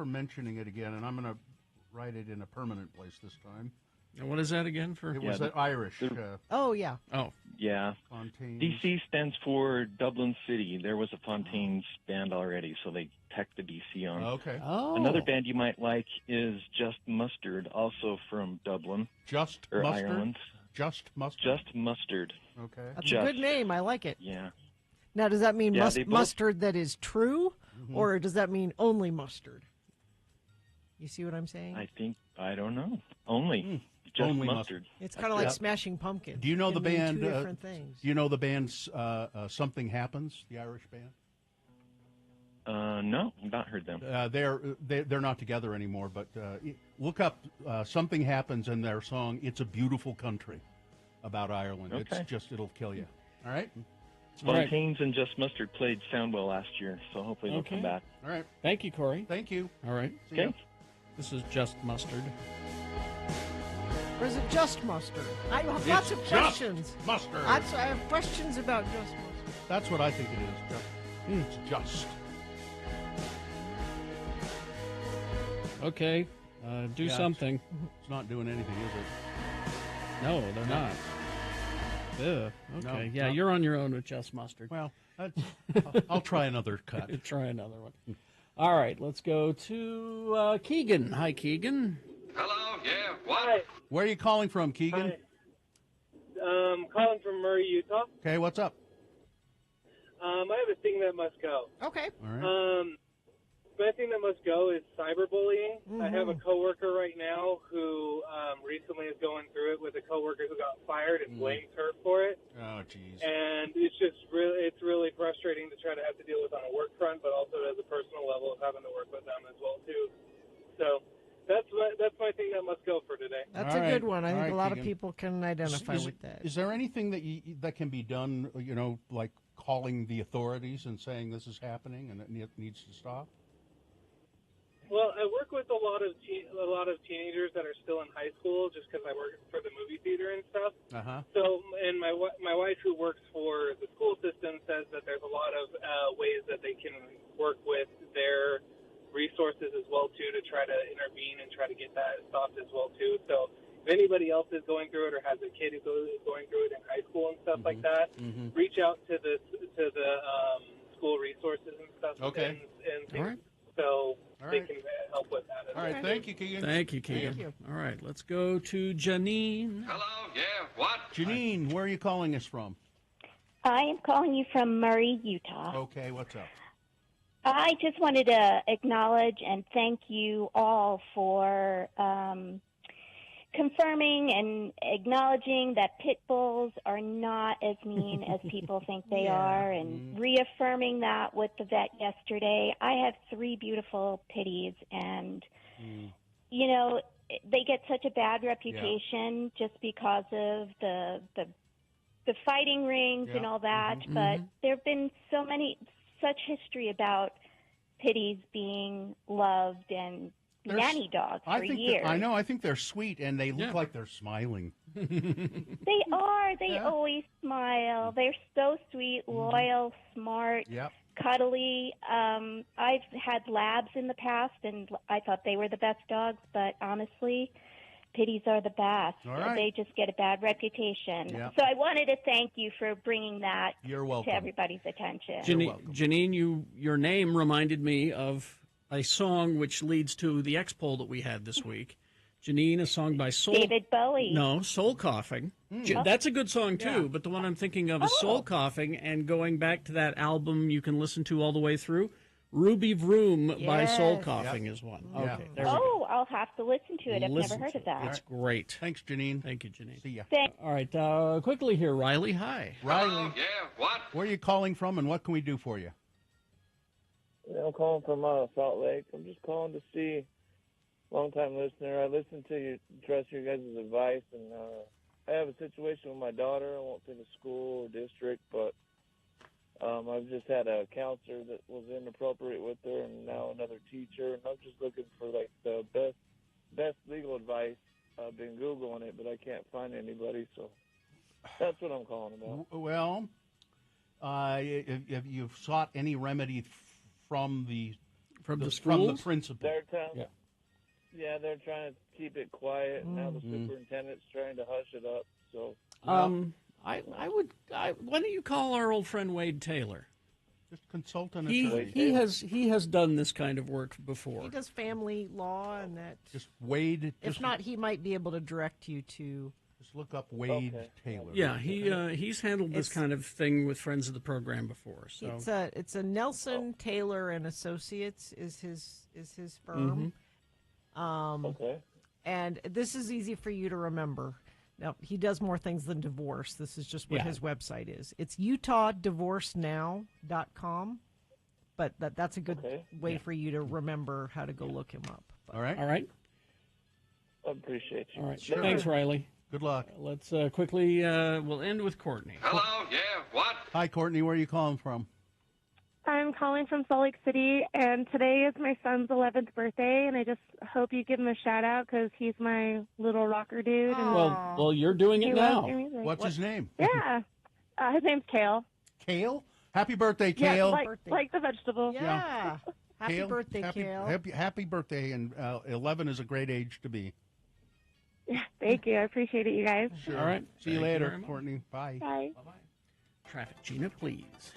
mentioning it again, and I'm going to write it in a permanent place this time. And what is that again? It was Irish. Oh, yeah. Oh. Yeah. Fontaine. DC stands for Dublin City. There was a Fontaine's band already, so they tacked the DC on. Okay. Oh. Another band you might like is Just Mustard, also from Dublin. Just or Mustard? Ireland. Just Mustard? Just Mustard. Okay. That's a good name. I like it. Yeah. Now, does that mean Yeah, they both- mustard that is true, Mm-hmm. or does that mean only mustard? You see what I'm saying? I don't know. Only. Just Only mustard. It's kind of like Smashing Pumpkins. Do you know It the can mean band? Two different things. Do you know the band Something Happens? The Irish band. No, I've not heard them. They're not together anymore. But look up Something Happens in their song "It's a Beautiful Country" about Ireland. Okay. It'll kill you. All right. Fontaine's and Just Mustard played Soundwell last year, so hopefully they'll come back. All right. Thank you, Corey. Thank you. All right. See ya. Okay. This is Just Mustard. Or is it just mustard? I have It's lots of just questions. mustard. I have questions about just mustard. That's what I think it is. It's just. Okay. Do Yeah, something. It's not doing anything, is it? No, they're not. Ugh. Okay. No, Yeah, no. you're on your own with Just Mustard. Well, I'll try another cut. Try another one. All right, let's go to Keegan. Hi, Keegan. Hello, yeah, what? Where are you calling from, Keegan? Calling from Murray, Utah. Okay, what's up? I have a thing that must go. Okay. All right. My thing that must go is cyberbullying. I have a Mhm. coworker right now who recently is going through it with a coworker who got fired and blames her for it. Oh, jeez. And it's just really frustrating to try to have to deal with on a work front, but also at a personal level of having to work with them as well too. So that's my thing that must go for today. That's All a right. good one. I All think right, a lot Keegan. of people can identify with that. Is there anything that can be done? Like calling the authorities and saying this is happening and it needs to stop. Well, I work with a lot of teenagers that are still in high school, just because I work for the movie theater and stuff. Uh-huh. So, and my wife, who works for the school system, says that there's a lot of ways that they can work with their resources as well too to try to intervene and try to get that stopped as well too. So, if anybody else is going through it or has a kid who's going through it in high school and stuff like that, reach out to the school resources and stuff. Okay. And things. All right. So All they right. can help with that. All right. Thank you, Keegan. Thank you, Keegan. All right, let's go to Janine. Hello, yeah, what? Janine, where are you calling us from? I am calling you from Murray, Utah. Okay, what's up? I just wanted to acknowledge and thank you all for confirming and acknowledging that pit bulls are not as mean as people think they are, and reaffirming that with the vet yesterday. I have 3 beautiful pitties, and you know, they get such a bad reputation just because of the fighting rings and all that. But there have been such history about pitties being loved and nanny dogs for years. I know. I think they're sweet, and they look like they're smiling. They are. They always smile. They're so sweet, loyal, smart, cuddly. I've had labs in the past, and I thought they were the best dogs, but honestly, pitties are the best. All right. They just get a bad reputation. Yeah. So I wanted to thank you for bringing that You're welcome. to everybody's attention. Janine, your name reminded me of a song which leads to the X poll that we had this week. Janine, a song by David Bowie. No, Soul Coughing. That's a good song, too, but the one I'm thinking of is Soul Coughing, and going back to that album you can listen to all the way through, Ruby Vroom by Soul Coughing is one. Okay, there we go. I'll have to listen to it. I've Listen never heard to of that. It's great. Thanks, Janine. Thank you, Janine. See ya. All right, quickly here, Riley, hi. Riley. Yeah, what? Where are you calling from, and what can we do for you? I'm calling from Salt Lake. I'm just calling to see, long-time listener. I listen to you, trust your guys' advice, and I have a situation with my daughter. I won't say the school or district, but I've just had a counselor that was inappropriate with her, and now another teacher. And I'm just looking for like the best legal advice. I've been Googling it, but I can't find anybody, so that's what I'm calling about. Well, if you've sought any remedy from the principal. They're they're trying to keep it quiet, and now the superintendent's trying to hush it up. So, why don't you call our old friend Wade Taylor? Just consult an attorney. He has done this kind of work before. He does family law, and that. Just Wade. If not, he might be able to direct you to. Just look up Wade Taylor. Yeah, he's handled this kind of thing with friends of the program before. So it's a Nelson Taylor and Associates is his firm. And this is easy for you to remember. Now, he does more things than divorce. This is just what his website is. It's UtahDivorceNow.com, but that's a good way for you to remember how to go look him up. All right. All right. I appreciate you. All right. Sure. Thanks, Riley. Good luck. Let's quickly, we'll end with Courtney. Hello, yeah, what? Hi, Courtney. Where are you calling from? I'm calling from Salt Lake City, and today is my son's 11th birthday, and I just hope you give him a shout-out because he's my little rocker dude. And well, you're doing it now. What's his name? Yeah. His name's Kale. Kale? Happy birthday, Kale. Yeah, like the vegetable. Yeah. Happy Kale, birthday, Kale. Happy birthday, and 11 is a great age to be. Yeah, thank you. I appreciate it, you guys. Sure. All right. See you later, Courtney. Bye. Bye. Traffic, Gina, please.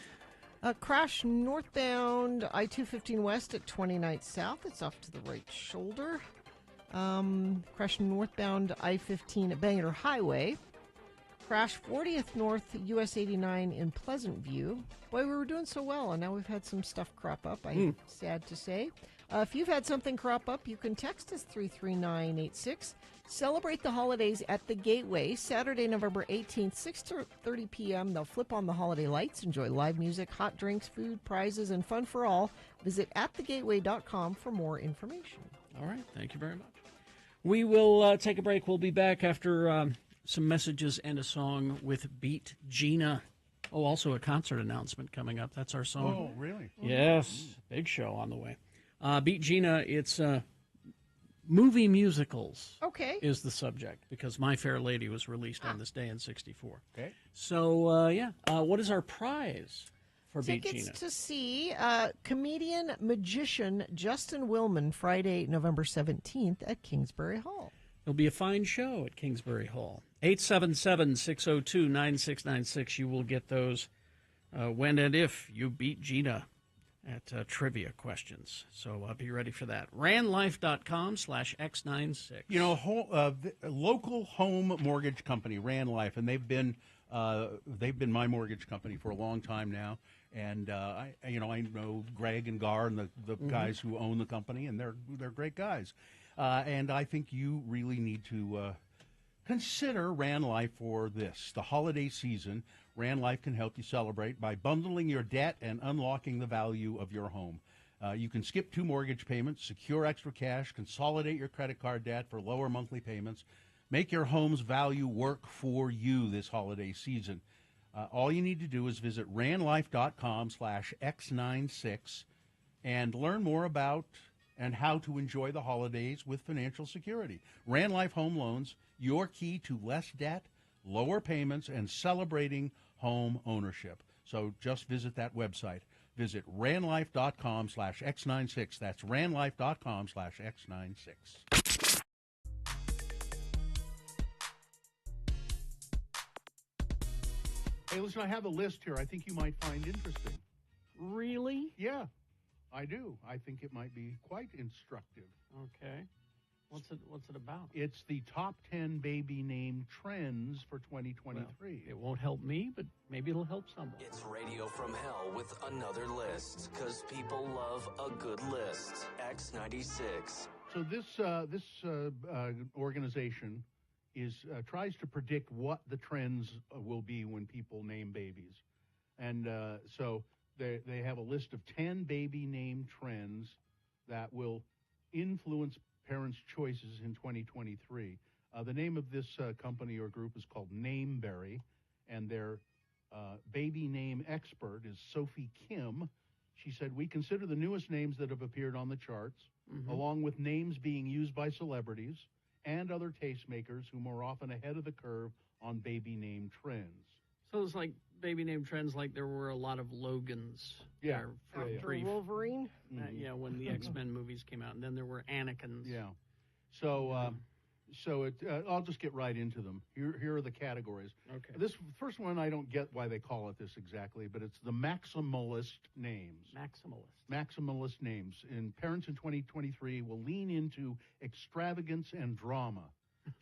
Crash northbound I-215 west at 29th South. It's off to the right shoulder. Crash northbound I-15 at Bangor Highway. Crash 40th North US 89 in Pleasant View. Boy, we were doing so well, and now we've had some stuff crop up. I'm sad to say. If you've had something crop up, you can text us 33986. Celebrate the holidays at the Gateway, Saturday, November 18th, 6:30 p.m. They'll flip on the holiday lights, enjoy live music, hot drinks, food, prizes, and fun for all. Visit atthegateway.com for more information. All right. Thank you very much. We will take a break. We'll be back after some messages and a song with Beat Gina. Oh, also a concert announcement coming up. That's our song. Oh, really? Yes. Big show on the way. Beat Gina, it's movie musicals is the subject because My Fair Lady was released on this day in 1964. Okay. So, what is our prize for Beat Gina? Tickets to see comedian magician Justin Willman Friday, November 17th at Kingsbury Hall. It'll be a fine show at Kingsbury Hall. 877-602-9696. You will get those when and if you beat Gina at trivia questions. So be ready for that. RandLife.com/X96. You know, local home mortgage company, Rand Life, and they've been my mortgage company for a long time now. And I know Greg and Gar and the guys who own the company, and they're great guys. And I think you really need to consider Rand Life for this. The holiday season, Rand Life can help you celebrate by bundling your debt and unlocking the value of your home. You can skip 2 mortgage payments, secure extra cash, consolidate your credit card debt for lower monthly payments. Make your home's value work for you this holiday season. All you need to do is visit randlife.com/X96 and learn more about and how to enjoy the holidays with financial security. Rand Life Home Loans, your key to less debt, lower payments, and celebrating home ownership. So just visit that website. Visit ranlife.com/X96. That's ranlife.com/X96. Hey, listen, I have a list here I think you might find interesting. Really? Yeah, I do. I think it might be quite instructive. Okay. What's it about? It's the top 10 baby name trends for 2023. Well, it won't help me, but maybe it'll help someone. It's Radio from Hell with another list, because people love a good list. X96. So this organization tries to predict what the trends will be when people name babies, and so they have a list of 10 baby name trends that will influence parents' choices in 2023. The name of this company or group is called Nameberry, and their baby name expert is Sophie Kim. She said, "We consider the newest names that have appeared on the charts, along with names being used by celebrities and other tastemakers who are often ahead of the curve on baby name trends." So it's like baby name trends, like there were a lot of Logans. Yeah. For Yeah. brief. Wolverine? Yeah, when the X-Men movies came out, and then there were Anakins. Yeah. So, I'll just get right into them. Here are the categories. Okay. This first one, I don't get why they call it this exactly, but it's the maximalist names. Maximalist names. And parents in 2023 will lean into extravagance and drama,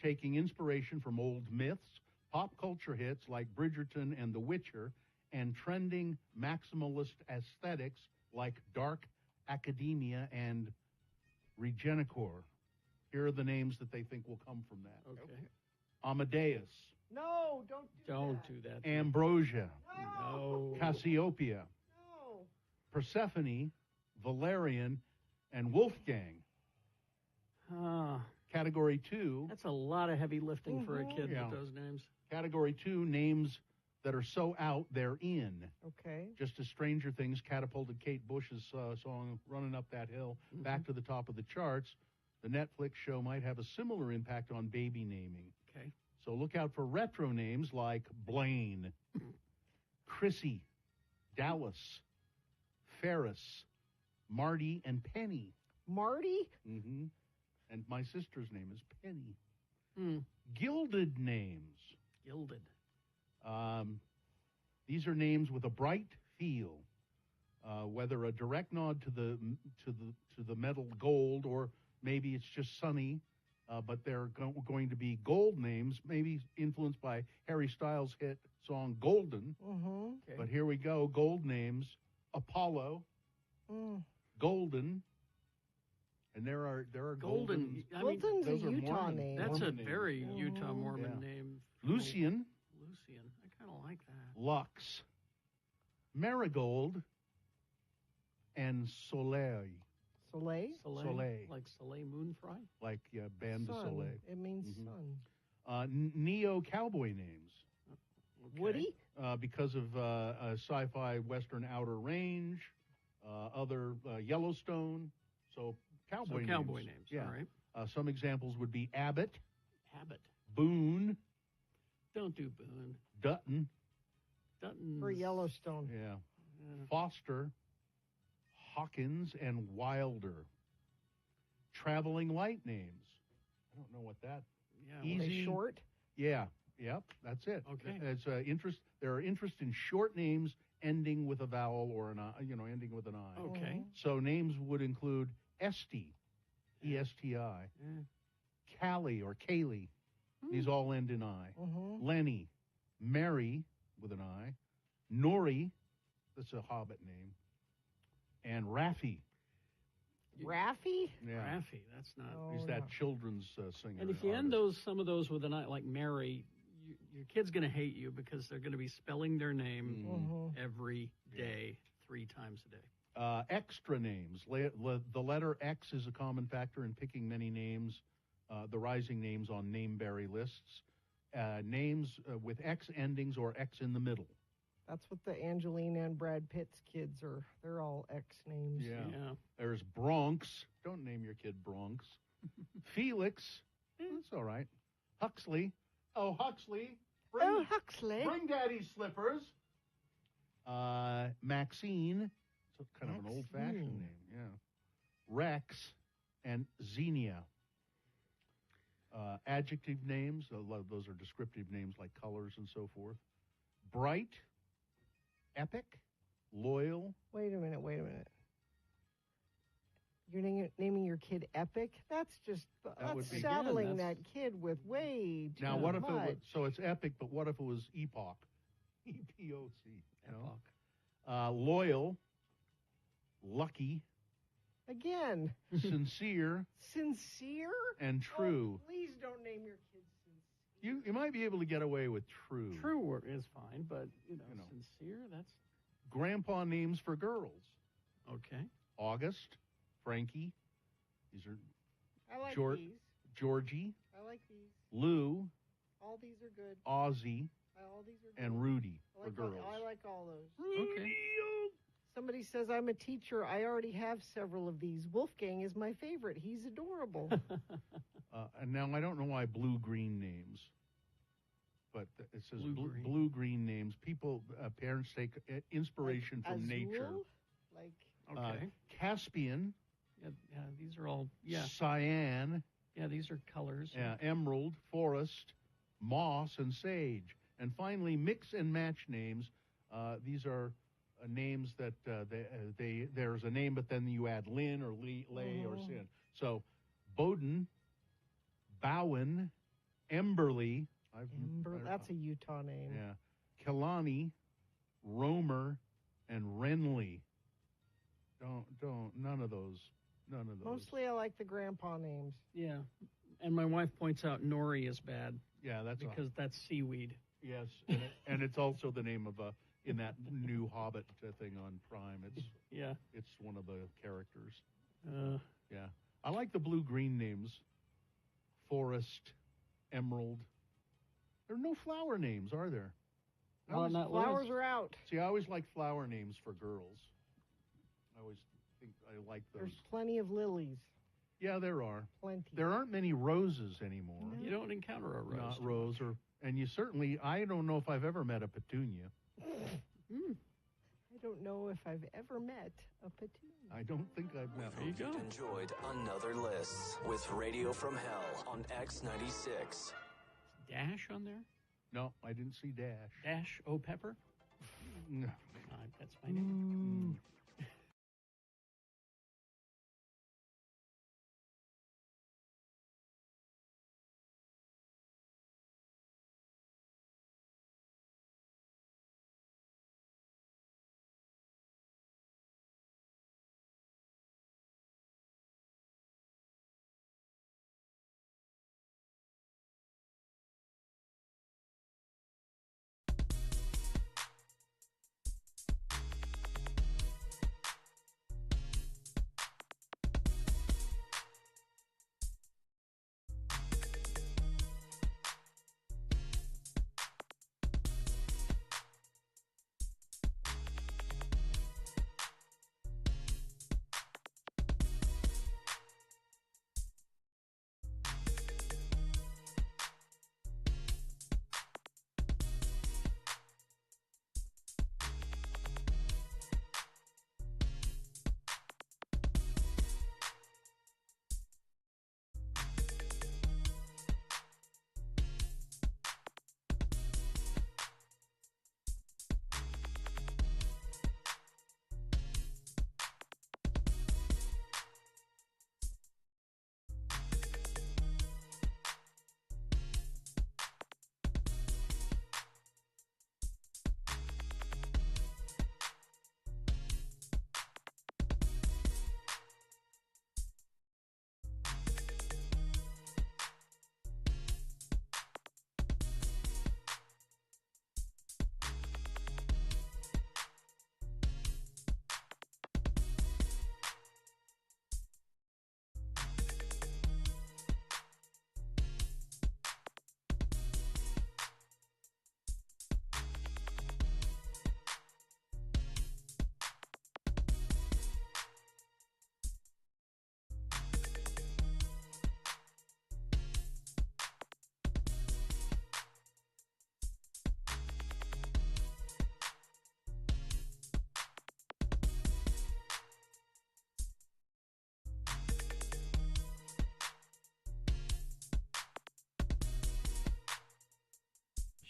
taking inspiration from old myths, pop culture hits like Bridgerton and The Witcher, and trending maximalist aesthetics like dark academia and Regenicor. Here are the names that they think will come from that. Okay. Amadeus, No, don't do that. Ambrosia, No. Cassiopeia, No. Persephone, Valerian, and Wolfgang. Category 2. That's a lot of heavy lifting for a kid Yeah. with those names. Category 2, names that are so out they're in. Okay. Just as Stranger Things catapulted Kate Bush's song Running Up That Hill back to the top of the charts, the Netflix show might have a similar impact on baby naming. Okay. So look out for retro names like Blaine, Chrissy, Dallas, Ferris, Marty, and Penny. Marty? Mm-hmm. And my sister's name is Penny. Gilded names. Gilded. These are names with a bright feel, whether a direct nod to the metal gold, or maybe it's just sunny, but they're going to be gold names, maybe influenced by Harry Styles' hit song Golden. Okay. But here we go, gold names: Apollo, Golden, and there are Golden. Goldens. I mean, Golden's those a are Utah Mormon- name. That's Mormon a very names. Utah Mormon Yeah. name. Lucian, Lucian. I kind of like that. Lux, Marigold, and Soleil. Soleil? Soleil. Like Soleil Moon Fry? Like Band de Sun. Soleil. It means Mhm. sun. Neo cowboy names. Okay. Woody? Because of sci-fi Western Outer Range, other Yellowstone. So cowboy names. Yeah. All right. Some examples would be Abbott, Abbott. Boone, Don't do Boone. Dutton, Dutton. For Yellowstone. yeah, Foster, Hawkins, and Wilder. Traveling light names. I don't know what that. Yeah. Are they short? Yeah. Yep. That's it. Okay. It's interest. There are interest in short names ending with a vowel or an I. Ending with an I. Okay. So names would include Esti, E-S-T-I, Callie or Kaylee. These all end in I. Lenny, Mary with an I, Nori, that's a Hobbit name, and Raffi. Raffi? Yeah. Raffi. That's not. He's that children's singer. And if you end some of those with an I, like Mary, your kid's going to hate you because they're going to be spelling their name every day, 3 times a day. Extra names. The letter X is a common factor in picking many names, the rising names on Nameberry lists. Names with X endings or X in the middle. That's what the Angelina and Brad Pitt's kids are. They're all X names. Yeah. There's Bronx. Don't name your kid Bronx. Felix. That's all right. Huxley. Oh, Huxley. Huxley. Bring Daddy's slippers. Maxine. It's kind of an Rex? old-fashioned name, yeah. Rex and Xenia. Adjective names, a lot of those are descriptive names like colors and so forth. Bright, epic, loyal. Wait a minute. You're naming your kid Epic? That's just would be- saddling Again, that kid with way too Now, what if much. it was, so it's epic, but what if it was epoch? E-P-O-C. Epoch. Loyal, lucky, Again. sincere, Sincere? and true. Oh, please don't name your kid Sincere. You might be able to get away with true. True is fine, but, sincere, that's... Grandpa names for girls. Okay. August, Frankie. These are I like Geor- these. Georgie, I like these. Lou, All these are good. Ozzy, All these are good. and Rudy I for like girls. I like all those. Okay. Somebody says, I'm a teacher. I already have several of these. Wolfgang is my favorite. He's adorable. And now I don't know why blue-green names, but it says Blue-green. blue-green names. People, parents take inspiration from Azul? nature. Like, Okay. Caspian, Yeah, these are all... Yeah. cyan, Yeah, these are colors. emerald, forest, moss, and sage. And finally, mix and match names. These are names that there's a name, but then you add Lynn or Lay or Sin. So, Bowden, Bowen, Emberly. that's a Utah name. Yeah. Kelani, Romer, and Renly. None of those. Mostly I like the grandpa names. Yeah. And my wife points out nori is bad. Yeah, that's because that's seaweed. Yes, and it's also the name of in that new Hobbit thing on Prime. It's one of the characters. Yeah, I like the blue-green names. Forest, Emerald. There are no flower names, are there? Flowers are out. See, I always like flower names for girls. I always think I like those. There's plenty of lilies. Yeah, there are. Plenty. There aren't many roses anymore. You don't encounter a rose. Not too rose, and you certainly, I don't know if I've ever met a petunia. I don't know if I've ever met a petunia. I don't think I've met one. You've enjoyed another list with Radio from Hell on X96. Dash on there? No, I didn't see Dash. Dash O Pepper? No. That's my name.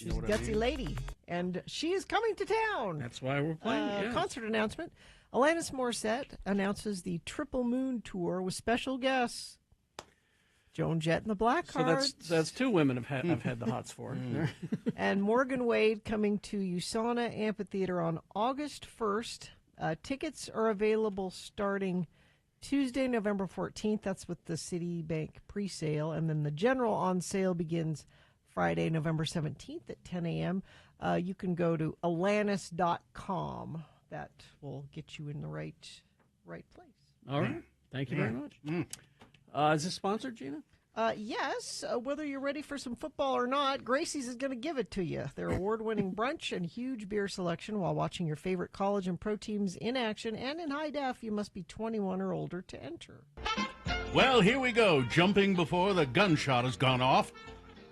She's a gutsy lady, and she is coming to town. That's why we're playing. Yes. Concert announcement. Alanis Morissette announces the Triple Moon Tour with special guests. Joan Jett and the Blackhearts. So that's two women I've had the hots for. And Morgan Wade coming to USANA Amphitheater on August 1st. Tickets are available starting Tuesday, November 14th. That's with the Citibank pre-sale. And then the general on sale begins Friday, November 17th at 10 a.m. You can go to alanis.com. That will get you in the right place. All right. Thank you very much. Is this sponsored, Gina? Yes. Whether you're ready for some football or not, Gracie's is going to give it to you. Their award-winning brunch and huge beer selection while watching your favorite college and pro teams in action and in high def. You must be 21 or older to enter. Well, here we go, jumping before the gunshot has gone off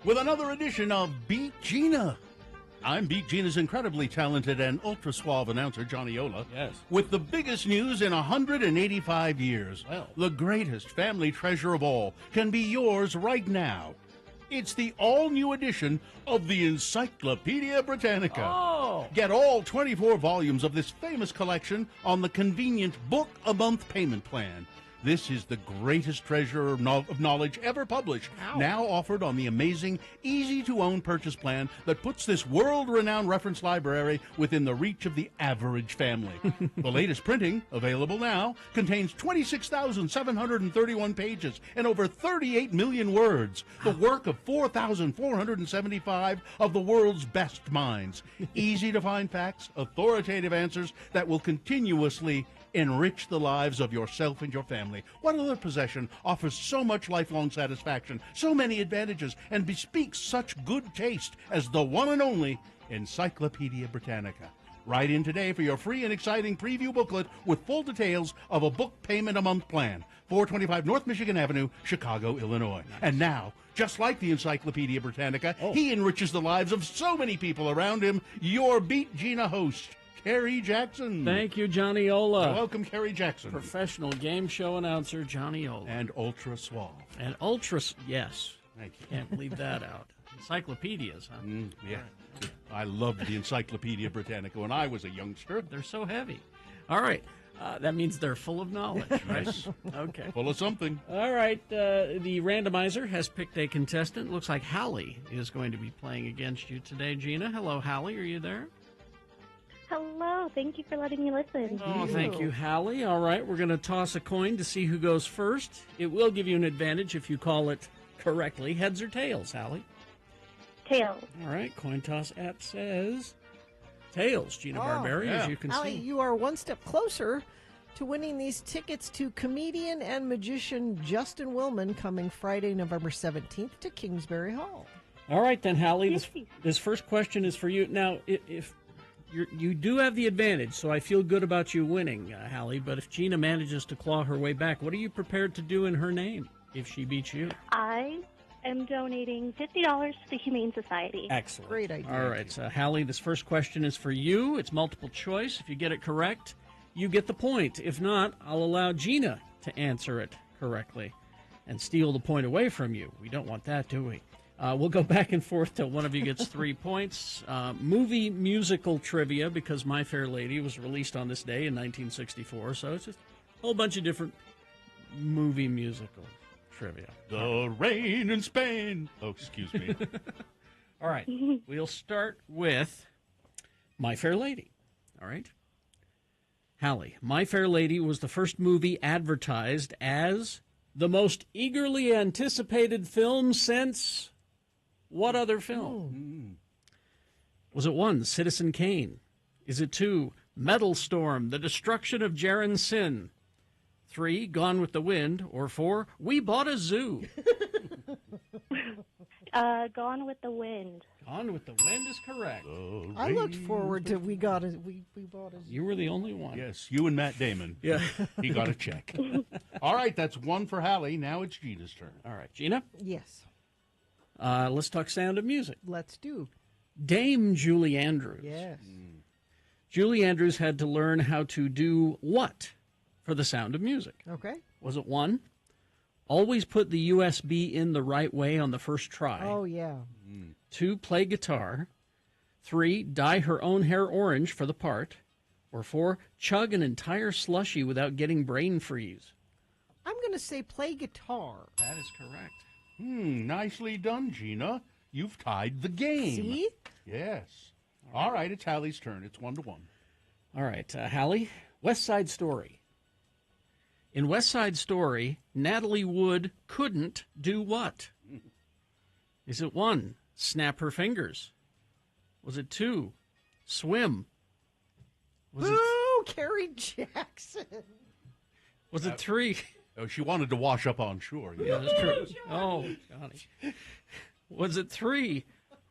with another edition of Beat Gina. I'm Beat Gina's incredibly talented and ultra-suave announcer, Johnny Ola. Yes. With the biggest news in 185 years. Well. The greatest family treasure of all can be yours right now. It's the all-new edition of the Encyclopedia Britannica. Oh! Get all 24 volumes of this famous collection on the convenient book-a-month payment plan. This is the greatest treasure of knowledge ever published, now offered on the amazing, easy-to-own purchase plan that puts this world-renowned reference library within the reach of the average family. The latest printing, available now, contains 26,731 pages and over 38 million words, the work of 4,475 of the world's best minds. Easy-to-find facts, authoritative answers that will continuously enrich the lives of yourself and your family. What other possession offers so much lifelong satisfaction, so many advantages, and bespeaks such good taste as the one and only Encyclopedia Britannica? Write in today for your free and exciting preview booklet with full details of a book payment a month plan. 425 North Michigan Avenue, Chicago, Illinois. Nice. And now, just like the Encyclopedia Britannica, he enriches the lives of so many people around him. Your Beat Gina host, Kerry Jackson. Thank you, Johnny Ola. Welcome, Kerry Jackson. Professional game show announcer, Johnny Ola. And ultra suave. And yes. Thank you. Can't leave that out. Encyclopedias, huh? Yeah. I loved the Encyclopedia Britannica when I was a youngster. They're so heavy. All right. That means they're full of knowledge, right? Yes. Okay. Full of something. All right. The randomizer has picked a contestant. Looks like Hallie is going to be playing against you today, Gina. Hello, Hallie. Are you there? Hello. Thank you for letting me listen. Thank you, Hallie. All right, we're going to toss a coin to see who goes first. It will give you an advantage if you call it correctly. Heads or tails, Hallie? Tails. All right, coin toss app says tails, Gina Barberi, as you can Hallie, see. you are one step closer to winning these tickets to comedian and magician Justin Willman coming Friday, November 17th to Kingsbury Hall. All right, then, Hallie, this first question is for you. Now, if you do have the advantage, so I feel good about you winning, Hallie. But if Gina manages to claw her way back, what are you prepared to do in her name if she beats you? I am donating $50 to the Humane Society. Excellent. Great idea. All right, so Hallie, this first question is for you. It's multiple choice. If you get it correct, you get the point. If not, I'll allow Gina to answer it correctly and steal the point away from you. We don't want that, do we? We'll go back and forth till one of you gets 3 points. Movie musical trivia, because My Fair Lady was released on this day in 1964, so it's just a whole bunch of different movie musical trivia. The rain in Spain. Oh, excuse me. All right. We'll start with My Fair Lady. All right. Hallie, My Fair Lady was the first movie advertised as the most eagerly anticipated film since what other film? Was it 1, Citizen Kane? Is it 2, Metal Storm, The Destruction of Jaren Sin? 3, Gone with the Wind? Or 4, We Bought a Zoo? Gone with the Wind. Gone with the Wind is correct. I looked forward to We Bought a Zoo. You were the only one. Yes, you and Matt Damon. Yeah. He got a check. All right, that's 1 for Hallie. Now it's Gina's turn. All right, Gina? Yes. Let's talk Sound of Music. Let's do. Dame Julie Andrews. Yes. Julie Andrews had to learn how to do what for The Sound of Music? Okay. Was it 1, always put the USB in the right way on the first try? Oh, yeah. 2, play guitar. 3, dye her own hair orange for the part. Or 4, chug an entire slushie without getting brain freeze. I'm going to say play guitar. That is correct. Nicely done, Gina. You've tied the game. See? Yes. All right, it's Hallie's turn. It's 1-1. All right, Hallie, West Side Story. In West Side Story, Natalie Wood couldn't do what? Is it 1, snap her fingers? Was it 2, swim? Was Boo, Carrie Jackson. Was it 3? Oh, she wanted to wash up on shore. Yeah, that's true. Oh, Johnny. Was it 3,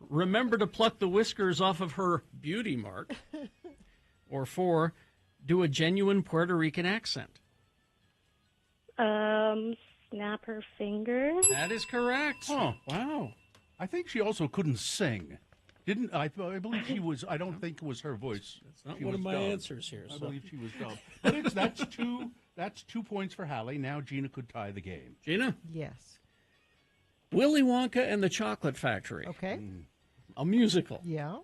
remember to pluck the whiskers off of her beauty mark? Or 4, do a genuine Puerto Rican accent? Snap her fingers. That is correct. Huh. Wow. I think she also couldn't sing. Didn't I believe she was. I don't think it was her voice. That's not She one of was my dumb. answers here. I so. believe she was dumb. But that's 2 points for Hallie. Now Gina could tie the game. Gina? Yes. Willy Wonka and the Chocolate Factory. Okay. A musical. Yeah.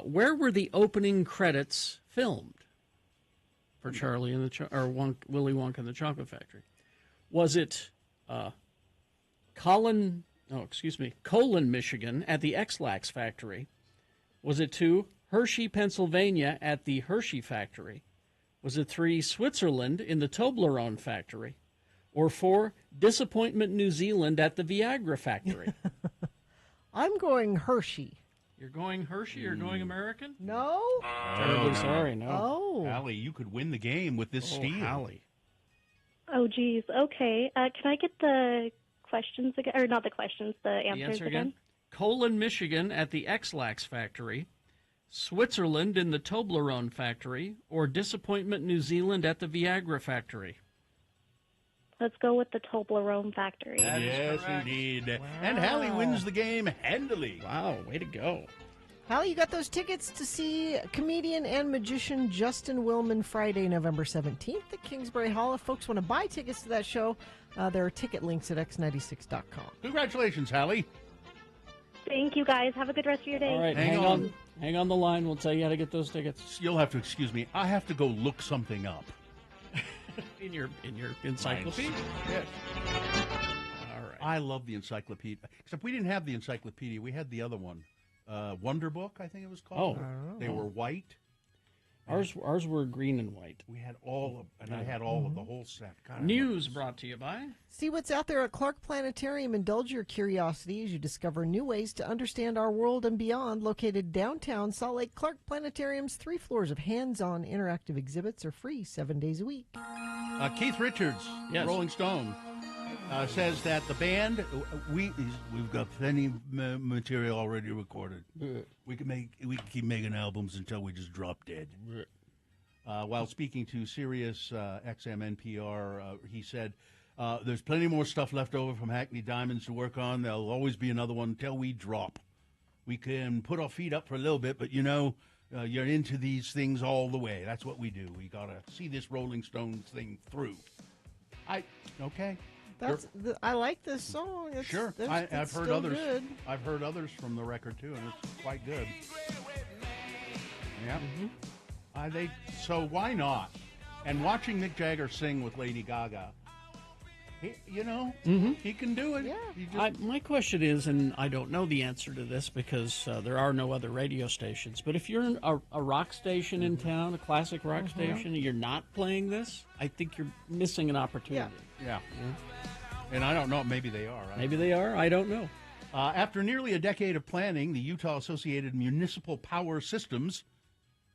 Where were the opening credits filmed for Charlie and the Willy Wonka and the Chocolate Factory? Was it Colon, Michigan at the X-Lax factory? Was it 2, Hershey, Pennsylvania at the Hershey factory? Was it 3, Switzerland in the Toblerone factory? Or 4, Disappointment, New Zealand at the Viagra factory? I'm going Hershey. You're going Hershey or going American? No. Terribly sorry, no. Oh. Hallie, you could win the game with this steal. Hallie. Oh, geez. Okay. Can I get the questions again? Or not the questions, the answers The answer again? again? Colon, Michigan at the X-Lax factory, Switzerland in the Toblerone factory, or Disappointment, New Zealand at the Viagra factory? Let's go with the Toblerone factory. Yes, indeed. And Hallie wins the game handily. Wow, way to go. Hallie, you got those tickets to see comedian and magician Justin Willman Friday, November 17th at Kingsbury Hall. If folks want to buy tickets to that show, there are ticket links at x96.com. Congratulations, Hallie. Thank you, guys. Have a good rest of your day. All right, hang on the line. We'll tell you how to get those tickets. You'll have to excuse me. I have to go look something up. In your encyclopedia? Yes. All right. I love the encyclopedia. Except we didn't have the encyclopedia. We had the other one. Wonder Book, I think it was called. Oh. They were white. Ours were green and white. We had all of, and I had all of the whole set. God, I News brought to you by... See what's out there at Clark Planetarium. Indulge your curiosity as you discover new ways to understand our world and beyond. Located downtown Salt Lake, Clark Planetarium's 3 floors of hands-on interactive exhibits are free 7 days a week. Keith Richards, Yes. Rolling Stone, says that the band we've got plenty of material already recorded. We can keep making albums until we just drop dead. While speaking to Sirius XM NPR, he said, "There's plenty more stuff left over from Hackney Diamonds to work on. There'll always be another one until we drop. We can put our feet up for a little bit, but you're into these things all the way. That's what we do. We gotta see this Rolling Stones thing through." Okay. I like this song. It's, Sure, it's I've heard still others. Good. I've heard others from the record too, and it's quite good. Yeah. So why not? And watching Mick Jagger sing with Lady Gaga, he can do it. Yeah. My question is, and I don't know the answer to this because there are no other radio stations, but if you're a rock station in town, a classic rock station, and you're not playing this, I think you're missing an opportunity. Yeah. And I don't know. Maybe they are. Maybe they are. I don't know. After nearly a decade of planning, the Utah Associated Municipal Power Systems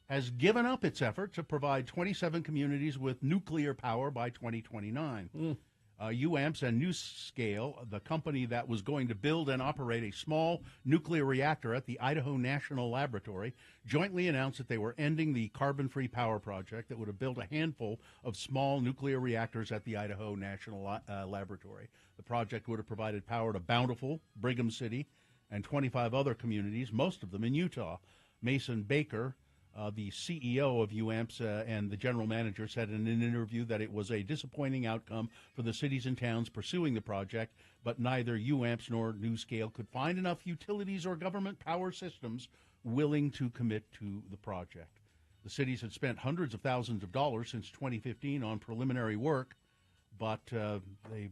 has given up its effort to provide 27 communities with nuclear power by 2029. UAMPS and NuScale, the company that was going to build and operate a small nuclear reactor at the Idaho National Laboratory, jointly announced that they were ending the carbon-free power project that would have built a handful of small nuclear reactors at the Idaho National Laboratory. The project would have provided power to Bountiful, Brigham City, and 25 other communities, most of them in Utah. Mason Baker, the CEO of UAMPS and the general manager, said in an interview that it was a disappointing outcome for the cities and towns pursuing the project, but neither UAMPS nor NuScale could find enough utilities or government power systems willing to commit to the project. The cities had spent hundreds of thousands of dollars since 2015 on preliminary work, but they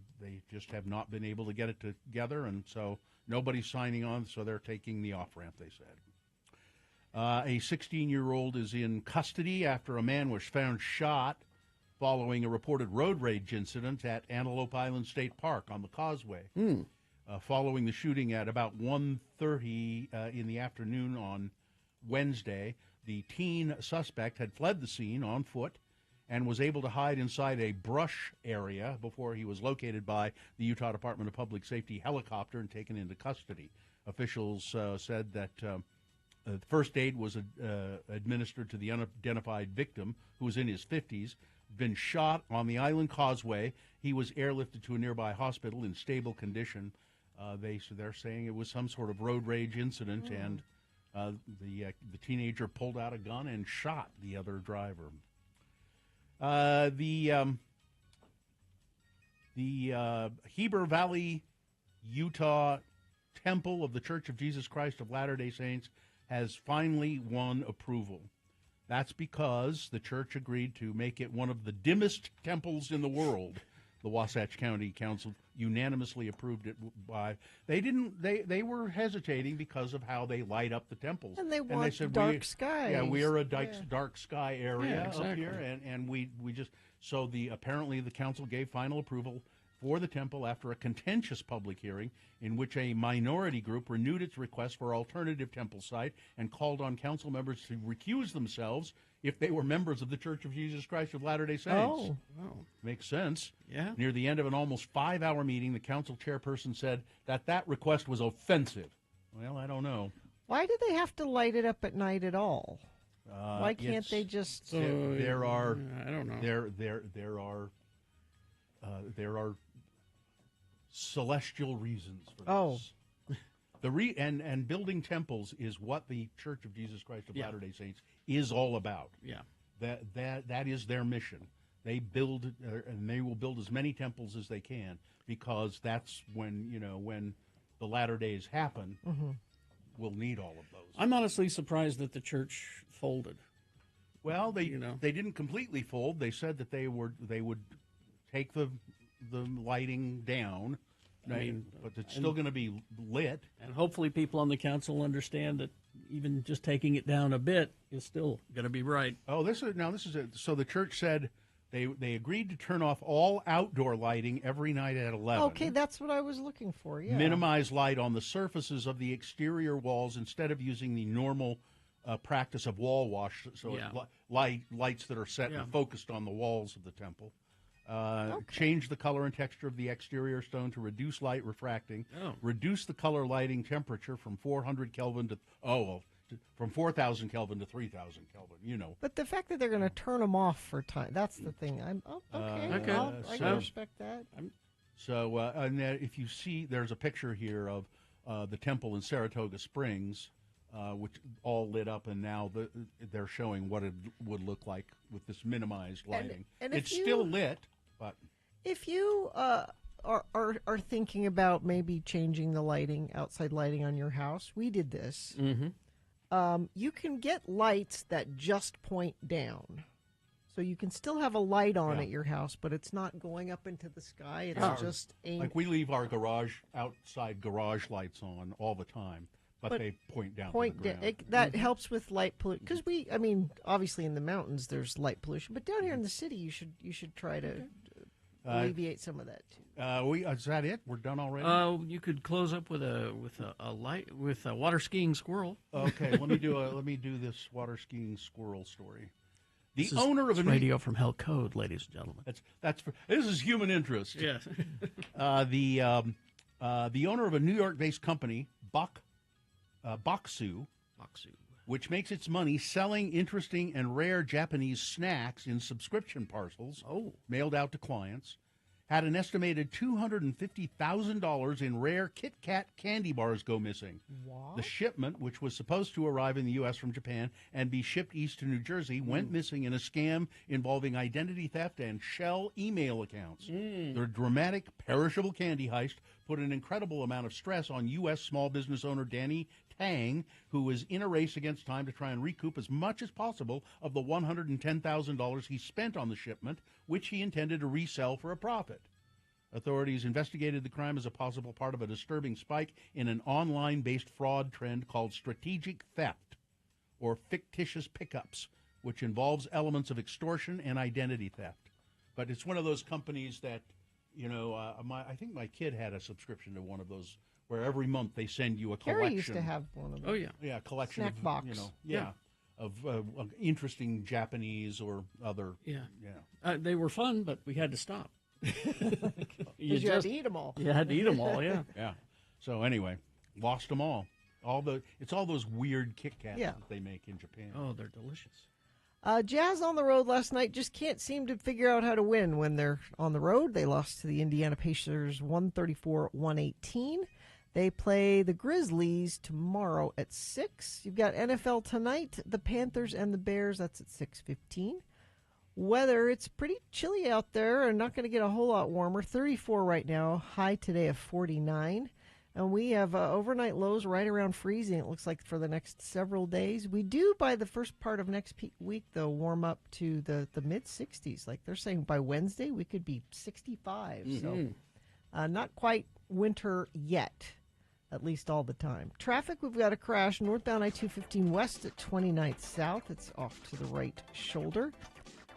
just have not been able to get it together, and so nobody's signing on, so they're taking the off-ramp, they said. A 16-year-old is in custody after a man was found shot following a reported road rage incident at Antelope Island State Park on the Causeway. Following the shooting at about 1:30 in the afternoon on Wednesday, the teen suspect had fled the scene on foot and was able to hide inside a brush area before he was located by the Utah Department of Public Safety helicopter and taken into custody. Officials said that first aid was administered to the unidentified victim, who was in his 50s, been shot on the island causeway. He was airlifted to a nearby hospital in stable condition. They're saying it was some sort of road rage incident, and the teenager pulled out a gun and shot the other driver. The Heber Valley, Utah Temple of the Church of Jesus Christ of Latter-day Saints has finally won approval. That's because the church agreed to make it one of the dimmest temples in the world. The Wasatch County Council unanimously approved it they were hesitating because of how they light up the temples. And they said, dark skies. Yeah, we are a dark sky area exactly. up here, and we just, so apparently the council gave final approval for the temple after a contentious public hearing in which a minority group renewed its request for alternative temple site and called on council members to recuse themselves if they were members of the Church of Jesus Christ of Latter-day Saints. Oh. Makes sense. Yeah. Near the end of an almost 5-hour meeting, the council chairperson said that request was offensive. Well, I don't know. Why do they have to light it up at night at all? Why can't they just? There are. I don't know. There are celestial reasons for this. Oh. And building temples is what the Church of Jesus Christ of Latter-day Saints is all about. Yeah. That is their mission. They build and they will build as many temples as they can, because that's when the latter days happen, we'll need all of those. I'm honestly surprised that the church folded. Well, they didn't completely fold. They said that they would take the lighting down. But it's still going to be lit. And hopefully people on the council understand that even just taking it down a bit is still going to be right. Oh, this is it. So the church said they agreed to turn off all outdoor lighting every night at 11. Okay, that's what I was looking for, yeah. Minimize light on the surfaces of the exterior walls instead of using the normal practice of wall wash, so lights that are set and focused on the walls of the temple. Change the color and texture of the exterior stone to reduce light refracting. Reduce the color lighting temperature from 400 Kelvin from 4,000 Kelvin to 3,000 Kelvin. But the fact that they're going to turn them off for time—that's the thing. Okay. I can respect that. And if you see, there's a picture here of the temple in Saratoga Springs, which all lit up, and now they're showing what it would look like with this minimized lighting. And it's still lit. But if you are thinking about maybe changing the outside lighting on your house, we did this. You can get lights that just point down. So you can still have a light on at your house, but it's not going up into the sky. It's just aimed. Like we leave our outside garage lights on all the time, but they point down. That helps with light pollution, because obviously in the mountains there's light pollution, but down here in the city you should try to alleviate some of that too. Is that it? We're done already. You could close up with a water skiing squirrel. Okay, let me do this water skiing squirrel story. The owner of Radio from Hell Code, ladies and gentlemen. This is human interest. Yes. The owner of a New York-based company, Bokksu, which makes its money selling interesting and rare Japanese snacks in subscription parcels mailed out to clients, had an estimated $250,000 in rare Kit Kat candy bars go missing. What? The shipment, which was supposed to arrive in the U.S. from Japan and be shipped east to New Jersey, went missing in a scam involving identity theft and shell email accounts. The dramatic, perishable candy heist put an incredible amount of stress on U.S. small business owner Danny Tang, who is in a race against time to try and recoup as much as possible of the $110,000 he spent on the shipment, which he intended to resell for a profit. Authorities investigated the crime as a possible part of a disturbing spike in an online-based fraud trend called strategic theft, or fictitious pickups, which involves elements of extortion and identity theft. But it's one of those companies that, I think my kid had a subscription to one of those where every month they send you a collection. Harry used to have one of those. Oh, yeah. Yeah, a collection Snack of, box. of interesting Japanese or other. Yeah. They were fun, but we had to stop. You had to eat them all. You had to eat them all, yeah. Yeah. So anyway, lost them all. It's all those weird Kit Kats that they make in Japan. Oh, they're delicious. Jazz on the road last night just can't seem to figure out how to win when they're on the road. They lost to the Indiana Pacers 134-118. They play the Grizzlies tomorrow at 6. You've got NFL tonight, the Panthers and the Bears. That's at 6:15. Weather, it's pretty chilly out there and not going to get a whole lot warmer. 34 right now, high today of 49. And we have overnight lows right around freezing, it looks like, for the next several days. We do, by the first part of next week, though, warm up to the mid-60s. Like they're saying by Wednesday, we could be 65. Mm-hmm. So not quite winter yet, at least all the time. Traffic, we've got a crash. Northbound I-215 west at 29th South. It's off to the right shoulder.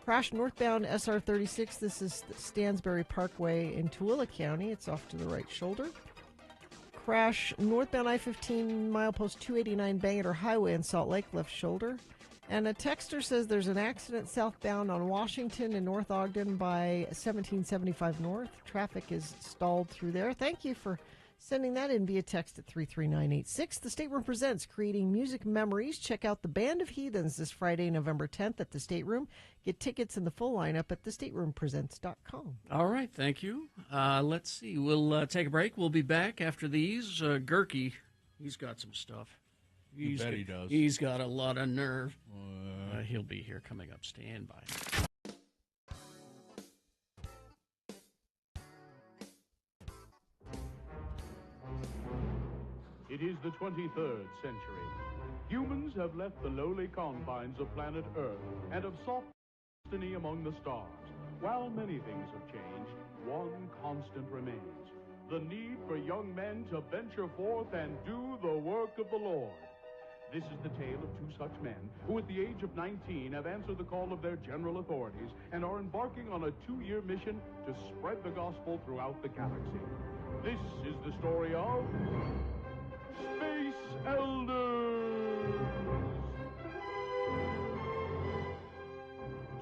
Crash northbound SR-36. This is Stansbury Parkway in Tooele County. It's off to the right shoulder. Crash northbound I-15 milepost 289 Bangor Highway in Salt Lake, left shoulder. And a texter says there's an accident southbound on Washington in North Ogden by 1775 North. Traffic is stalled through there. Thank you for sending that in via text at 33986. The State Room presents Creating Music Memories. Check out the Band of Heathens this Friday, November 10th at the State Room. Get tickets and the full lineup at thestateroompresents.com. All right, thank you. Let's see. We'll take a break. We'll be back after these. Gerke, he's got some stuff. He does. He's got a lot of nerve. He'll be here coming up. Stand by. It is the 23rd century. Humans have left the lowly confines of planet Earth and have sought destiny among the stars. While many things have changed, one constant remains: the need for young men to venture forth and do the work of the Lord. This is the tale of two such men who, at the age of 19, have answered the call of their general authorities and are embarking on a 2-year mission to spread the gospel throughout the galaxy. This is the story of Space Elders.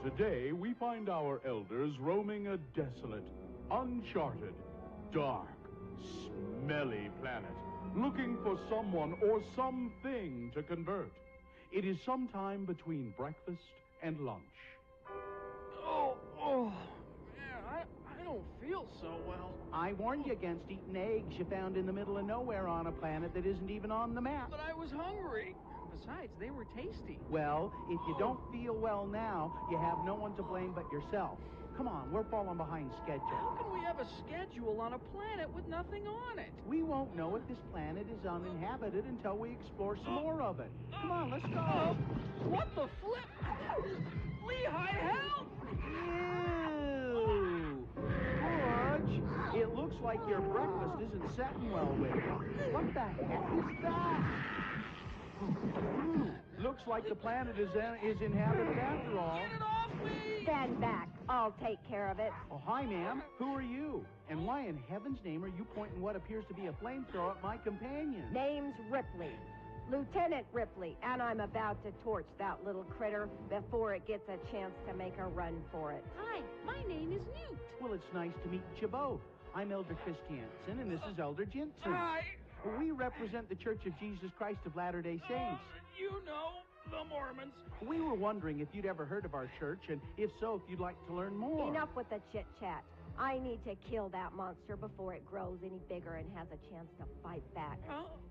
Today, we find our elders roaming a desolate, uncharted, dark, smelly planet, looking for someone or something to convert. It is sometime between breakfast and lunch. Oh, man, I don't feel so well. I warned you against eating eggs you found in the middle of nowhere on a planet that isn't even on the map. But I was hungry. Besides, they were tasty. Well, if you don't feel well now, you have no one to blame but yourself. Come on, we're falling behind schedule. How can we have a schedule on a planet with nothing on it? We won't know if this planet is uninhabited until we explore some more of it. Come on, let's go. What the flip? Lehigh, help! Ew! George, it looks like your breakfast isn't setting well with you. What the heck is that? Looks like the planet is inhabited after all. Get it off me! Stand back. I'll take care of it. Oh, hi, ma'am. Who are you? And why in heaven's name are you pointing what appears to be a flamethrower at my companion? Name's Ripley. Lieutenant Ripley, and I'm about to torch that little critter before it gets a chance to make a run for it. Hi, my name is Newt. Well, it's nice to meet you both. I'm Elder Christiansen, and this is Elder Jensen. Hi. We represent the Church of Jesus Christ of Latter-day Saints. You know, the Mormons. We were wondering if you'd ever heard of our church, and if so, if you'd like to learn more. Enough with the chit-chat. I need to kill that monster before it grows any bigger and has a chance to fight back.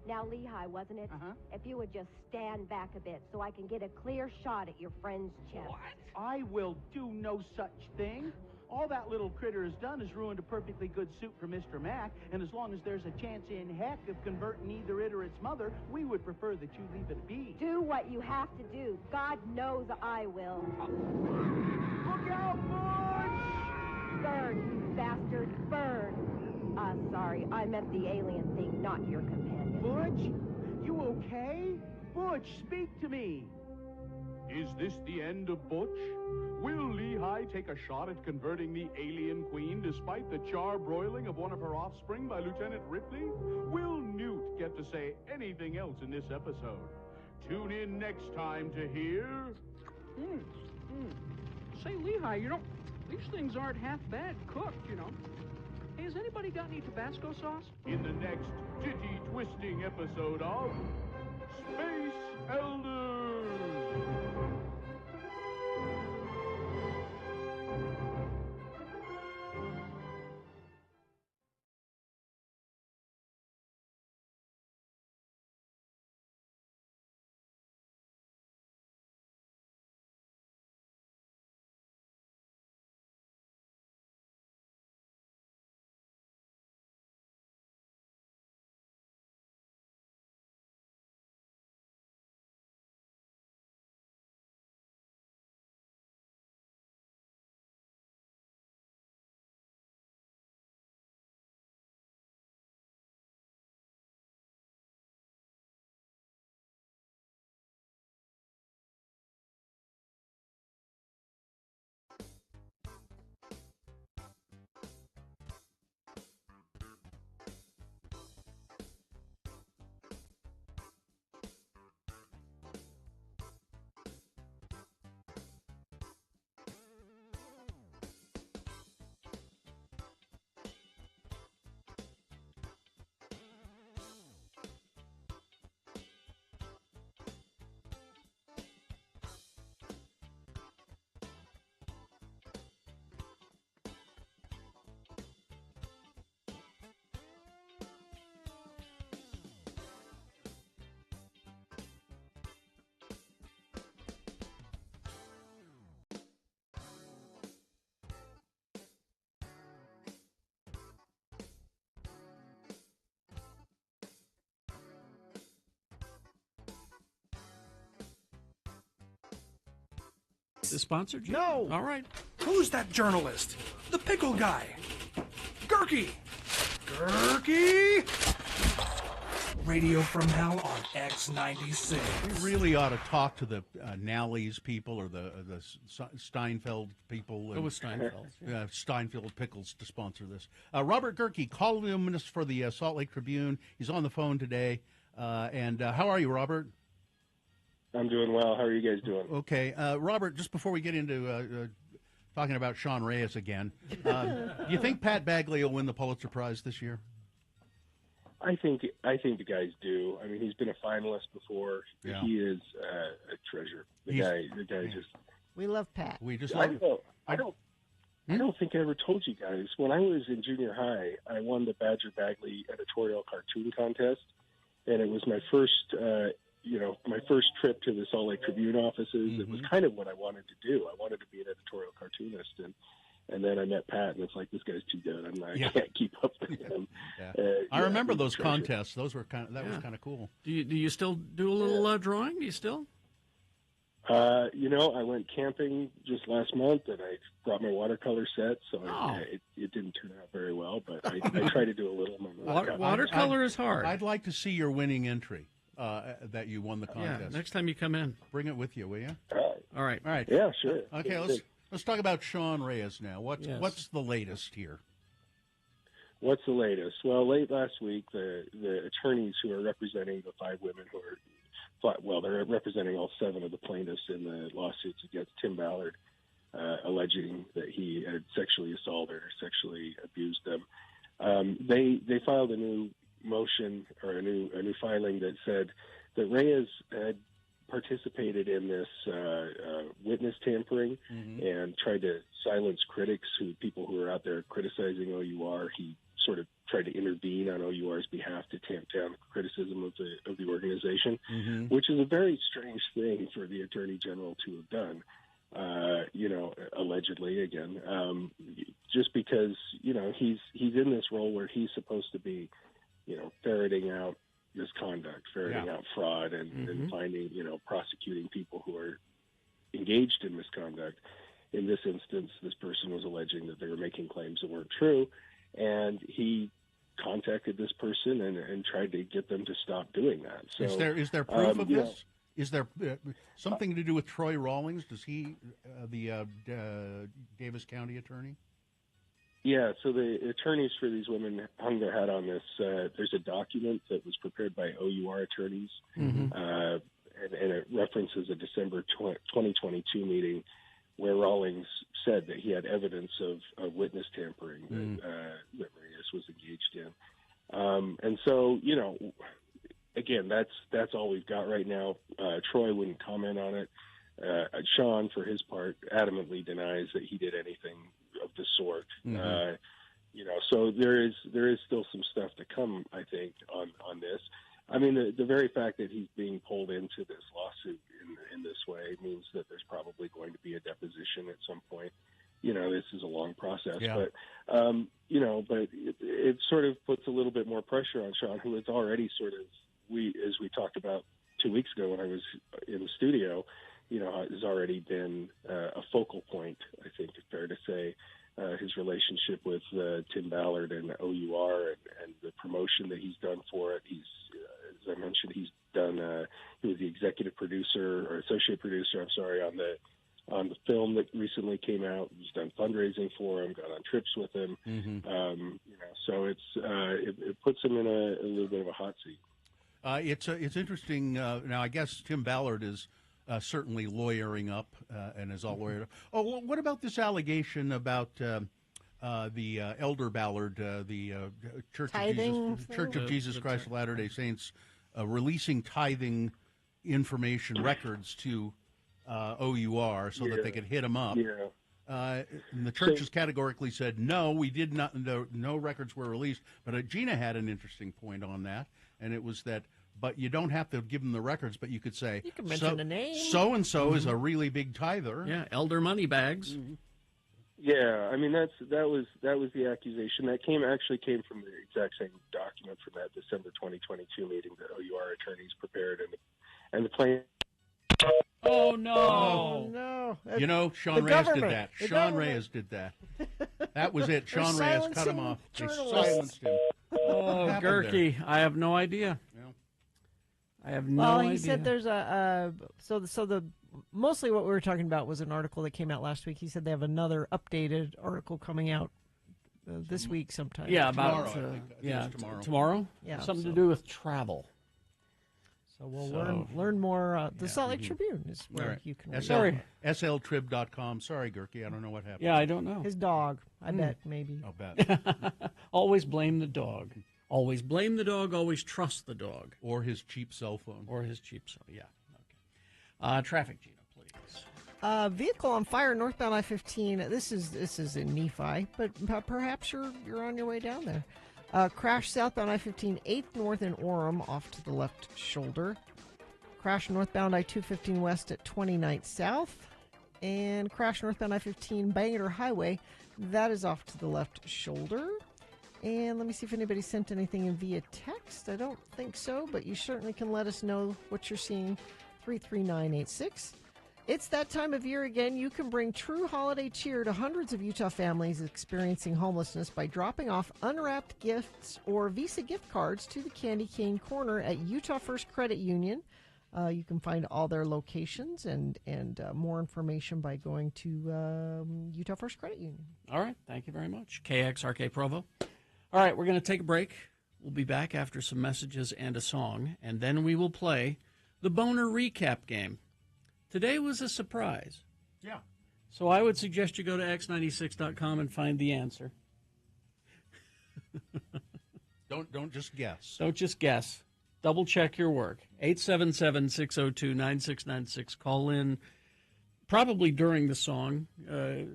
Now, Lehigh, wasn't it? If you would just stand back a bit so I can get a clear shot at your friend's chest. What? I will do no such thing. All that little critter has done is ruined a perfectly good suit for Mr. Mac, and as long as there's a chance in heck of converting either it or its mother, we would prefer that you leave it be. Do what you have to do. God knows I will. Look out, Butch! Burn, you bastard, burn. Sorry, I meant the alien thing, not your companion. Butch? You okay? Butch, speak to me. Is this the end of Butch? Will Lehigh take a shot at converting the alien queen despite the charbroiling of one of her offspring by Lieutenant Ripley? Will Newt get to say anything else in this episode? Tune in next time to hear... Say, Lehigh, these things aren't half bad cooked, Hey, has anybody got any Tabasco sauce? In the next titty-twisting episode of Space Elders! Is sponsored? No. All right. Who's that journalist? The pickle guy. Gurky. Gurky. Radio from Hell on X96. We really ought to talk to the Nally's people or the Steinfeld people. It was Steinfeld. Steinfeld Pickles to sponsor this. Robert Gurky, columnist for the Salt Lake Tribune. He's on the phone today. And how are you, Robert? I'm doing well. How are you guys doing? Okay. Robert, just before we get into talking about Sean Reyes again, do you think Pat Bagley will win the Pulitzer Prize this year? I think the guys do. I mean, he's been a finalist before. Yeah. He is a treasure. The guy just. We love Pat. We just I don't think I ever told you guys. When I was in junior high, I won the Badger Bagley editorial cartoon contest, and it was my first. My first trip to the Salt Lake Tribune offices. Mm-hmm. It was kind of what I wanted to do. I wanted to be an editorial cartoonist, and then I met Pat, and it's like, this guy's too good. I can't keep up with him. I remember those contests. Those were was kind of cool. Do you still do a little drawing? Do you still? I went camping just last month, and I brought my watercolor set, so it didn't turn out very well, but I try to do a little. Watercolor is hard. I'd like to see your winning entry. That you won the contest. Yeah, next time you come in, bring it with you, will you? All right. Yeah, sure. Okay, let's talk about Sean Reyes now. What's the latest here? What's the latest? Well, late last week, the attorneys who are representing the 5 women they're representing all 7 of the plaintiffs in the lawsuits against Tim Ballard, alleging that he had sexually assaulted or sexually abused them. They filed a new motion or a new filing that said that Reyes had participated in this witness tampering and tried to silence critics, people who are out there criticizing OUR. He sort of tried to intervene on OUR's behalf to tamp down criticism of the organization, which is a very strange thing for the Attorney General to have done. allegedly again, just because, he's in this role where he's supposed to be, ferreting out misconduct, ferreting out fraud, and finding, prosecuting people who are engaged in misconduct. In this instance, this person was alleging that they were making claims that weren't true, and he contacted this person and tried to get them to stop doing that. So, is there proof of this? Is there something to do with Troy Rawlings? Does he, the Davis County attorney? Yeah, so the attorneys for these women hung their hat on this. There's a document that was prepared by OUR attorneys, and it references a December 2022 meeting where Rawlings said that he had evidence of witness tampering that Reyes was engaged in. And so, again, that's all we've got right now. Troy wouldn't comment on it. Sean, for his part, adamantly denies that he did anything of the sort. So there is still some stuff to come, I think, on this. I mean, the very fact that he's being pulled into this lawsuit in this way means that there's probably going to be a deposition at some point. This is a long process, but it sort of puts a little bit more pressure on Sean, who is already sort of, as we talked about 2 weeks ago when I was in the studio, has already been a focal point, I think it's fair to say. His relationship with Tim Ballard and OUR and the promotion that he's done for it. He's, as I mentioned, he was the executive producer or associate producer, on the film that recently came out. He's done fundraising for him, gone on trips with him. So it puts him in a little bit of a hot seat. It's interesting. Now, I guess Tim Ballard is certainly lawyering up and is all lawyered up. Oh, what about this allegation about the Elder Ballard, the Church of Jesus Christ of Latter-day Saints, releasing tithing information records to OUR so that they could hit him up? And the church has categorically said, no, we did not, no records were released. But Gina had an interesting point on that, and it was that, but you don't have to give them the records, but you could say, you can mention a name. So-and-so is a really big tither. Yeah, Elder Moneybags. Yeah, I mean, that was the accusation. That actually came from the exact same document from that December 2022 meeting that OUR attorneys prepared, and the plaintiff. Oh, no. Oh, no. Sean Reyes did that. Sean Reyes did that. That was it. Sean Reyes cut him off. They silenced him. Oh, Gerke, I have no idea. I have no idea. Well, he said there's mostly what we were talking about was an article that came out last week. He said they have another updated article coming out this week sometime. Yeah, tomorrow. Tomorrow? Yeah, something to do with travel. So we'll learn more. The Salt Lake Tribune is where you can read. sltrib.com. Sorry, Gerke, I don't know what happened. Yeah, I don't know. His dog, I bet, maybe. I'll bet. Always blame the dog. Always blame the dog, always trust the dog. Or his cheap cell phone. Yeah. Okay. Traffic, Gina, please. Vehicle on fire northbound I-15. This is in Nephi, but perhaps you're on your way down there. Crash southbound I-15 8th north in Orem off to the left shoulder. Crash northbound I-215 west at 29th south. And crash northbound I-15 Bangor Highway. That is off to the left shoulder. And let me see if anybody sent anything in via text. I don't think so, but you certainly can let us know what you're seeing. 33986. It's that time of year again. You can bring true holiday cheer to hundreds of Utah families experiencing homelessness by dropping off unwrapped gifts or Visa gift cards to the Candy Cane Corner at Utah First Credit Union. You can find all their locations and more information by going to Utah First Credit Union. All right. Thank you very much. KXRK Provo. All right. We're going to take a break. We'll be back after some messages and a song, and then we will play the Boner Recap game. Today was a surprise. Yeah. So I would suggest you go to x96.com and find the answer. Don't just guess. Don't just guess. Double check your work. 877-602-9696. Call in probably during the song,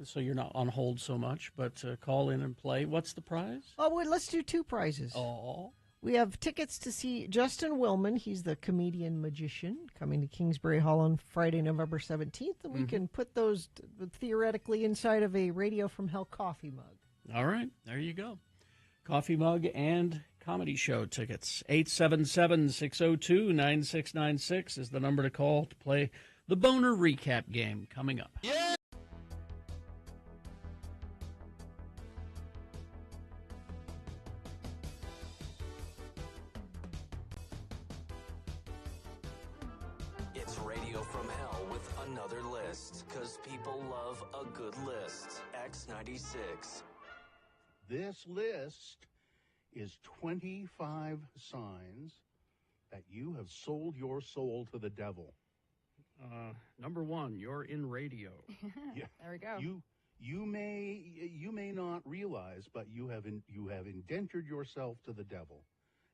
so you're not on hold so much, but call in and play. What's the prize? Oh, wait, let's do two prizes. Oh. We have tickets to see Justin Willman. He's the comedian magician coming to Kingsbury Hall on Friday, November 17th. And we can put those theoretically inside of a Radio from Hell coffee mug. All right, there you go. Coffee mug and comedy show tickets. 877-602-9696 is the number to call to play the Boner Recap game coming up. Yeah! It's Radio from Hell with another list, because people love a good list. X96. This list is 25 signs that you have sold your soul to the devil. Number one, you're in radio. Yeah. There we go. You may not realize, but you have indentured yourself to the devil.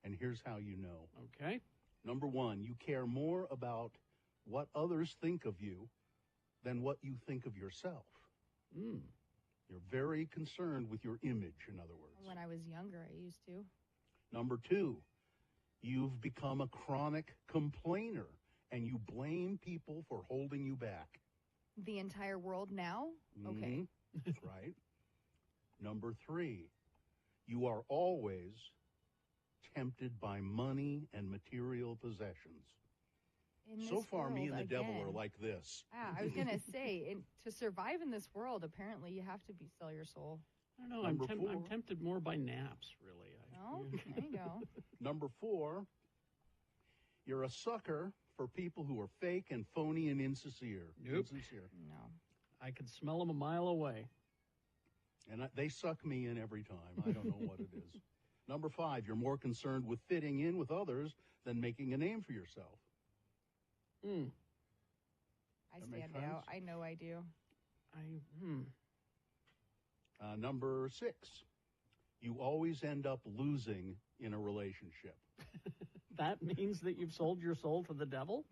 And here's how you know. Okay. Number one, you care more about what others think of you than what you think of yourself. Mm. You're very concerned with your image, in other words. When I was younger, I used to. Number two, you've become a chronic complainer, and you blame people for holding you back. The entire world now? Okay. That's right. Number three, you are always tempted by money and material possessions. In So this far, me and world, the devil again. are like this. I was going to say, to survive in this world, apparently you have to sell your soul. I don't know. Number I'm four. tempted more by naps, really. No? There you go. Number four, you're a sucker for people who are fake and phony and insincere. Nope. Insincere. No. I could smell them a mile away. And they suck me in every time. I don't know what it is. Number five, you're more concerned with fitting in with others than making a name for yourself. Mm. I That make stand out. sense? I know I do. Number six, you always end up losing in a relationship. That means that you've sold your soul to the devil?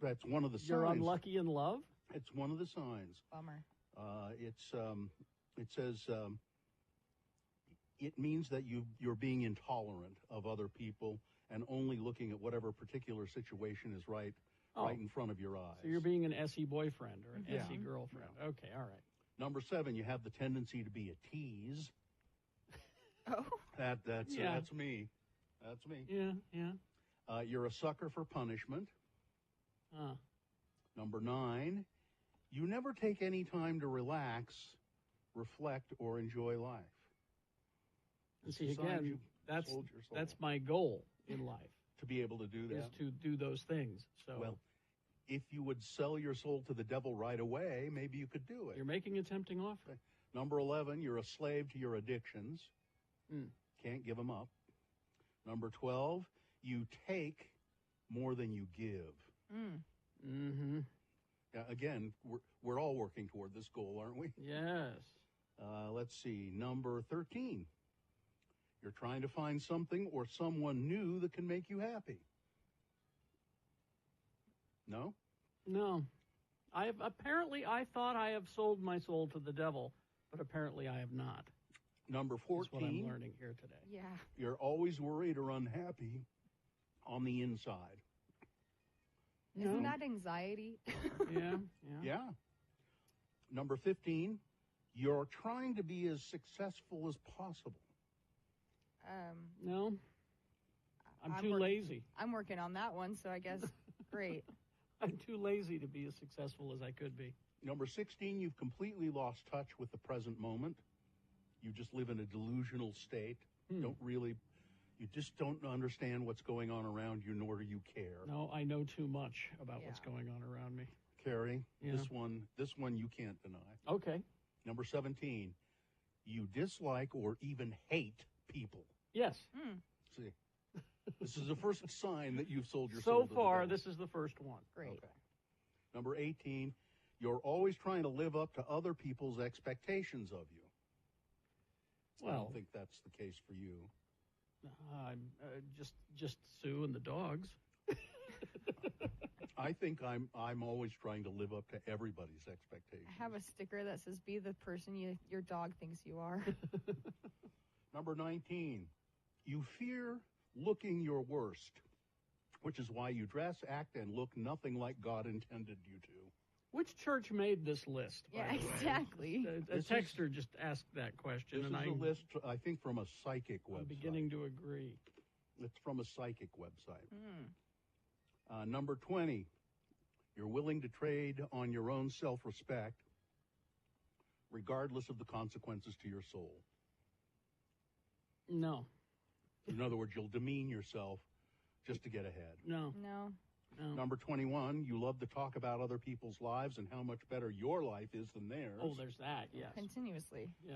That's one of the signs. You're unlucky in love? It's one of the signs. Bummer. It says it means that you're being intolerant of other people and only looking at whatever particular situation is right in front of your eyes. So you're being an SE boyfriend or an Yeah. SE girlfriend. Yeah. Okay, all right. Number seven, you have the tendency to be a tease. Oh. That's Yeah. me. That's me. Yeah. You're a sucker for punishment. Uh, Number nine, you never take any time to relax, reflect, or enjoy life. and It's see, a sign again, you that's sold your soul. my goal in life, to be able to do that. is to do those things. So Well, if you would sell your soul to the devil right away, maybe you could do it. you're making a tempting offer. Number 11, you're a slave to your addictions. Mm. Can't give them up. Number 12, you take more than you give. Mm. Mm-hmm. Again, we're all working toward this goal, aren't we? Yes. Let's see. Number 13, you're trying to find something or someone new that can make you happy. No? No. I thought I have sold my soul to the devil, but apparently I have not. Number That's what I'm 14, learning here today. Yeah. you're always worried or unhappy on the inside. Isn't that anxiety? Yeah. Yeah. Number 15, you're trying to be as successful as possible. No. I'm too work- lazy. I'm working on that one, so I guess great. I'm too lazy to be as successful as I could be. Number 16, you've completely lost touch with the present moment. You just live in a delusional state. You just don't understand what's going on around you, nor do you care. No, I know too much about what's going on around me. Carrie, Yeah. this one you can't deny. Okay. Number 17, you dislike or even hate people. Yes. See, this is the first sign that you've sold your soul So to far, the devil. this is the first one. Great. Okay. Number 18, you're always trying to live up to other people's expectations of you. I Well, don't think that's the case for you. I'm just Sue and the dogs. I think I'm always trying to live up to everybody's expectations. I have a sticker that says, "Be the person your dog thinks you are." Number 19, You fear looking your worst, which is why you dress, act, and look nothing like God intended you to. Which church made this list? Yeah, by the way? exactly. A texter just asked that question, This and is a list, I think, from a psychic website. I'm beginning to agree. It's from a psychic website. Hmm. Number 20, you're willing to trade on your own self-respect, regardless of the consequences to your soul. No. In other words, you'll demean yourself just to get ahead. No. No. Number 21, you love to talk about other people's lives and how much better your life is than theirs. Oh, there's that, yes. Continuously. Yeah.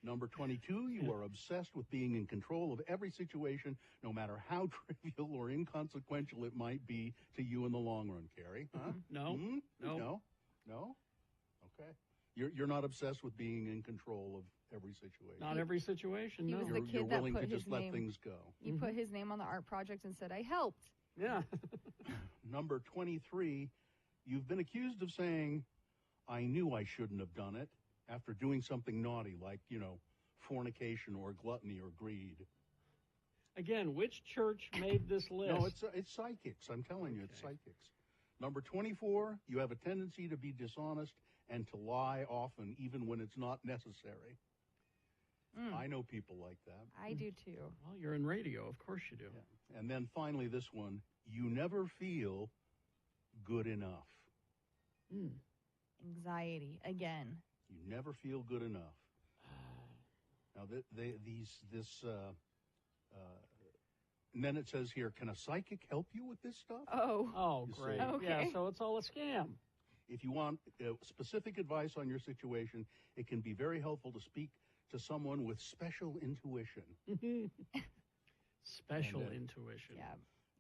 Number 22, you are obsessed with being in control of every situation, no matter how trivial or inconsequential it might be to you in the long run, Carrie. Huh? No. No. No? No? Okay. You're not obsessed with being in control of every situation. Not every situation, He no. was the You're kid that willing put to his just let name. things go. He put his name on the art project and said, "I helped." Yeah. Number 23, you've been accused of saying, "I knew I shouldn't have done it," after doing something naughty like, fornication or gluttony or greed. Again, which church made this list? No, it's psychics. I'm telling you, it's psychics. Number 24, you have a tendency to be dishonest and to lie often, even when it's not necessary. I know people like that. I do too. Well, you're in radio. Of course you do. Yeah. And then finally, this one, you never feel good enough. Anxiety again. You never feel good enough. Now, and then it says here, can a psychic help you with this stuff? Oh, You great. see? Okay. Yeah, so it's all a scam. If you want specific advice on your situation, it can be very helpful to speak to someone with special intuition. Special And, intuition. Yeah.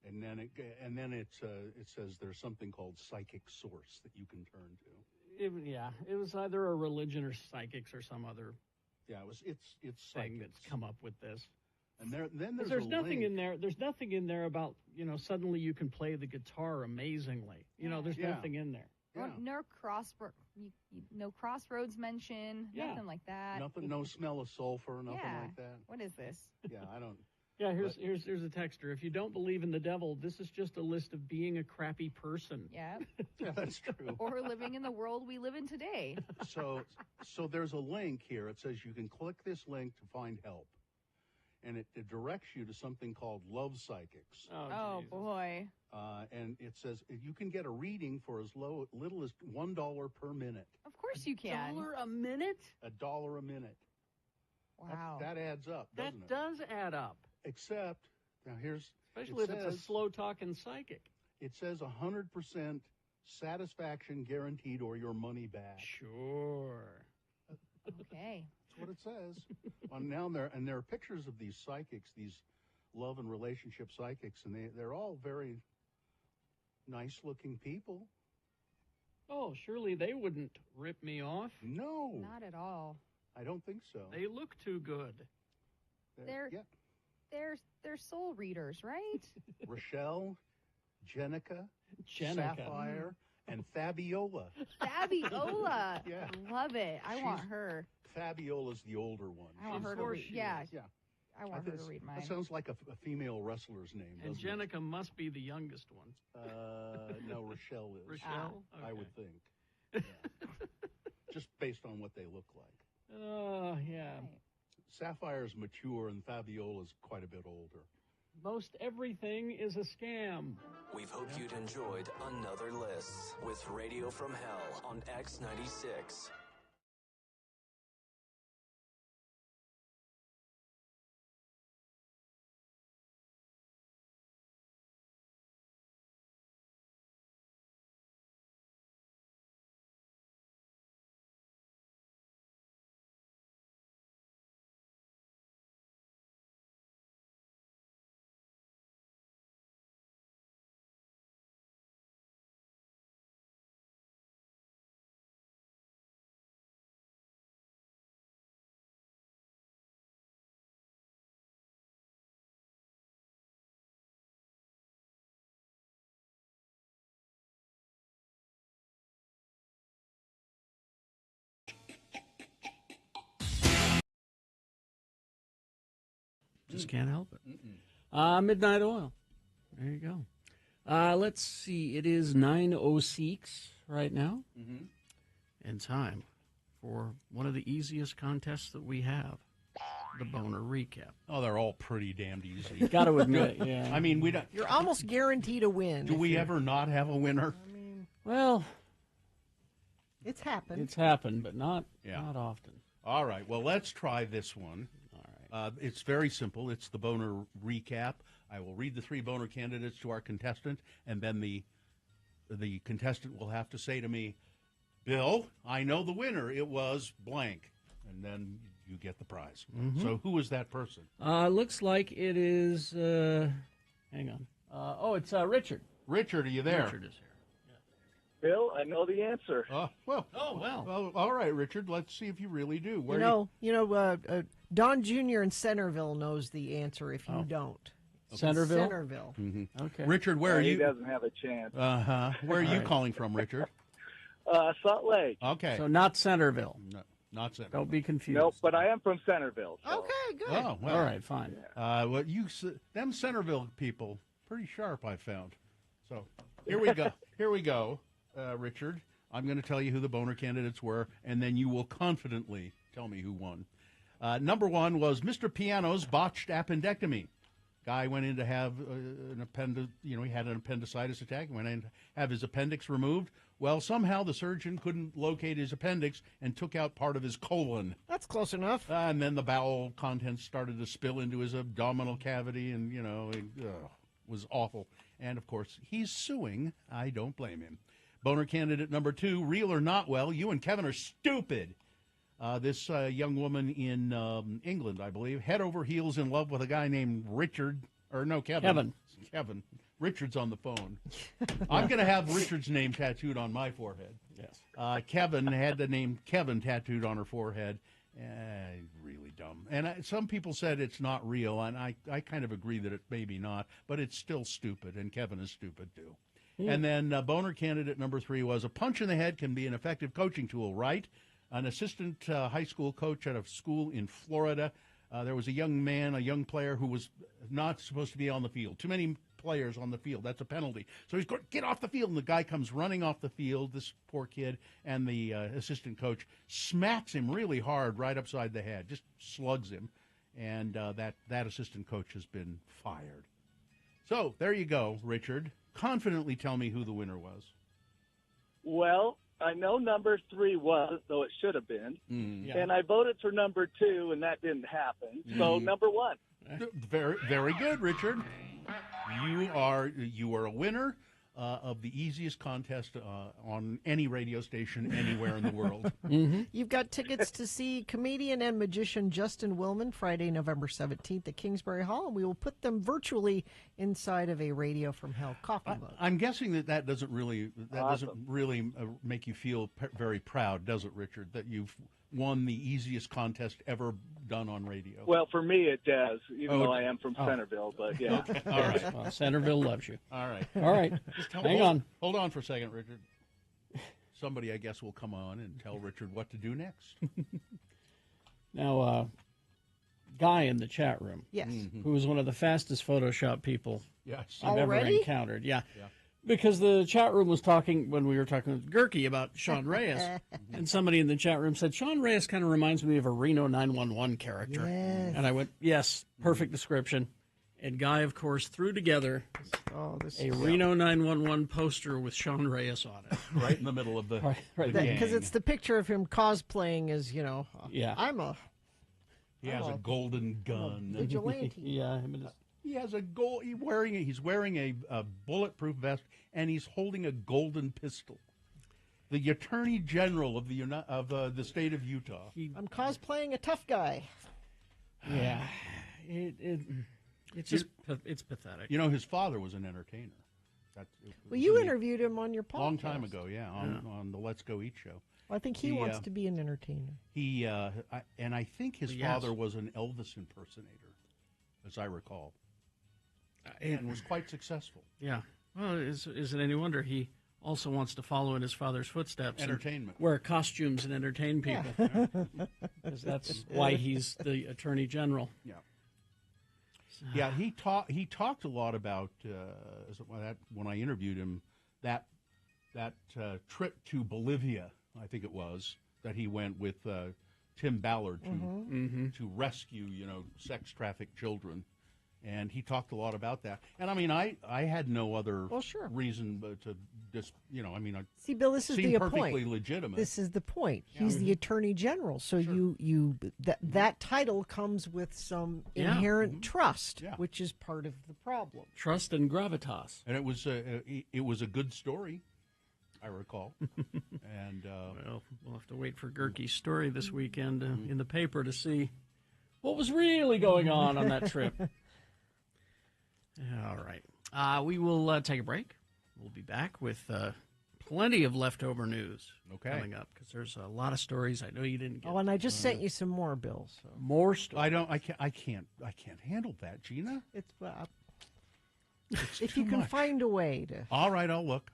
And then it says there's something called psychic source that you can turn to. It was either a religion or psychics or some other Yeah, it's thing psychics. that's come up with this. And then There's a nothing link. in there. There's nothing in there about suddenly you can play the guitar amazingly. There's Yeah. nothing in there. Yeah. No crossroads mention. Yeah. Nothing like that. Nothing, no smell of sulfur, nothing Yeah. like that. What is this? Yeah, I don't. Yeah, here's a texter. If you don't believe in the devil, this is just a list of being a crappy person. Yeah. Yeah, that's true. Or living in the world we live in today. So there's a link here. It says you can click this link to find help, and it directs you to something called Love Psychics. Oh boy. And it says you can get a reading for as little as $1 per minute. Of course you can. $1 a minute? $1 a minute. Wow. That adds up, doesn't That it? does add up. Except now Especially if it's a slow talking psychic. It says 100% satisfaction guaranteed or your money back. Sure. Okay. That's what it says. There are pictures of these psychics, these love and relationship psychics, and they're all very nice looking people. Oh, surely they wouldn't rip me off. No, Not at all. I don't think so. They look too good. They're soul readers, right? Rochelle, Jenica, Jenica. Sapphire, and Fabiola. Fabiola. Yeah. Love it. I want her. Fabiola's the older one. I want her to read. Yeah. I want her to read mine. That sounds like a female wrestler's name, And doesn't it? Jenica must be the youngest one. No, Rochelle is. Rochelle? I Okay. would think. Yeah. Just based on what they look like. Oh, yeah. Right. Sapphire's mature and Fabiola's quite a bit older. Most everything is a scam. We've hoped you'd enjoyed another list with Radio from Hell on X96. Just can't help it. Midnight Oil. There you go. Let's see. It is 9:06 right now. And time for one of the easiest contests that we have, the Boner Recap. Oh, they're all pretty damned easy. Got to admit, yeah. I mean, we don't. You're almost guaranteed a win. Do we ever not have a winner? Well, it's happened. It's happened, but not Yeah. not often. All right. Well, let's try this one. All right. It's very simple. It's the Boner Recap. I will read the 3 Boner candidates to our contestant, and then the contestant will have to say to me, Bill, I know the winner. It was blank. And then you get the prize. So who is that person? Looks like it is, hang on. It's Richard. Richard, are you there? Richard is here. Bill, I know the answer. Well. All right, Richard. Let's see if you really do. Where Don Jr. in Centerville knows the answer if you don't. Centerville? Centerville. Okay. Richard, where are He you? doesn't have a chance. Where are you calling from, Richard? Salt Lake. Okay. So not Centerville. No, not Centerville. Don't be confused. Nope, but I am from Centerville. So. Okay, good. Oh, well. All right, fine. Them Centerville people, pretty sharp, I found. So here we go. Here we go, Richard. I'm going to tell you who the Boner candidates were, and then you will confidently tell me who won. Number 1 was Mr. Piano's botched appendectomy. Guy went in to have he had an appendicitis attack, went in to have his appendix removed. Well, somehow the surgeon couldn't locate his appendix and took out part of his colon. That's close enough. And then the bowel contents started to spill into his abdominal cavity, and, it was awful. And, of course, he's suing. I don't blame him. Boner candidate number 2, real or not well, you and Kevin are stupid. This young woman in England, I believe, head over heels in love with a guy named Richard. Or no, Kevin. Kevin. Richard's on the phone. I'm going to have Richard's name tattooed on my forehead. Yes. Kevin had the name Kevin tattooed on her forehead. Really dumb. And some people said it's not real, and I kind of agree that it may be not, but it's still stupid, and Kevin is stupid too. And then Boner candidate number 3 was a punch in the head can be an effective coaching tool, right? An assistant high school coach at a school in Florida. There was a young player who was not supposed to be on the field. Too many players on the field. That's a penalty. So he's going, get off the field. And the guy comes running off the field, this poor kid, and the assistant coach smacks him really hard right upside the head, just slugs him. And that assistant coach has been fired. So there you go, Richard. Confidently tell me who the winner was. Well, I know number 3 was, though it should have been. And I voted for number 2, and that didn't happen. So number 1. Very, very good, Richard. You are a winner of the easiest contest on any radio station anywhere in the world. You've got tickets to see comedian and magician Justin Willman Friday, November 17th at Kingsbury Hall, and we will put them virtually inside of a Radio from Hell coffee mug. I'm guessing that doesn't really make you feel very proud, does it, Richard? That you've won the easiest contest ever done on radio. Well, for me it does, even though I am from Centerville. But yeah. Okay. All right. Well, Centerville loves you. All right. All right. Hang on. Hold on for a second, Richard. Somebody, I guess, will come on and tell Richard what to do next. Now, Guy in the chat room. Yes. Who was one of the fastest Photoshop people I've ever encountered. Yeah. Because the chat room was talking, when we were talking with Gerke about Sean Reyes, and somebody in the chat room said, Sean Reyes kind of reminds me of a Reno 911 character. Yes. And I went, yes, perfect description. And Guy, of course, threw together a Reno 911 poster with Sean Reyes on it. Right in the middle of the right Because it's the picture of him cosplaying as, I'm a... He has a golden gun. Vigilante. Yeah. He has a gold. He's wearing a bulletproof vest, and he's holding a golden pistol. The Attorney General of the state of Utah. I'm cosplaying a tough guy. Yeah, it's pathetic. You know, his father was an entertainer. Well, you interviewed him on your podcast. Long time ago, on the Let's Go Eat show. Well, I think he wants to be an entertainer. And I think his father was an Elvis impersonator, as I recall. And was quite successcul. Yeah. Well, is it any wonder he also wants to follow in his father's footsteps? Entertainment. Wear costumes and entertain people. Because that's why he's the Attorney General. Yeah. Yeah, he talked a lot about when I interviewed him that trip to Bolivia, I think it was, that he went with Tim Ballard to rescue sex trafficked children. And he talked a lot about that. And I mean, I had no other reason but to just, see, Bill, this is the perfectly point. legitimate. This is the point. He's the Attorney General, so that title comes with some inherent trust, which is part of the problem. Trust and gravitas. And it was a good story, I recall. And well, we'll have to wait for Gerke's story this weekend in the paper to see what was really going on that trip. All right. We will take a break. We'll be back with plenty of leftover news coming up because there's a lot of stories I know you didn't get. Oh, and I just sent you some more, Bill. So. More stories. I can't handle that, Gina. It's if you can find a way to. All right, I'll look.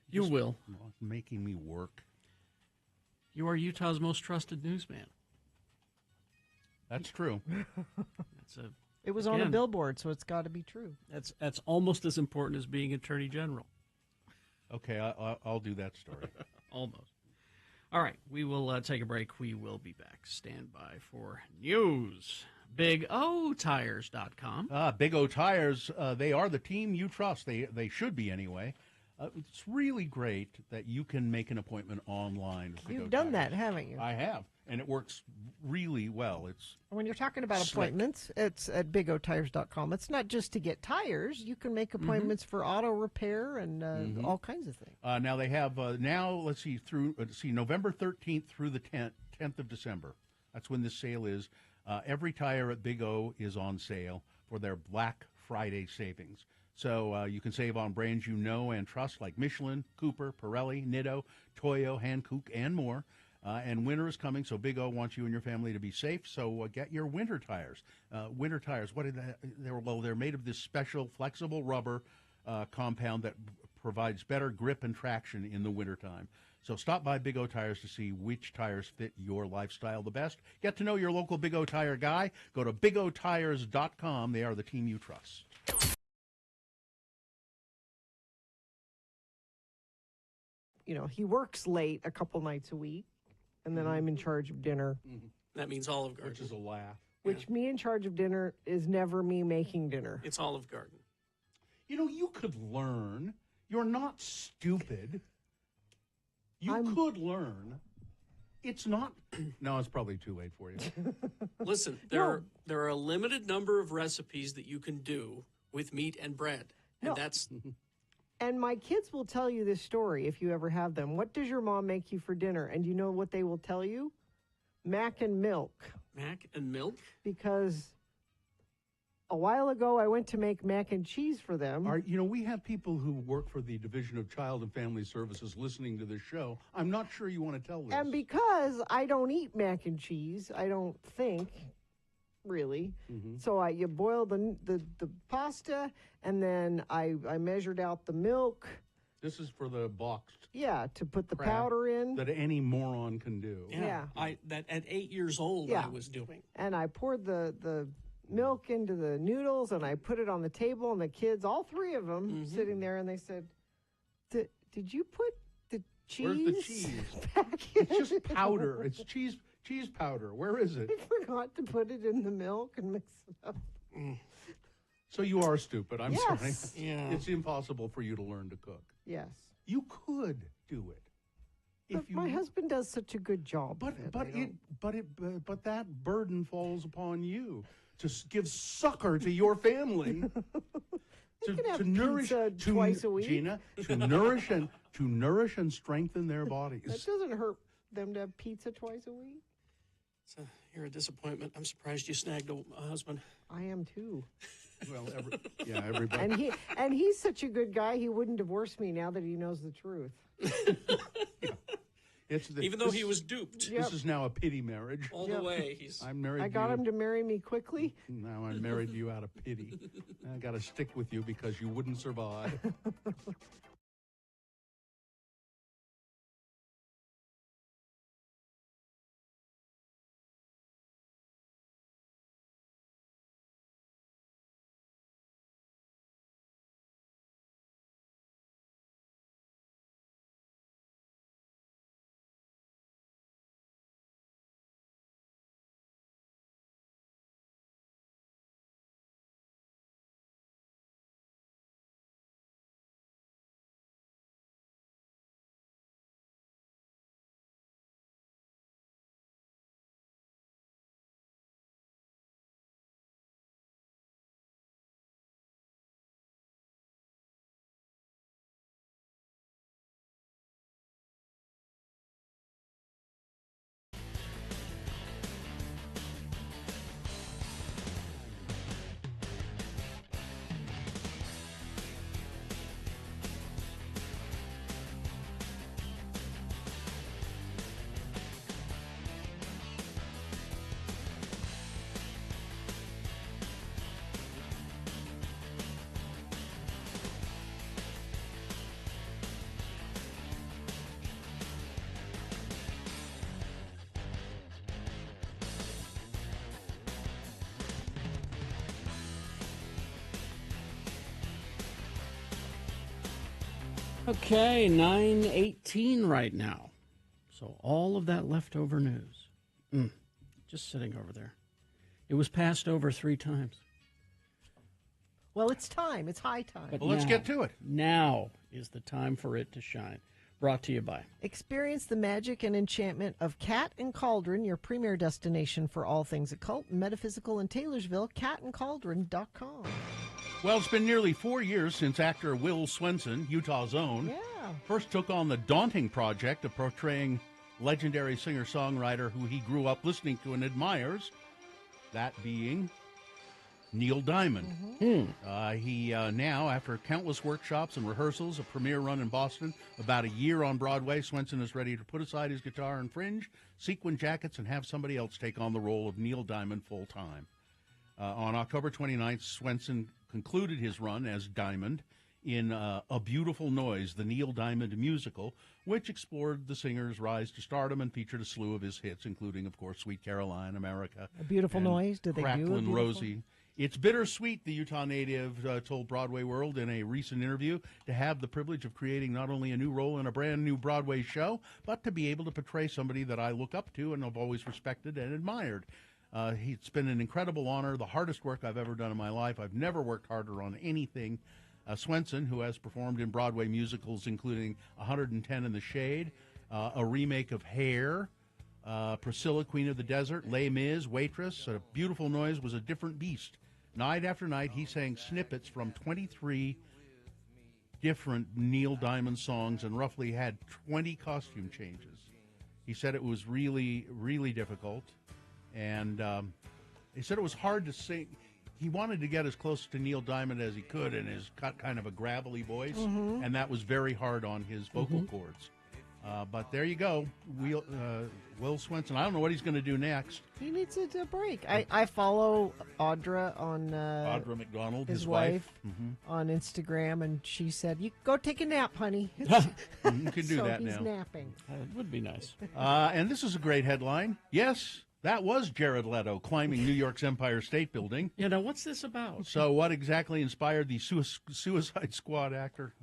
You will. Making me work. You are Utah's most trusted newsman. That's true. It was on a billboard, so it's got to be true. That's almost as important as being Attorney General. Okay, I'll do that story. Almost. All right, we will take a break. We will be back. Stand by for news. BigOTires.com. Big O Tires, they are the team you trust. They should be anyway. It's really great that you can make an appointment online. You've done that, haven't you? I have, and it works really well. When you're talking about slick. appointments, it's at BigOTires.com. It's not just to get tires. You can make appointments for auto repair and all kinds of things. Now they have let's see, November 13th through the 10th of December. That's when this sale is. Every tire at Big O is on sale for their Black Friday savings. So you can save on brands you know and trust like Michelin, Cooper, Pirelli, Nitto, Toyo, Hankook, and more. And winter is coming, so Big O wants you and your family to be safe. So get your winter tires. Winter tires, they're made of this special flexible rubber compound that provides better grip and traction in the wintertime. So stop by Big O Tires to see which tires fit your lifestyle the best. Get to know your local Big O Tire guy. Go to BigOTires.com. They are the team you trust. He works late a couple nights a week, and then I'm in charge of dinner. That means Olive Garden. Which is a laugh. Which me in charge of dinner is never me making dinner. It's Olive Garden. You could learn. You're not stupid. You could learn. It's not. No, it's probably too late for you. Listen, there are a limited number of recipes that you can do with meat and bread. And that's... And my kids will tell you this story if you ever have them. What does your mom make you for dinner? And you know what they will tell you? Mac and milk. Mac and milk? Because a while ago I went to make mac and cheese for them. We have people who work for the Division of Child and Family Services listening to this show. I'm not sure you want to tell this. And because I don't eat mac and cheese, I don't think, really. So you boil the pasta, and then I measured out the milk. This is for the boxed. Yeah, to put the crab powder in. That any moron can do. Yeah. That at 8 years old I was doing. And I poured the milk into the noodles, and I put it on the table, and the kids, all three of them, sitting there, and they said, did you put the cheese? Where's the cheese? Back in? It's just powder. It's cheese powder. Where is it? I forgot to put it in the milk and mix it up. So you are stupid. I'm sorry. Yeah. It's impossible for you to learn to cook. Yes. You could do it. But my husband does such a good job. But that burden falls upon you to give succor to your family. to nourish twice a week, Gina, to nourish and strengthen their bodies. That doesn't hurt them to have pizza twice a week. You're a disappointment. I'm surprised you snagged a husband. I am too. Well, everybody. And he's such a good guy. He wouldn't divorce me now that he knows the truth. Even though he was duped. This is now a pity marriage. All the way. I'm married. I got him to marry me quickly. Now I'm married to you out of pity. I got to stick with you because you wouldn't survive. Okay, 9:18 right now. So all of that leftover news, just sitting over there. It was passed over 3 times. Well, it's time. It's high time. But Well, let's get to it. Now is the time for it to shine. Brought to you by. Experience the magic and enchantment of Cat and Cauldron, your premier destination for all things occult, metaphysical in Taylorsville, catandcauldron.com. Well, it's been nearly 4 years since actor Will Swenson, Utah's own, first took on the daunting project of portraying legendary singer-songwriter who he grew up listening to and admires, that being Neil Diamond. He now, after countless workshops and rehearsals, a premiere run in Boston, about a year on Broadway, Swenson is ready to put aside his guitar and fringe, sequin jackets, and have somebody else take on the role of Neil Diamond full-time. On October 29th, Swenson concluded his run as Diamond in A Beautiful Noise, the Neil Diamond musical, which explored the singer's rise to stardom and featured a slew of his hits, including, of course, Sweet Caroline, America. A Beautiful and Noise? Did they do A Cracklin' Beautiful? Rosie. It's bittersweet, the Utah native told Broadway World in a recent interview, to have the privilege of creating not only a new role in a brand new Broadway show, but to be able to portray somebody that I look up to and have always respected and admired. It's been an incredible honor, the hardest work I've ever done in my life. I've never worked harder on anything. Swenson, who has performed in Broadway musicals including 110 in the Shade, a remake of Hair, Priscilla, Queen of the Desert, Les Mis, Waitress, A Beautiful Noise was a different beast. Night after night, he sang snippets from 23 different Neil Diamond songs and roughly had 20 costume changes. He said it was really, really difficult. And he said it was hard to sing. He wanted to get as close to Neil Diamond as he could in his kind of a gravelly voice, and that was very hard on his vocal cords. But there you go, Will Swenson. I don't know what he's going to do next. He needs a break. I follow Audra on Audra McDonald, his wife, on Instagram, and she said, "You go take a nap, honey." You can do so that he's now. napping. It would be nice. And this is a great headline. Yes, that was Jared Leto climbing New York's Empire State Building. Yeah, now what's this about? So what exactly inspired the Suicide Squad actor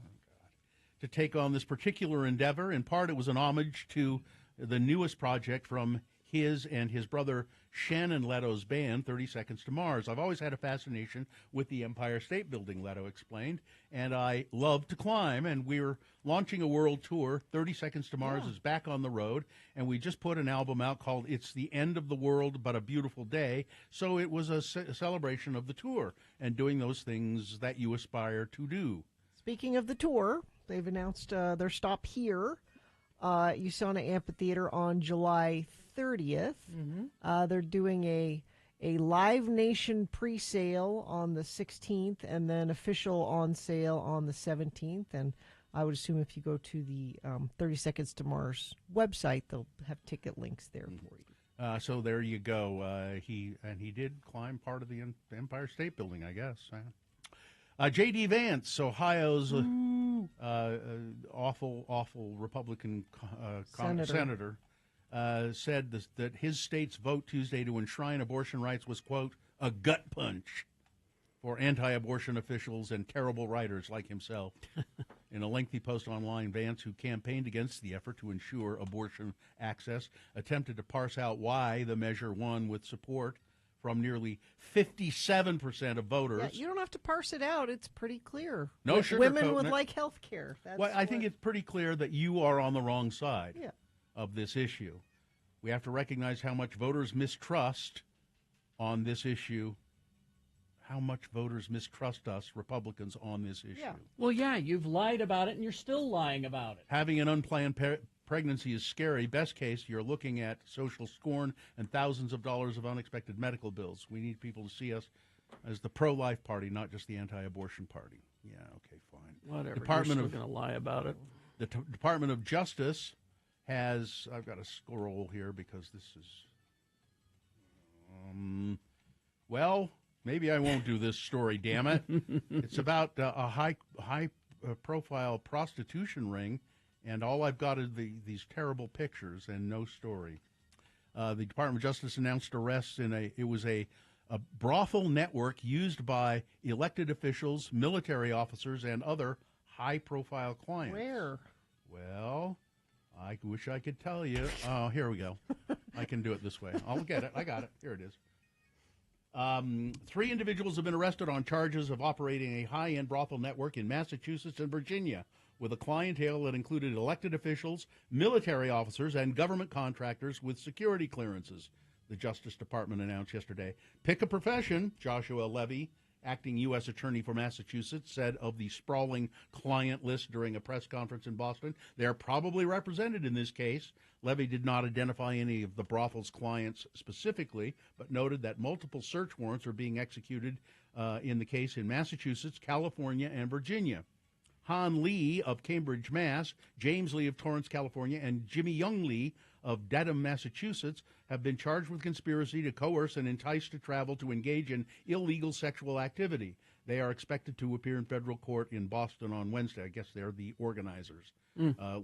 to take on this particular endeavor? In part, it was an homage to the newest project from his and his brother Shannon Leto's band, 30 Seconds to Mars. I've always had a fascination with the Empire State Building, Leto explained, and I love to climb, and we're launching a world tour. 30 Seconds to Mars is back on the road, and we just put an album out called It's the End of the World But a Beautiful Day, so it was a celebration of the tour and doing those things that you aspire to do. Speaking of the tour, they've announced their stop here, USANA Amphitheater, on July 30th. They're doing a Live Nation pre-sale on the 16th and then official on sale on the 17th. And I would assume if you go to the 30 Seconds to Mars website, they'll have ticket links there for you. So there you go. He did climb part of the Empire State Building, I guess. J.D. Vance, Ohio's awful Republican senator, said that his state's vote Tuesday to enshrine abortion rights was, quote, a gut punch for anti-abortion officials and terrible writers like himself. In a lengthy post online, Vance, who campaigned against the effort to ensure abortion access, attempted to parse out why the measure won with support from nearly 57% of voters. Yeah, you don't have to parse it out. It's pretty clear. No sugarcoating Women would it. like health care. Well, I think it's pretty clear that you are on the wrong side Yeah. of this issue. We have to recognize how much voters mistrust on this issue, how much voters mistrust us, Republicans, on this issue. Yeah. Well, yeah, you've lied about it, and you're still lying about it. Having an unplanned pregnancy is scary. Best case, you're looking at social scorn and thousands of dollars of unexpected medical bills. We need people to see us as the pro-life party, not just the anti-abortion party. Yeah, okay, fine. Whatever. Department you're of still going to lie about it. The Department of Justice has, I've got to scroll here because this is, well, maybe I won't do this story, damn it. It's about a high-profile prostitution ring, and all I've got is these terrible pictures and no story. The Department of Justice announced arrests it was a brothel network used by elected officials, military officers, and other high-profile clients. Where? Well, I wish I could tell you. Oh, here we go. I can do it this way. I'll get it. I got it. Here it is. 3 individuals have been arrested on charges of operating a high-end brothel network in Massachusetts and Virginia with a clientele that included elected officials, military officers, and government contractors with security clearances, the Justice Department announced yesterday. Pick a profession, Joshua Levy, acting U.S. Attorney for Massachusetts, said of the sprawling client list during a press conference in Boston. They are probably represented in this case. Levy did not identify any of the brothel's clients specifically, but noted that multiple search warrants are being executed in the case in Massachusetts, California, and Virginia. Han Lee of Cambridge, Mass., James Lee of Torrance, California, and Jimmy Young Lee of Dedham, Massachusetts, have been charged with conspiracy to coerce and entice to travel to engage in illegal sexual activity. They are expected to appear in federal court in Boston on Wednesday. I guess they're the organizers.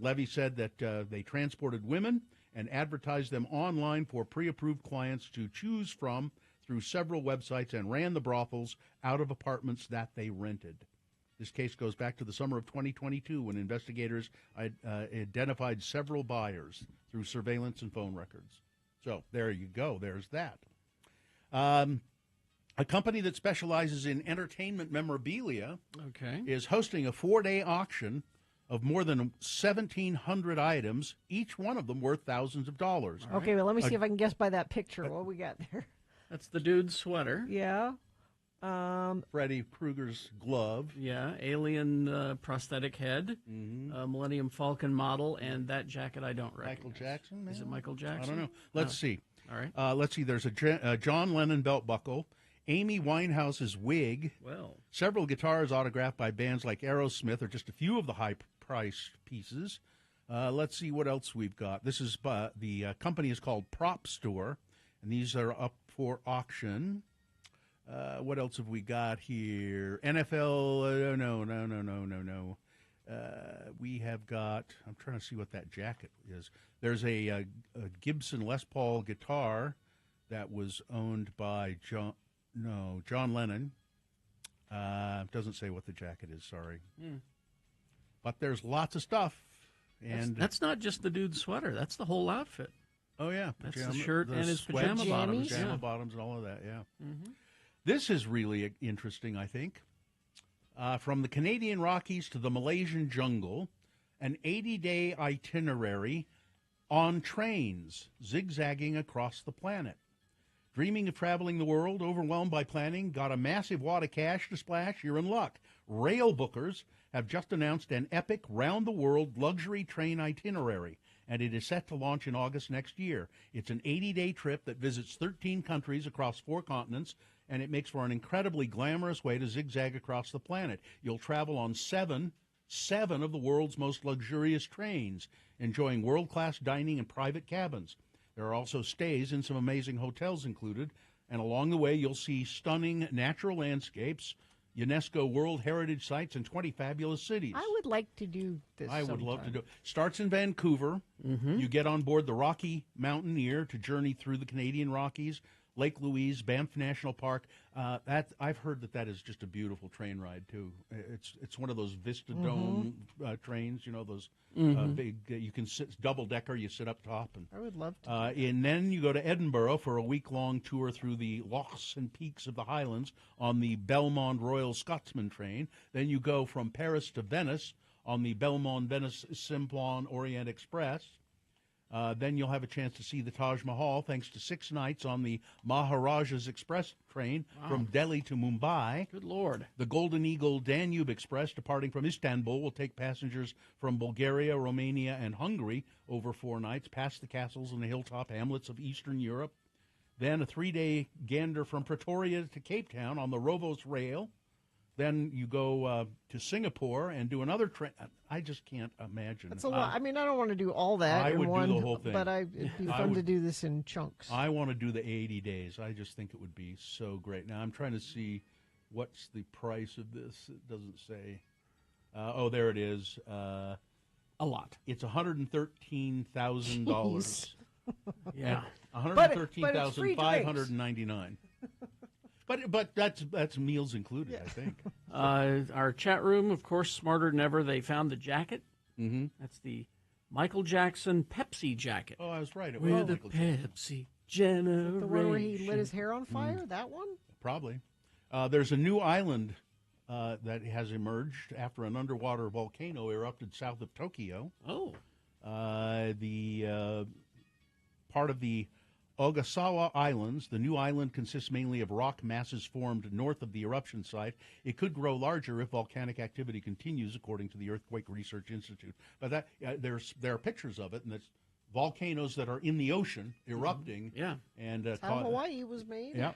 Levy said that they transported women and advertised them online for pre-approved clients to choose from through several websites and ran the brothels out of apartments that they rented. This case goes back to the summer of 2022 when investigators identified several buyers through surveillance and phone records. So there you go. There's that. A company that specializes in entertainment memorabilia is hosting a 4-day auction of more than 1,700 items, each one of them worth thousands of dollars. Okay, well, let me see if I can guess by that picture what we got there. That's the dude's sweater. Yeah. Freddy Krueger's glove. Yeah, alien prosthetic head, Millennium Falcon model, and that jacket I don't recognize. Michael Jackson, maybe? Is it Michael Jackson? I don't know. Let's see. All right. Let's see. There's a John Lennon belt buckle, Amy Winehouse's wig, several guitars autographed by bands like Aerosmith are just a few of the high-priced pieces. Let's see what else we've got. This is the company is called Prop Store, and these are up for auction. What else have we got here? NFL, no. We have got, I'm trying to see what that jacket is. There's a Gibson Les Paul guitar that was owned by John Lennon. Doesn't say what the jacket is, sorry. But there's lots of stuff. And that's not just the dude's sweater. That's the whole outfit. Oh, yeah. That's the shirt and his pajama bottoms. Pajama bottoms and all of that, yeah. This is really interesting, I think. From the Canadian Rockies to the Malaysian jungle, an 80-day itinerary on trains zigzagging across the planet. Dreaming of traveling the world, overwhelmed by planning, got a massive wad of cash to splash, you're in luck. Rail bookers have just announced an epic round-the-world luxury train itinerary, and it is set to launch in August next year. It's an 80-day trip that visits 13 countries across 4 continents, and it makes for an incredibly glamorous way to zigzag across the planet. You'll travel on seven of the world's most luxurious trains, enjoying world-class dining and private cabins. There are also stays in some amazing hotels included, and along the way you'll see stunning natural landscapes, UNESCO World Heritage Sites, and 20 fabulous cities. I would like to do this I would sometime. love to do it. Starts in Vancouver. You get on board the Rocky Mountaineer to journey through the Canadian Rockies, Lake Louise, Banff National Park. I've heard that is just a beautiful train ride too. It's one of those Vista Dome trains, those big. You can sit double decker. You sit up top, and I would love to. And then you go to Edinburgh for a week-long tour through the lochs and peaks of the Highlands on the Belmont Royal Scotsman train. Then you go from Paris to Venice on the Belmont Venice Simplon Orient Express. Then you'll have a chance to see the Taj Mahal thanks to 6 nights on the Maharajas Express train from Delhi to Mumbai. Good Lord. The Golden Eagle Danube Express, departing from Istanbul, will take passengers from Bulgaria, Romania, and Hungary over 4 nights, past the castles and the hilltop hamlets of Eastern Europe. Then a 3-day gander from Pretoria to Cape Town on the Rovos Rail. Then you go to Singapore and do another train. I just can't imagine. That's a lot. I mean, I don't want to do all that in would one, do the whole thing. but it'd be fun to do this in chunks. I want to do the 80 days. I just think it would be so great. Now, I'm trying to see what's the price of this. It doesn't say. There it is. A lot. It's $113,000. Yeah. $113,599. But that's meals included, I think. Our chat room, of course, smarter than ever. They found the jacket. Mm-hmm. That's the Michael Jackson Pepsi jacket. Oh, I was right. It was We're the Michael Jackson. Pepsi generation. The one where he lit his hair on fire? That one? Probably. There's a new island that has emerged after an underwater volcano erupted south of Tokyo. Oh. The part of the Ogasawa Islands. The new island consists mainly of rock masses formed north of the eruption site. It could grow larger if volcanic activity continues, according to the Earthquake Research Institute. But that there are pictures of it, and it's volcanoes that are in the ocean erupting. Yeah. And That's how Hawaii was made. Yeah.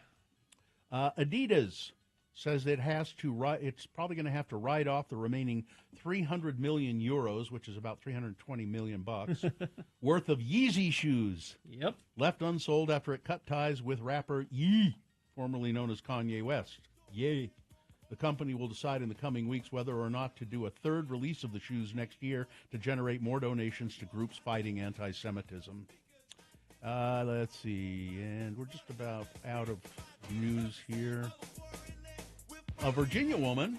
Adidas says it has to it's probably going to have to write off the remaining 300 million euros, which is about 320 million bucks, worth of Yeezy shoes. Yep. Left unsold after it cut ties with rapper Yee, formerly known as Kanye West. Yay. The company will decide in the coming weeks whether or not to do a third release of the shoes next year to generate more donations to groups fighting anti-Semitism. Let's see, and we're just about out of news here. A Virginia woman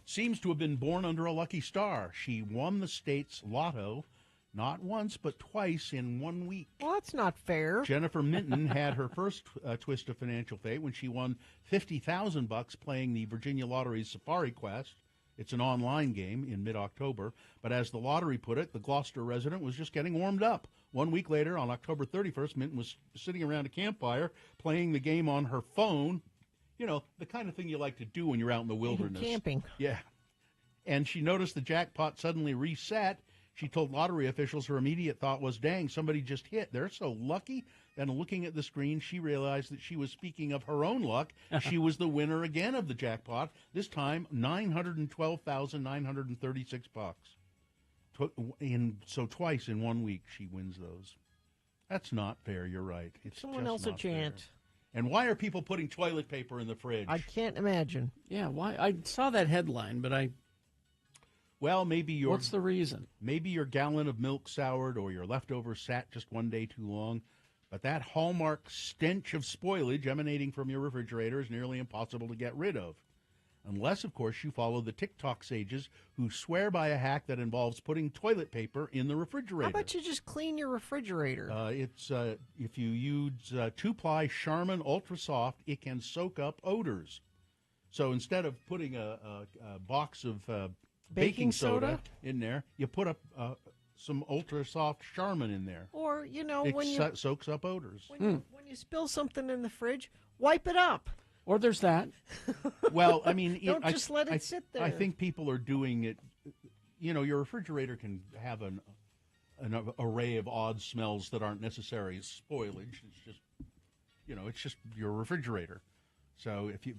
seems to have been born under a lucky star. She won the state's lotto not once but twice in 1 week. Well, that's not fair. Jennifer Minton had her first twist of financial fate when she won $50,000 playing the Virginia Lottery's Safari Quest. It's an online game in mid-October. But as the lottery put it, the Gloucester resident was just getting warmed up. 1 week later, on October 31st, Minton was sitting around a campfire playing the game on her phone. You know, the kind of thing you like to do when you're out in the wilderness. Camping. Yeah. And she noticed the jackpot suddenly reset. She told lottery officials her immediate thought was, dang, somebody just hit. They're so lucky. Then looking at the screen, she realized that she was speaking of her own luck. She was the winner again of the jackpot, this time $912,936. So twice in 1 week she wins those. That's not fair, you're right. It's Someone just else a not chant. fair. And why are people putting toilet paper in the fridge? I can't imagine. Yeah, why? I saw that headline, but Well, maybe your... What's the reason? Maybe your gallon of milk soured or your leftovers sat just one day too long. But that hallmark stench of spoilage emanating from your refrigerator is nearly impossible to get rid of. Unless, of course, you follow the TikTok sages who swear by a hack that involves putting toilet paper in the refrigerator. How about you just clean your refrigerator? It's if you use 2-ply Charmin Ultra Soft, it can soak up odors. So instead of putting a box of baking soda in there, you put some Ultra Soft Charmin in there. Or, you know, it when you soaks up odors. when you spill something in the fridge, wipe it up. Or there's that. Well, I mean, Don't just let it sit there. I think people are doing it. You know, your refrigerator can have an array of odd smells that aren't necessary as spoilage. It's just, you know, it's just your refrigerator. So if you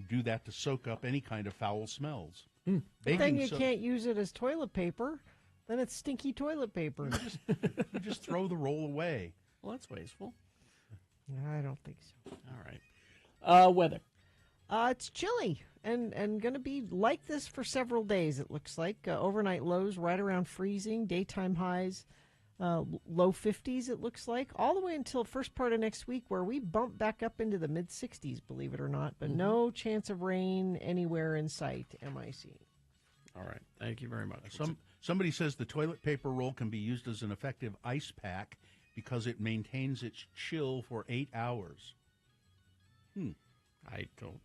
do that to soak up any kind of foul smells. But then you can't use it as toilet paper. Then it's stinky toilet paper. You just throw the roll away. Well, that's wasteful. I don't think so. All right. Weather. It's chilly and going to be like this for several days, it looks like. Overnight lows right around freezing, daytime highs, low 50s, it looks like, all the way until first part of next week where we bump back up into the mid-60s, believe it or not, but no chance of rain anywhere in sight, MIC. All right. Thank you very much. Somebody says the toilet paper roll can be used as an effective ice pack because it maintains its chill for 8 hours. I don't.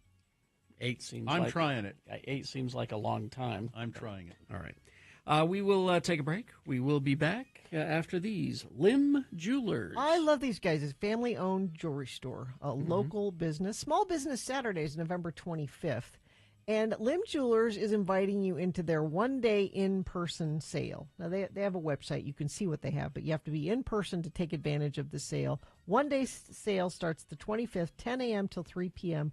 8 seems. I'm trying it. 8 seems like a long time. I'm trying it. All right. We will take a break. We will be back after these. Lim Jewelers. I love these guys. It's a family-owned jewelry store, a local business. Small Business Saturdays, November 25th. And Lim Jewelers is inviting you into their one-day in-person sale. Now, they have a website. You can see what they have, but you have to be in person to take advantage of the sale. One-day sale starts the 25th, 10 a.m. till 3 p.m.,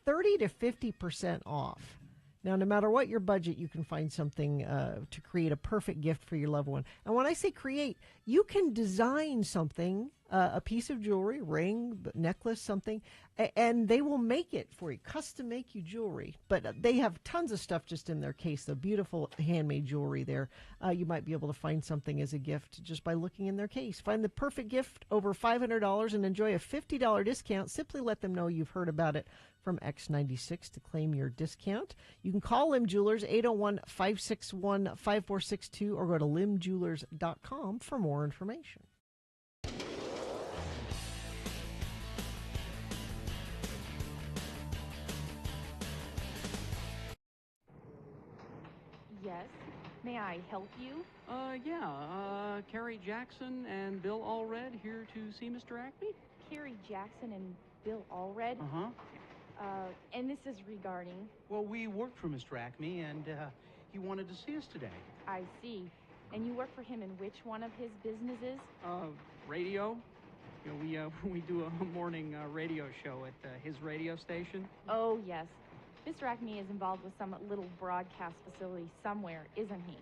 30 to 50% off. Now, no matter what your budget, you can find something to create a perfect gift for your loved one. And when I say create, you can design something a piece of jewelry, ring, necklace, something, and they will make it for you, custom make you jewelry. But they have tons of stuff just in their case, the beautiful handmade jewelry there. You might be able to find something as a gift just by looking in their case. Find the perfect gift over $500 and enjoy a $50 discount. Simply let them know you've heard about it from X96 to claim your discount. You can call Lim Jewelers, 801-561-5462, or go to limjewelers.com for more information. Yes. May I help you? Carrie Jackson and Bill Allred here to see Mr. Acme? Carrie Jackson and Bill Allred? Uh-huh. And this is regarding... Well, we work for Mr. Acme, and he wanted to see us today. I see. And you work for him in which one of his businesses? Radio. You know, we do a morning radio show at his radio station. Oh, yes. Mr. Acme is involved with some little broadcast facility somewhere, isn't he?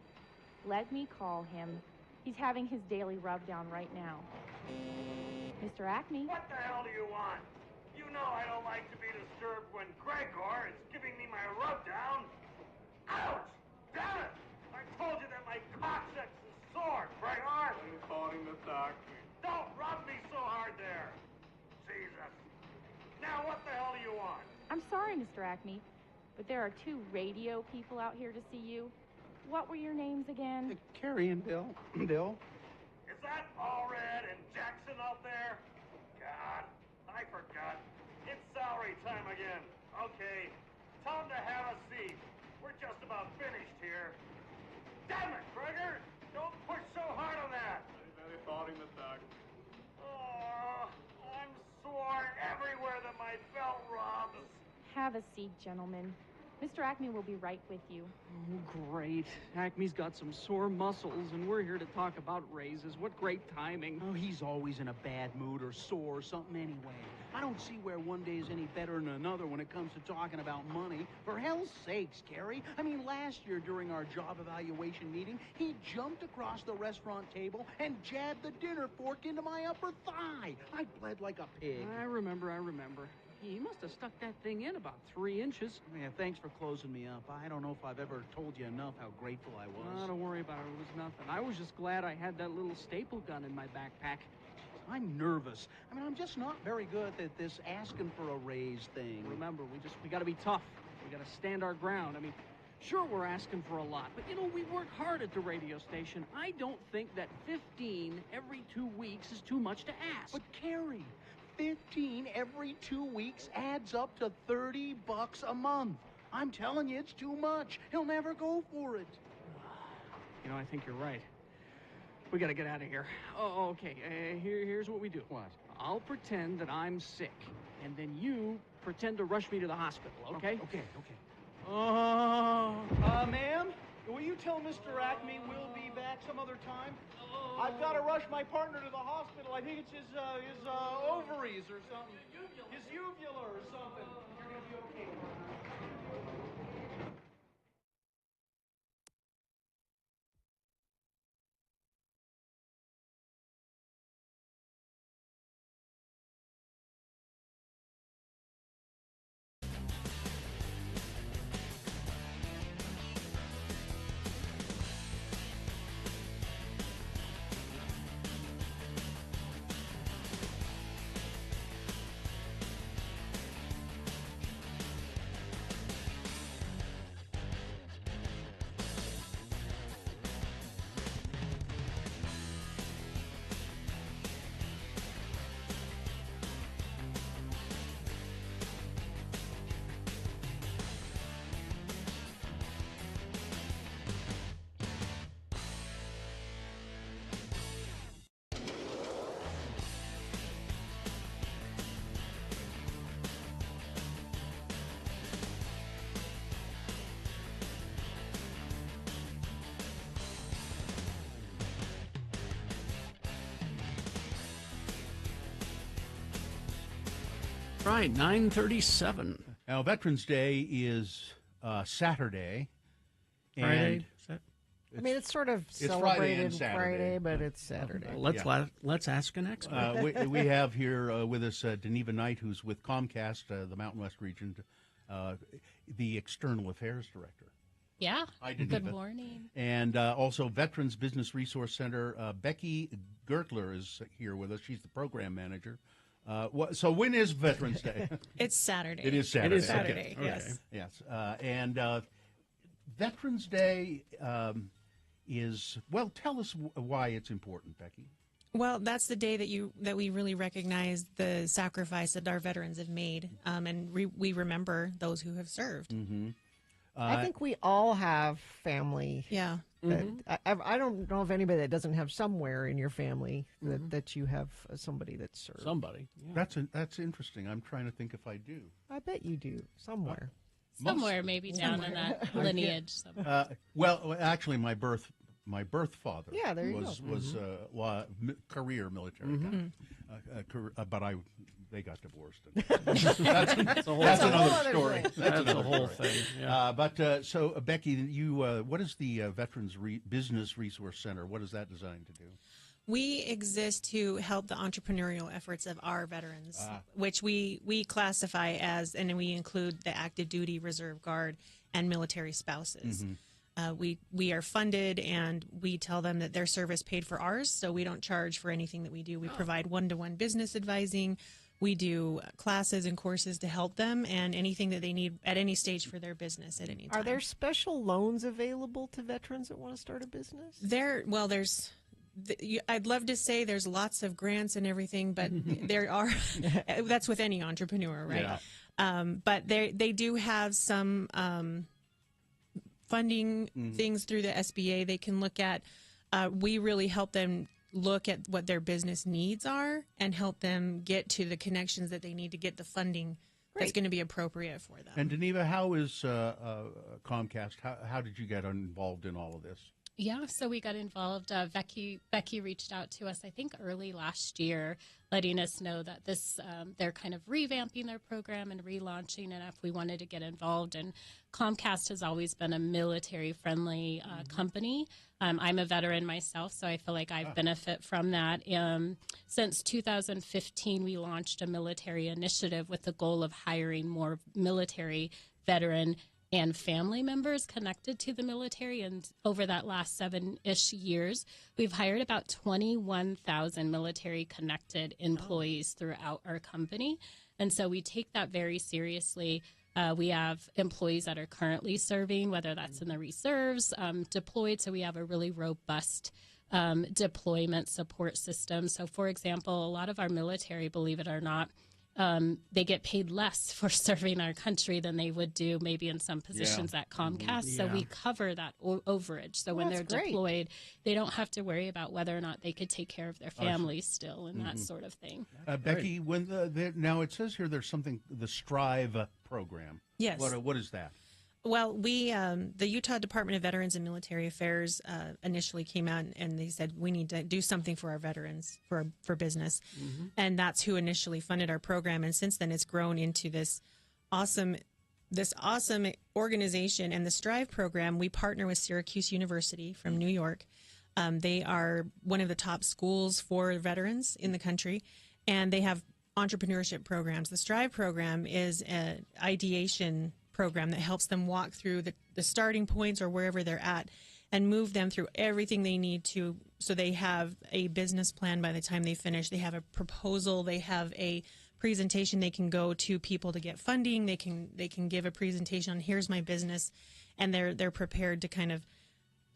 Let me call him. He's having his daily rub-down right now. Mr. Acme? What the hell do you want? You know I don't like to be disturbed when Gregor is giving me my rub-down. Ouch! Damn it! I told you that my coccyx is sore, Gregor! I'm calling the doctor. Don't rub me so hard there! Jesus. Now what the hell do you want? I'm sorry, Mr. Acme, but there are two radio people out here to see you. What were your names again? Carrie and Bill. Bill? Is that Allred and Jackson out there? God, I forgot. It's salary time again. Okay, tell them to have a seat. We're just about finished here. Damn it, Gregor! Don't push so hard on that. Oh, I'm sore everywhere that my belt rubs. Have a seat, gentlemen. Mr. Acme will be right with you. Oh, great. Acme's got some sore muscles, and we're here to talk about raises. What great timing. Oh, he's always in a bad mood or sore or something anyway. I don't see where one day is any better than another when it comes to talking about money. For hell's sakes, Carrie. I mean, last year during our job evaluation meeting, he jumped across the restaurant table and jabbed the dinner fork into my upper thigh. I bled like a pig. I remember. He must have stuck that thing in about 3 inches. Yeah, thanks for closing me up. I don't know if I've ever told you enough how grateful I was. Don't worry about it. It was nothing. I was just glad I had that little staple gun in my backpack. I'm nervous. I mean, I'm just not very good at this asking for a raise thing. Remember, we got to be tough. We got to stand our ground. I mean, sure, we're asking for a lot, but, we work hard at the radio station. I don't think that 15 every 2 weeks is too much to ask. But, Carrie, 15 every 2 weeks adds up to $30 a month. I'm telling you, it's too much. He'll never go for it. I think you're right. We got to get out of here. Oh, okay. Here's what we do. What? I'll pretend that I'm sick, and then you pretend to rush me to the hospital, okay? Okay. Ma'am, will you tell Mr. Acme we'll be back some other time? I've got to rush my partner to the hospital. I think it's his ovaries or something. His uvula or something. You're going to be okay. Right, 9:37. Now, Veterans Day is Saturday. Friday? And I mean, it's sort of Friday and celebrated Saturday. Friday, but it's Saturday. Well, let's ask an expert. We have here with us Deneva Knight, who's with Comcast, the Mountain West region, the External Affairs Director. Yeah. Hi, Deneva. Good morning. And also Veterans Business Resource Center, Becky Gertler is here with us. She's the program manager. So when is Veterans Day? It's Saturday. It is Saturday. It is Saturday, Okay. yes. Yes. And Veterans Day is, well, tell us why it's important, Becky. Well, that's the day that we really recognize the sacrifice that our veterans have made, and we remember those who have served. Mm-hmm. I think we all have family. Yeah. I don't know of anybody that doesn't have somewhere in your family that you have somebody that served. Somebody. Yeah. That's interesting. I'm trying to think if I do. I bet you do somewhere. Somewhere, maybe down in that lineage. Well, actually, my birth father. Yeah, there you was go. Career military guy, but they got divorced. That's another story. That's a whole thing. Yeah. So Becky, you what is the Veterans Business Resource Center? What is that designed to do? We exist to help the entrepreneurial efforts of our veterans, which we classify as, and we include the active duty, reserve guard, and military spouses. We are funded, and we tell them that their service paid for ours, so we don't charge for anything that we do. We provide one-to-one business advising. We do classes and courses to help them, and anything that they need at any stage for their business at any time. Are there special loans available to veterans that want to start a business? I'd love to say there's lots of grants and everything, but there are. That's with any entrepreneur, right? Yeah. But they do have some funding things through the SBA they can look at. We really help them look at what their business needs are and help them get to the connections that they need to get the funding that's going to be appropriate for them. And Deneva, how is Comcast? How did you get involved in all of this? Yeah, so we got involved. Becky reached out to us, I think, early last year, letting us know that this they're kind of revamping their program and relaunching, and if we wanted to get involved. And Comcast has always been a military-friendly company. I'm a veteran myself, so I feel like I benefit from that. Since 2015, we launched a military initiative with the goal of hiring more military veteran and family members connected to the military. And over that last 7-ish years, we've hired about 21,000 military-connected employees throughout our company. And so we take that very seriously. We have employees that are currently serving, whether that's in the reserves, deployed. So we have a really robust deployment support system. So, for example, a lot of our military, believe it or not, they get paid less for serving our country than they would do maybe in some positions at Comcast. So we cover that overage. So when they're deployed, they don't have to worry about whether or not they could take care of their families still and that sort of thing. Becky, when now it says here there's something, the Strive program. Yes. What is that? Well, the Utah Department of Veterans and Military Affairs initially came out and they said we need to do something for our veterans for business, and that's who initially funded our program. And since then, it's grown into this awesome organization. And the Strive program, we partner with Syracuse University from New York. They are one of the top schools for veterans in the country, and they have entrepreneurship programs. The Strive program is an ideation program that helps them walk through the starting points or wherever they're at and move them through everything they need to, so they have a business plan by the time they finish. They have a proposal, they have a presentation they can go to people to get funding, they can give a presentation on here's my business, and they're prepared to kind of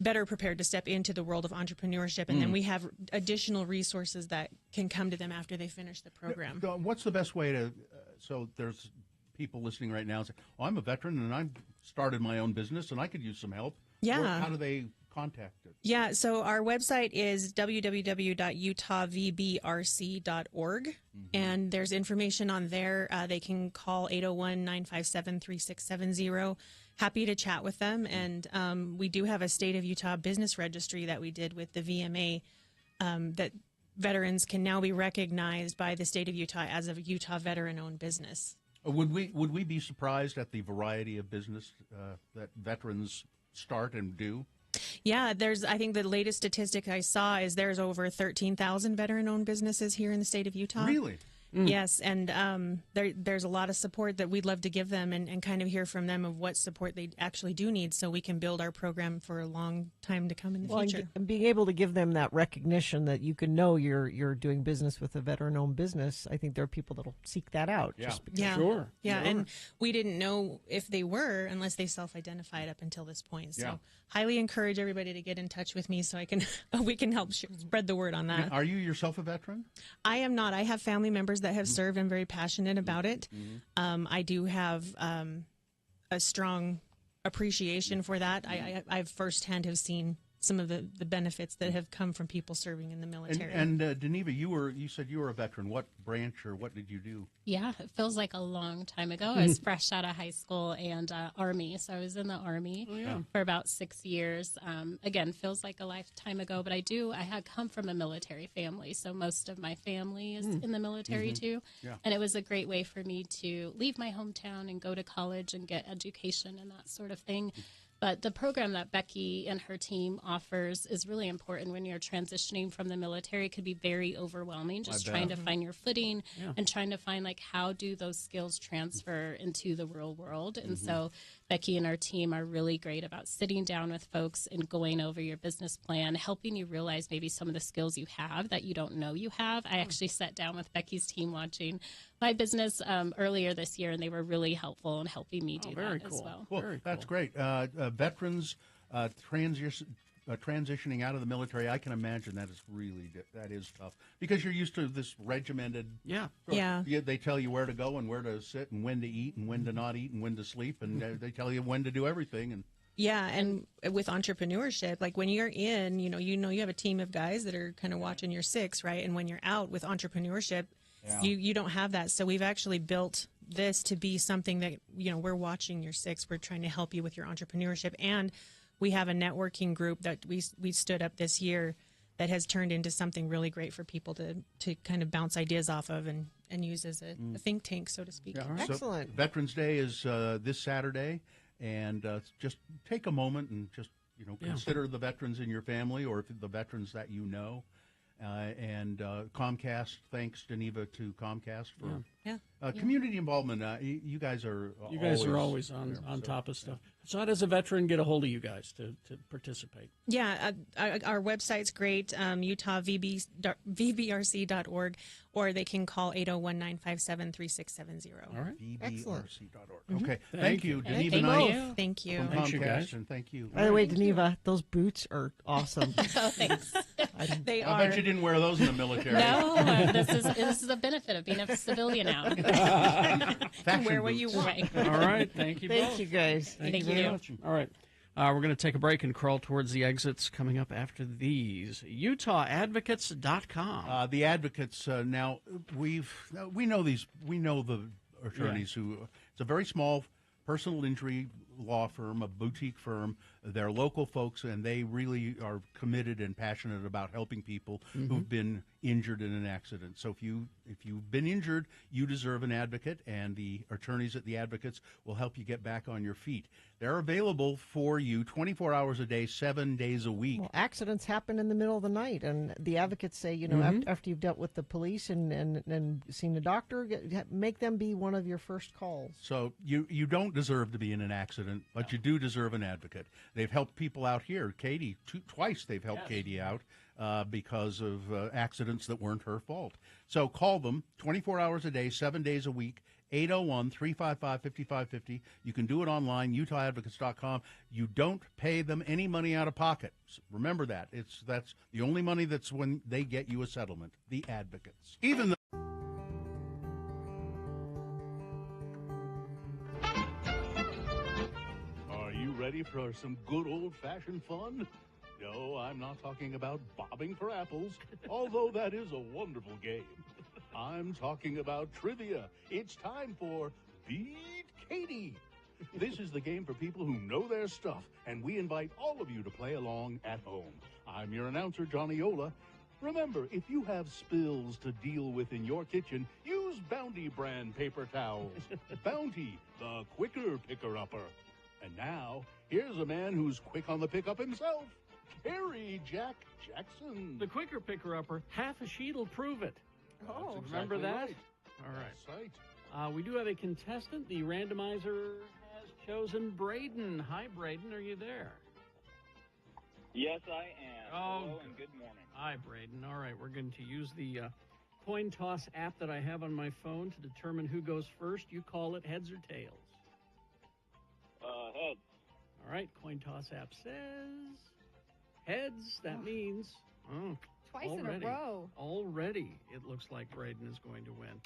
better prepared to step into the world of entrepreneurship. And then we have additional resources that can come to them after they finish the program. What's the best way to so there's people listening right now say, oh, I'm a veteran and I started my own business and I could use some help. Yeah. How do they contact it? Yeah, so our website is www.utahvbrc.org, and there's information on there. They can call 801-957-3670. Happy to chat with them. And we do have a State of Utah business registry that we did with the VMA that veterans can now be recognized by the State of Utah as a Utah veteran-owned business. Would we be surprised at the variety of business that veterans start and do? Yeah, I think the latest statistic I saw is there's over 13,000 veteran-owned businesses here in the state of Utah. Really? Yes, and there's a lot of support that we'd love to give them and kind of hear from them of what support they actually do need so we can build our program for a long time to come in the future. And being able to give them that recognition that you can know you're doing business with a veteran-owned business, I think there are people that'll seek that out. Yeah, just because. Yeah. Sure. Yeah, and we didn't know if they were unless they self-identified up until this point. So highly encourage everybody to get in touch with me so we can help spread the word on that. Now, are you yourself a veteran? I am not. I have family members that have served. I'm very passionate about it. I do have a strong appreciation for that. I've firsthand have seen some of the benefits that have come from people serving in the military. And Deneva, you said you were a veteran. What branch or what did you do? Yeah, it feels like a long time ago. I was fresh out of high school and Army, so I was in the Army for about 6 years. Again, feels like a lifetime ago, but I had come from a military family, so most of my family is in the military too. Yeah. And it was a great way for me to leave my hometown and go to college and get education and that sort of thing. But the program that Becky and her team offers is really important when you're transitioning from the military. It could be very overwhelming, just trying to find your footing and trying to find, like, how do those skills transfer into the real world. And so Becky and our team are really great about sitting down with folks and going over your business plan, helping you realize maybe some of the skills you have that you don't know you have. I actually sat down with Becky's team watching my business earlier this year, and they were really helpful in helping me do that as well. Well, that's great. Veterans transitioning out of the military, I can imagine that is tough because you're used to this regimented. Yeah. They tell you where to go and where to sit and when to eat and when to not eat and when to sleep, and they tell you when to do everything. And yeah, and with entrepreneurship, like when you're in, you have a team of guys that are kind of watching your six, right? And when you're out with entrepreneurship, you don't have that. So we've actually built this to be something that, we're watching your six. We're trying to help you with your entrepreneurship. And we have a networking group that we stood up this year that has turned into something really great for people to kind of bounce ideas off of and use as a think tank, so to speak. Yeah, excellent. So Veterans Day is this Saturday, and just take a moment and just consider the veterans in your family or the veterans that you know. And Comcast, thanks, Geneva, to Comcast for community involvement. You guys are always on top of stuff. So how does a veteran get a hold of you guys to participate? Yeah, our website's great, utahvbrc.org, or they can call 801-957-3670. All right. VBRC.org. Okay. Thank you, Geneva Knight. Thank you. From Thanks, you Comcast, guys. and thank you. By the way, Geneva, those boots are awesome. Oh, thanks. They I bet you didn't wear those in the military. No, this is a benefit of being a civilian now. Wear what you want. All right. Thank you both. Thank you, guys. Thank you. Very much. All right. We're going to take a break and crawl towards the exits coming up after these. UtahAdvocates.com. The advocates, now, we know the attorneys who, it's a very small personal injury law firm, a boutique firm. They're local folks, and they really are committed and passionate about helping people who've been injured in an accident. So if you've been injured, you deserve an advocate, and the attorneys at the Advocates will help you get back on your feet. They're available for you 24 hours a day, 7 days a week. Well, accidents happen in the middle of the night, and the advocates say, after you've dealt with the police and seen the doctor, make them be one of your first calls. So you don't deserve to be in an accident, but you do deserve an advocate. They've helped people out here. Katie, twice they've helped Katie out because of accidents that weren't her fault. So call them 24 hours a day, 7 days a week, 801-355-5550. You can do it online, utahadvocates.com. You don't pay them any money out of pocket. Remember that. That's the only money that's when they get you a settlement, the Advocates. Even though Are you ready for some good old-fashioned fun? No, I'm not talking about bobbing for apples, although that is a wonderful game. I'm talking about trivia. It's time for Beat Katie. This is the game for people who know their stuff, and we invite all of you to play along at home. I'm your announcer, Johnny Ola. Remember, if you have spills to deal with in your kitchen, use Bounty brand paper towels. Bounty, the quicker picker-upper. And now, here's a man who's quick on the pickup himself, Harry Jack Jackson. The quicker picker-upper, half a sheet'll prove it. Oh, that's remember exactly that? right. All right. That's right. We do have a contestant. The randomizer has chosen Braden. Hi, Braden. Are you there? Yes, I am. Oh, Hello and good morning. Hi, Braden. All right, we're going to use the coin toss app that I have on my phone to determine who goes first. You call it heads or tails. Heads. All right, coin toss app says heads. That means Twice in a row. Already, it looks like Braden is going to win.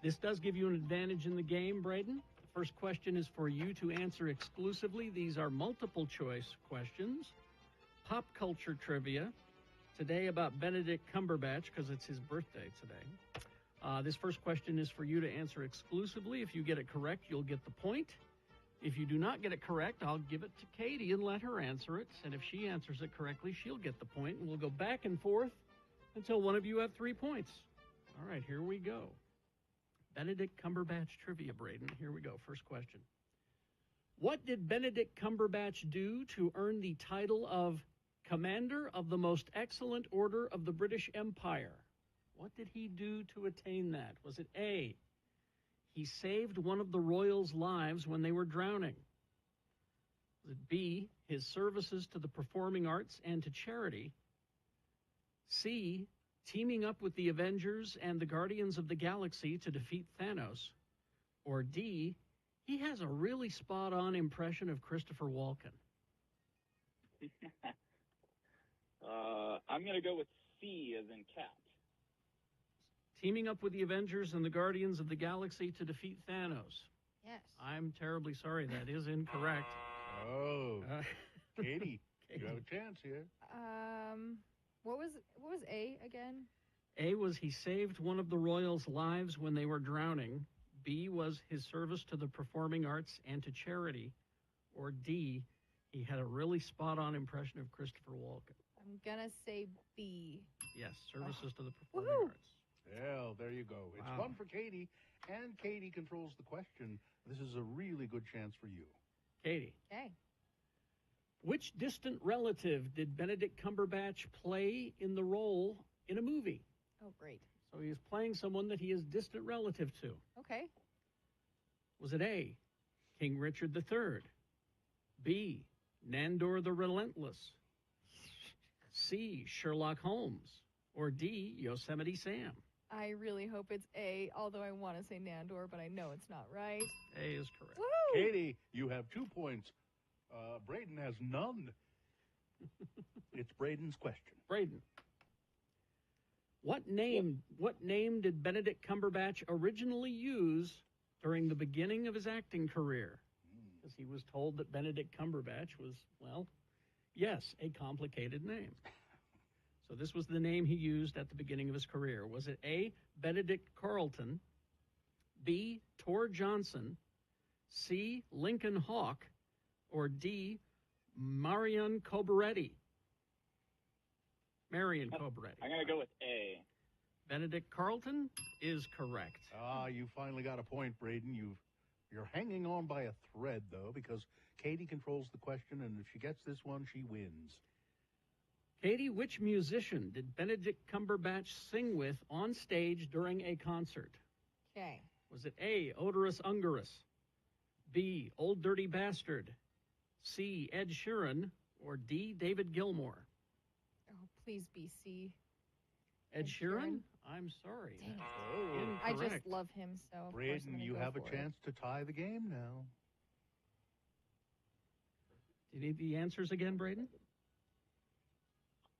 This does give you an advantage in the game, Braden. The first question is for you to answer exclusively. These are multiple choice questions. Pop culture trivia. Today about Benedict Cumberbatch, because it's his birthday today. This first question is for you to answer exclusively. If you get it correct, you'll get the point. If you do not get it correct, I'll give it to Katie and let her answer it. And if she answers it correctly, she'll get the point. And we'll go back and forth until one of you have 3 points. All right, here we go. Benedict Cumberbatch trivia, Braden. Here we go. First question. What did Benedict Cumberbatch do to earn the title of Commander of the Most Excellent Order of the British Empire? What did he do to attain that? Was it A, he saved one of the royals' lives when they were drowning? Was it B, his services to the performing arts and to charity? C, teaming up with the Avengers and the Guardians of the Galaxy to defeat Thanos? Or D, he has a really spot-on impression of Christopher Walken? I'm going to go with C as in cat. Teaming up with the Avengers and the Guardians of the Galaxy to defeat Thanos. Yes. I'm terribly sorry. That is incorrect. Oh, Katie, you have a chance here. What was A again? A was he saved one of the royals' lives when they were drowning. B was his service to the performing arts and to charity. Or D, he had a really spot-on impression of Christopher Walken. I'm gonna say B. Yes, services to the performing arts. Well, there you go. It's Wow. one for Katie, and Katie controls the question. This is a really good chance for you. Katie. Okay. Which distant relative did Benedict Cumberbatch play in the role in a movie? Oh, great. So he is playing someone that he is distant relative to. Okay. Was it A, King Richard III? B, Nandor the Relentless? C, Sherlock Holmes? Or D, Yosemite Sam? I really hope it's A, although I want to say Nandor, but I know it's not right. A is correct. Woo! Katie, you have 2 points. Braden has none. It's Braden's question. Braden. What name did Benedict Cumberbatch originally use during the beginning of his acting career? Because he was told that Benedict Cumberbatch was, well, yes, a complicated name. So this was the name he used at the beginning of his career. Was it A, Benedict Carlton, B, Tor Johnson, C, Lincoln Hawk, or D, Marion Cobaretti? Marion Cobaretti. I'm going to go with A. Benedict Carlton is correct. You finally got a point, Braden. You're hanging on by a thread, though, because Katie controls the question, and if she gets this one, she wins. Katie, which musician did Benedict Cumberbatch sing with on stage during a concert? Okay. Was it A, Odorous Ungerus, B, Old Dirty Bastard, C, Ed Sheeran, or D, David Gilmour? Oh, please be C. Ed Sheeran? I'm sorry. Dang it. Oh, I incorrect. just love him, so of course I'm Braden, gonna you go have a for chance to tie the game now. Do you need the answers again, Braden?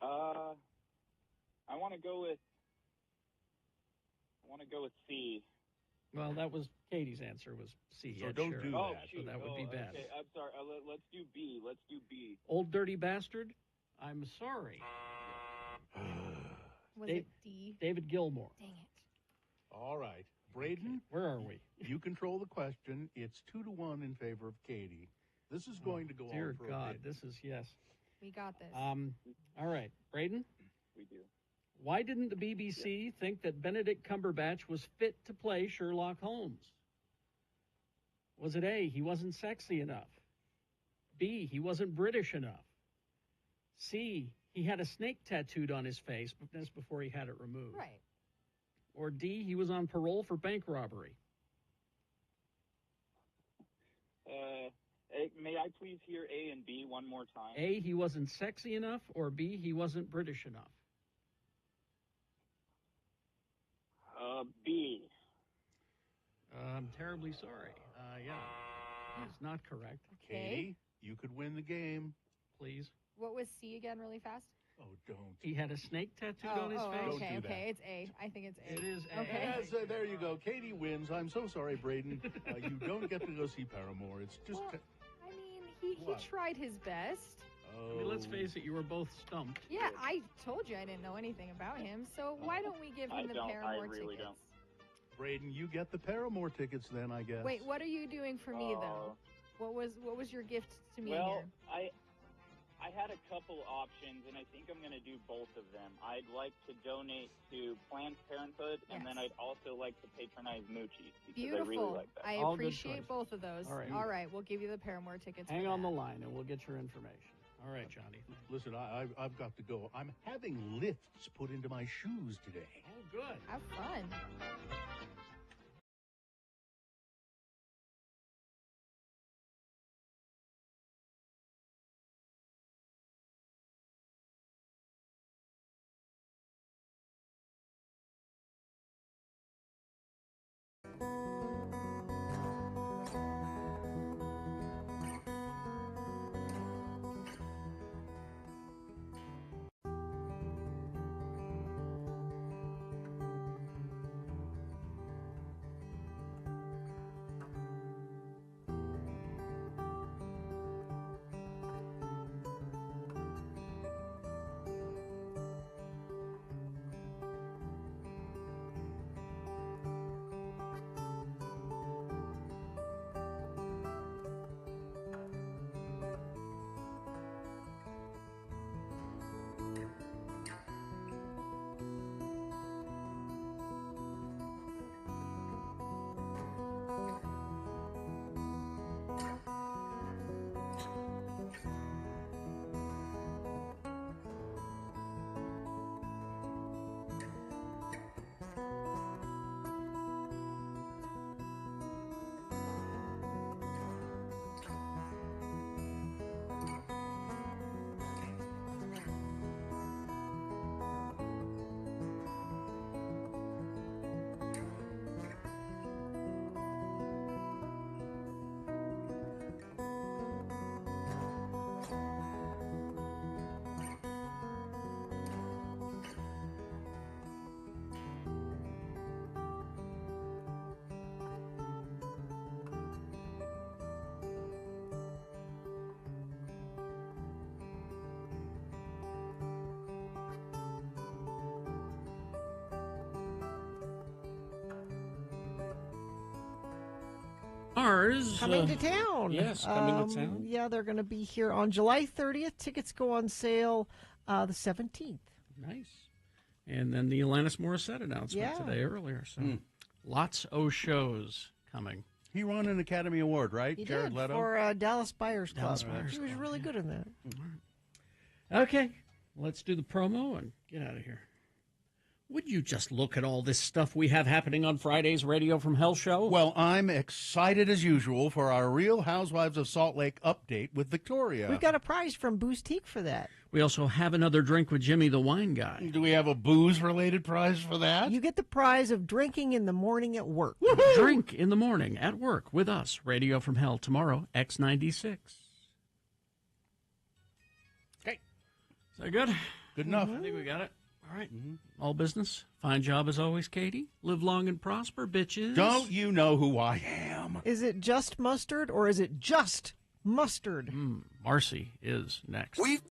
I want to go with C. Well, that was Katie's answer was C. So Ed don't Sheeran. do Oh, that. shoot. So that would be bad. Okay, I'm sorry. Let's do B. Let's do B. Old Dirty Bastard? I'm sorry. Was it D? David Gilmour. Dang it. All right. Braden, where are we? You control the question. It's 2-1 in favor of Katie. This is going to go Dear on for God, a bit. this is, yes. We got this. All right. Braden? We do. Why didn't the BBC think that Benedict Cumberbatch was fit to play Sherlock Holmes? Was it A, he wasn't sexy enough? B, he wasn't British enough? C, he had a snake tattooed on his face, but that's before he had it removed. Right. Or D, he was on parole for bank robbery. May I please hear A and B one more time? A, he wasn't sexy enough, or B, he wasn't British enough. B. I'm terribly sorry. Yeah, it's not correct. Katie, you could win the game. Please. What was C again, really fast? Oh, don't. He had a snake tattooed on his face. Okay, Don't do okay, it's A. I think it's A. It is A. Okay. Yes, there you go. Katie wins. I'm so sorry, Braden. You don't get to go see Paramore. It's just... Well, I mean, he tried his best. I mean, let's face it, you were both stumped. Yeah, I told you I didn't know anything about him, so why don't we give him the Paramore tickets? Braden, you get the Paramore tickets then, I guess. Wait, what are you doing for me, though? What was your gift to me Well, here? I had a couple options, and I think I'm going to do both of them. I'd like to donate to Planned Parenthood, and then I'd also like to patronize Moochie, because Beautiful. I really like that. I All good appreciate choices. both of those. All right. We'll give you the Paramore tickets. Hang for on that. the line, and we'll get your information. All right, Johnny. Listen, I've got to go. I'm having lifts put into my shoes today. Oh, good. Have fun. Coming to town. Yes, coming to town. Yeah, they're going to be here on July 30th. Tickets go on sale the 17th. Nice. And then the Alanis Morissette announcement today earlier. So lots of shows coming. He won an Academy Award, right? He Jared did Leto? for Dallas Buyers Club. Dallas Buyers He was Club, really good in that. Okay, let's do the promo and get out of here. Would you just look at all this stuff we have happening on Friday's Radio from Hell show? Well, I'm excited as usual for our Real Housewives of Salt Lake update with Victoria. We've got a prize from Boostique for that. We also have another drink with Jimmy the Wine Guy. Do we have a booze-related prize for that? You get the prize of drinking in the morning at work. Woo-hoo! Drink in the morning at work with us. Radio from Hell tomorrow, X96. Okay. Is that good? Good enough. I think we got it. All right. All business. Fine job as always, Katie. Live long and prosper, bitches. Don't you know who I am? Is it just mustard or is it just mustard? Marcy is next. We've